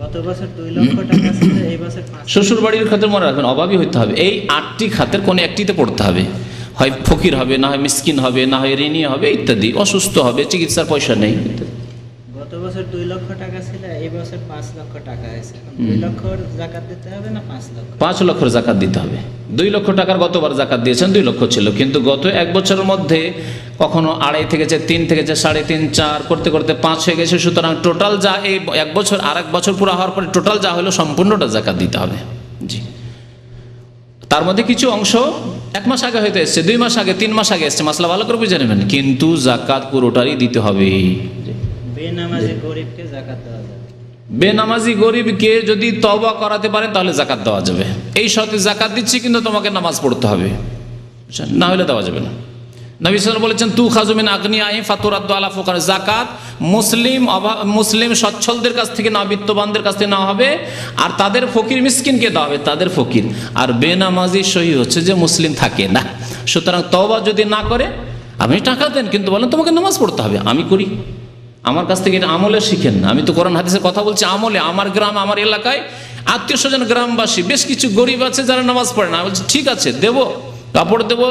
গত বছর 2 লক্ষ টাকা ছিল, এই বছর 5। শ্বশুর বাড়ির খাতে মনে রাখবেন অভাবী হইতে হবে, এই 8টি খাতের কোনো একটিতে পড়তে হবে, হয় ফকির হবে, না হয় মিসকিন হবে, না হয় ঋণী হবে ইত্যাদি, অসুস্থ হবে, চিকিৎসার পয়সা নেই ইত্যাদি। গত বছর 2 লক্ষ টাকা ছিল, এই বছর 5 লক্ষ টাকা আছে, 2 লক্ষর জাকাত দিতে হবে না 5 লক্ষ? 5 লক্ষর জাকাত দিতে হবে। 2 লক্ষ টাকার গতবার জাকাত দিয়েছেন 2 লক্ষ ছিল, কিন্তু গত 1 বছরের মধ্যে কখনো 2.5 থেকেছে, 3 থেকেছে, 3.5, 4 করতে করতে 5 হয়ে গেছে। সুতরাং টোটাল যা এই 1 বছর আর 1 বছর পুরো হওয়ার পরে টোটাল যা হলো সম্পূর্ণটা জাকাত দিতে হবে। জি, তার মধ্যে কিছু অংশ 1 মাস আগে হয়তো এসছে, 2 মাস আগে, 3 মাস আগে এসছে, মাসলা ভালো করে বুঝে নেবেন, কিন্তু জাকাত পুরোটারই দিতে হবে। বেনামাজি গরিবকে জাকাত দেওয়া যাবে, বেনামাজি গরিবকে যদি তওবা করাতে পারেন তাহলে জাকাত দেওয়া যাবে। এই শর্তে জাকাত দিচ্ছি কিন্তু তোমাকে নামাজ পড়তে হবে, না হলে দেওয়া যাবে না। নবী সাল্লাল্লাহু আলাইহি ওয়াসাল্লাম বলেছেন তু খাজু মিন আগনিয়াহিম ফাতুরাদ্দু আলা ফুকারা, জাকাত মুসলিম সচ্ছলদের কাছ থেকে না, বিত্তবানদের কাছ থেকে নেওয়া হবে, আর তাদের ফকির মিসকিনকে দেওয়া হবে, তাদের ফকির। আর বেনামাজি সহি হচ্ছে যে মুসলিম থাকে না। সুতরাং তওবা যদি না করে, আপনি টাকা দেন কিন্তু বলেন তোমাকে নামাজ পড়তে হবে, আমি করি, আমার কাছ থেকে এটা আমলে শিখেন না। আমি তো কোরআন হাদিসের কথা বলছি আমলে। আমার গ্রাম, আমার এলাকায় আত্মীয় স্বজন গ্রামবাসী বেশ কিছু গরিব আছে যারা নামাজ পড়ে না, বলছি ঠিক আছে দেব, কাপড় দেবো,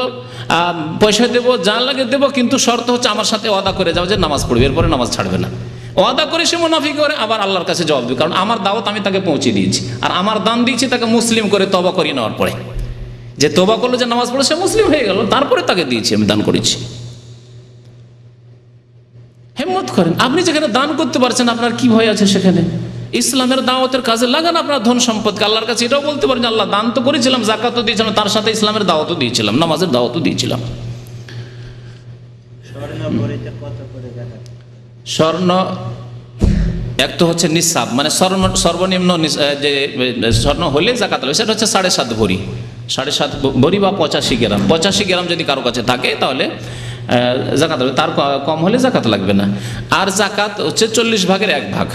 পয়সা দেবো, যা লাগে দেবো, কিন্তু শর্ত হচ্ছে আমার সাথে ওয়াদা করে যাও যে নামাজ পড়বে, এরপরে নামাজ ছাড়বে না। ওয়াদা করে সে মুনাফিক করে আবার আল্লাহর কাছে জবাব দেবে, কারণ আমার দাওয়াত আমি তাকে পৌঁছে দিয়েছি, আর আমার দান দিয়েছি তাকে মুসলিম করে তওবা করিয়ে নেওয়ার পরে। যে তওবা করলো, যে নামাজ পড়ে, সে মুসলিম হয়ে গেল, তারপরে তাকে দিয়েছি, আমি দান করেছি। হিম্মত করেন, আপনি যেখানে দান করতে পারছেন, আপনার কি ভয় আছে সেখানে? ইসলামের দাওয়াতের কাজে লাগান আপনার ধন সম্পদকে। আল্লাহর কাছে এটাও বলতে পারেন, আল্লাহ দান তো করেছিলাম, জাকাতও দিয়েছিলাম, তার সাথে ইসলামের দাওয়াতও দিয়েছিলাম, নামাজের দাওয়াতও দিয়েছিলাম। স্বর্ণ এক তো হচ্ছে নিসাব, মানে সর্বনিম্ন যে স্বর্ণ হলে জাকাত হবে, সেটা হচ্ছে 7.5 ভরি, 7.5 ভরি বা 85 গ্রাম। 85 গ্রাম যদি কারো কাছে থাকে তাহলে জাকাত হবে, তার কম হলে জাকাত লাগবে না। আর জাকাত হচ্ছে 40 ভাগের 1 ভাগ।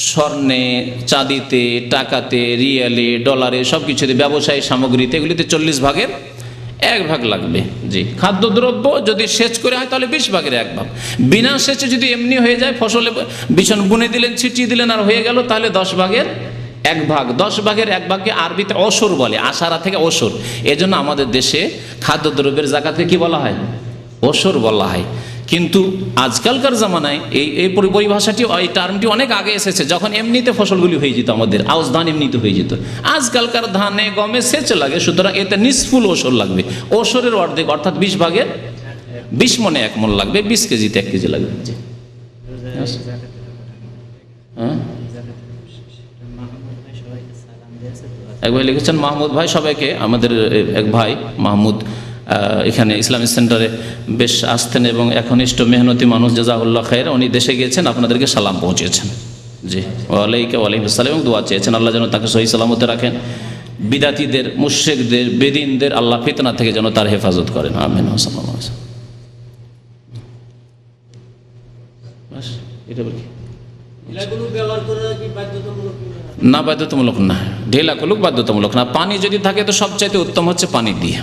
স্বর্ণে, চাঁদিতে, টাকাতে, রিয়ালে, ডলারে, সব কিছুতে, ব্যবসায়ী সামগ্রীতে, এগুলিতে 40 ভাগের 1 ভাগ লাগবে। জি, খাদ্যদ্রব্য যদি সেচ করে হয় তাহলে 20 ভাগের 1 ভাগ। বিনা সেচে যদি এমনি হয়ে যায়, ফসলে বিছন বুনে দিলেন, ছিটিয়ে দিলেন, আর হয়ে গেল, তাহলে 10 ভাগের 1 ভাগ। 10 ভাগের 1 ভাগকে আরবিতে অসর বলে, আশারা থেকে অসর। এজন্য আমাদের দেশে খাদ্যদ্রব্যের জাকাতকে কি বলা হয়? অসর বলা হয়। কিন্তু আজকালকার জামানায় এই পরিভাষাটি, এই টার্মটি অনেক আগে এসেছে, যখন এমনিতে ফসলগুলি হয়ে যেত, আমাদের আউশ ধান এমনিতে হয়ে যেত। আজকালকার ধানে, গমে সেচ লাগে, সুতরাং এতে নিসফুল ওসর লাগবে। ওসরের অর্ধেক, অর্থাৎ 20 ভাগের 20 মনে 1 মণ লাগবে, 20 কেজিতে 1 কেজি লাগবে। হ্যাঁ, এক ভাই লিখেছেন, মাহমুদ ভাই সবাইকে, আমাদের এক ভাই মাহমুদ এখানে ইসলামিক সেন্টারে বেশ আসতেন এবং একনিষ্ঠ মেহনতি মানুষ, জাযাহুল্লাহ খায়ের, উনি দেশে গিয়েছেন, আপনাদেরকে সালাম পৌঁছেছেন। জি, ওয়ালাইকুম আসসালাম, এবং দোয়া চেয়েছেন আল্লাহ যেন তাকে সহি সালামতে রাখেন, বিদাতীদের, মুশরিকদের, বেদিনদের আল্লাহ ফিতনা থেকে যেন তার হেফাজত করেন। আমিন। এটা বলি না, বাধ্যতামূলক না, ঢেলা কুলুক বাধ্যতামূলক না। পানি যদি থাকে তো সবচাইতে উত্তম হচ্ছে পানি দিয়ে,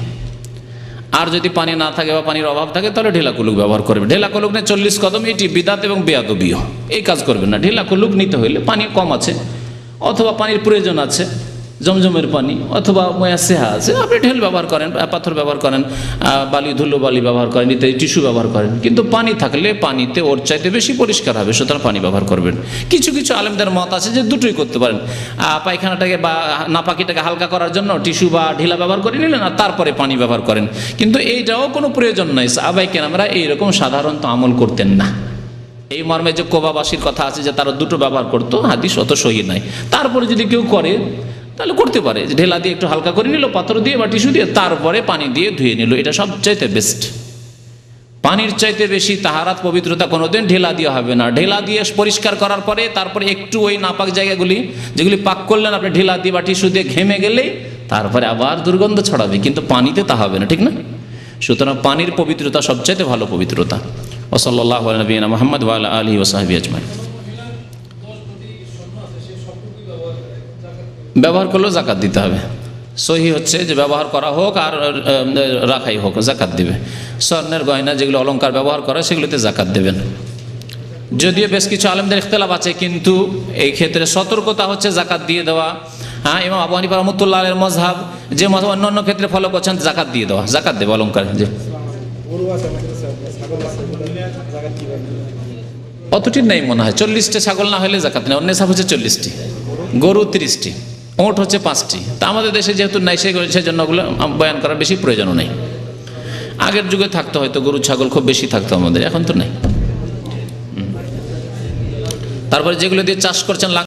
আর যদি পানি না থাকে বা পানির অভাব থাকে তাহলে ঢেলা কুলুক ব্যবহার করবে। ঢেলা কুলুক নিয়ে 40 কদম, এটি বিদাত এবং বেয়াদবিও, এই কাজ করবেন না। ঢেলা কুলুক নিতে হইলে পানি কম আছে, অথবা পানির প্রয়োজন আছে, জমজমের পানি অথবা ময়াসেহা আছে, আপনি ঢেল ব্যবহার করেন, পাথর ব্যবহার করেন, বালি, ধুলো বালি ব্যবহার করেন, ইত্যাদি টিস্যু ব্যবহার করেন। কিন্তু পানি থাকলে পানিতে ওর চাইতে বেশি পরিষ্কার হবে, সুতরাং পানি ব্যবহার করবেন। কিছু কিছু আলেমদের মত আছে যে দুটোই করতে পারেন, পায়খানাটাকে বা নাপাকিটাকে হালকা করার জন্য টিস্যু বা ঢিলা ব্যবহার করে নিলেন, আর তারপরে পানি ব্যবহার করেন। কিন্তু এইটাও কোনো প্রয়োজন নাই, সাহাবায়ে কেরামরা এইরকম সাধারণত আমল করতেন না। এই মর্মে যে কোবাবাসীর কথা আছে যে তারা দুটো ব্যবহার করতো, হাদিস অত সহি নাই। তারপরে যদি কেউ করে তাহলে করতে পারে, ঢেলা দিয়ে একটু হালকা করে নিল, পাথর দিয়ে বা টিস্যু দিয়ে, তারপরে পানি দিয়ে ধুয়ে নিল, এটা সবচাইতে বেস্ট। পানির চাইতে বেশি তাহারাত, পবিত্রতা কোনোদিন ঢেলা দিয়ে হবে না। ঢেলা দিয়ে পরিষ্কার করার পরে তারপরে একটু ওই নাপাক জায়গাগুলি যেগুলি পাক করলেন আপনি ঢেলা দিয়ে বা টিস্যু দিয়ে, ঘেমে গেলেই তারপরে আবার দুর্গন্ধ ছড়াবে, কিন্তু পানিতে তা হবে না, ঠিক না? সুতরাং পানির পবিত্রতা সবচাইতে ভালো পবিত্রতা। ওয়া সাল্লাল্লাহু আলা নবিয়িনা মুহাম্মদ ওয়া আলা আলিহি ওয়া সাহবিহি আজমাইন। ব্যবহার করলেও জাকাত দিতে হবে। সহি হচ্ছে যে ব্যবহার করা হোক আর রাখাই হোক, জাকাত দিবে। স্বর্ণের গয়না যেগুলো অলংকার ব্যবহার করা, সেগুলোতে জাকাত দেবেন। যদিও বেশ কিছু আলেমদের ইখতিলাফ আছে, কিন্তু এই ক্ষেত্রে সতর্কতা হচ্ছে জাকাত দিয়ে দেওয়া। হ্যাঁ, ইমাম আবু হানিফা রাহমাতুল্লাহ আলাইহির মাযহাব, যে মাযহাব অন্য ক্ষেত্রে ফলো করছেন, জাকাত দিয়ে দেওয়া, জাকাত দেবে অলংকার। যে অতটি নেই মনে হয়, 40টি ছাগল না হলে জাকাত নেই। অন্য সব হচ্ছে 40টি, গরু 30টি, ওট হচ্ছে 5টি। তা আমাদের দেশে যেহেতু নাই, সেজন্য ওগুলো বয়ান করার বেশি প্রয়োজনও নেই। আগের যুগে থাকতো হয়তো, গরু ছাগল খুব বেশি থাকতো আমাদের, এখন তো নেই। তারপরে যেগুলো দিয়ে চাষ করছেন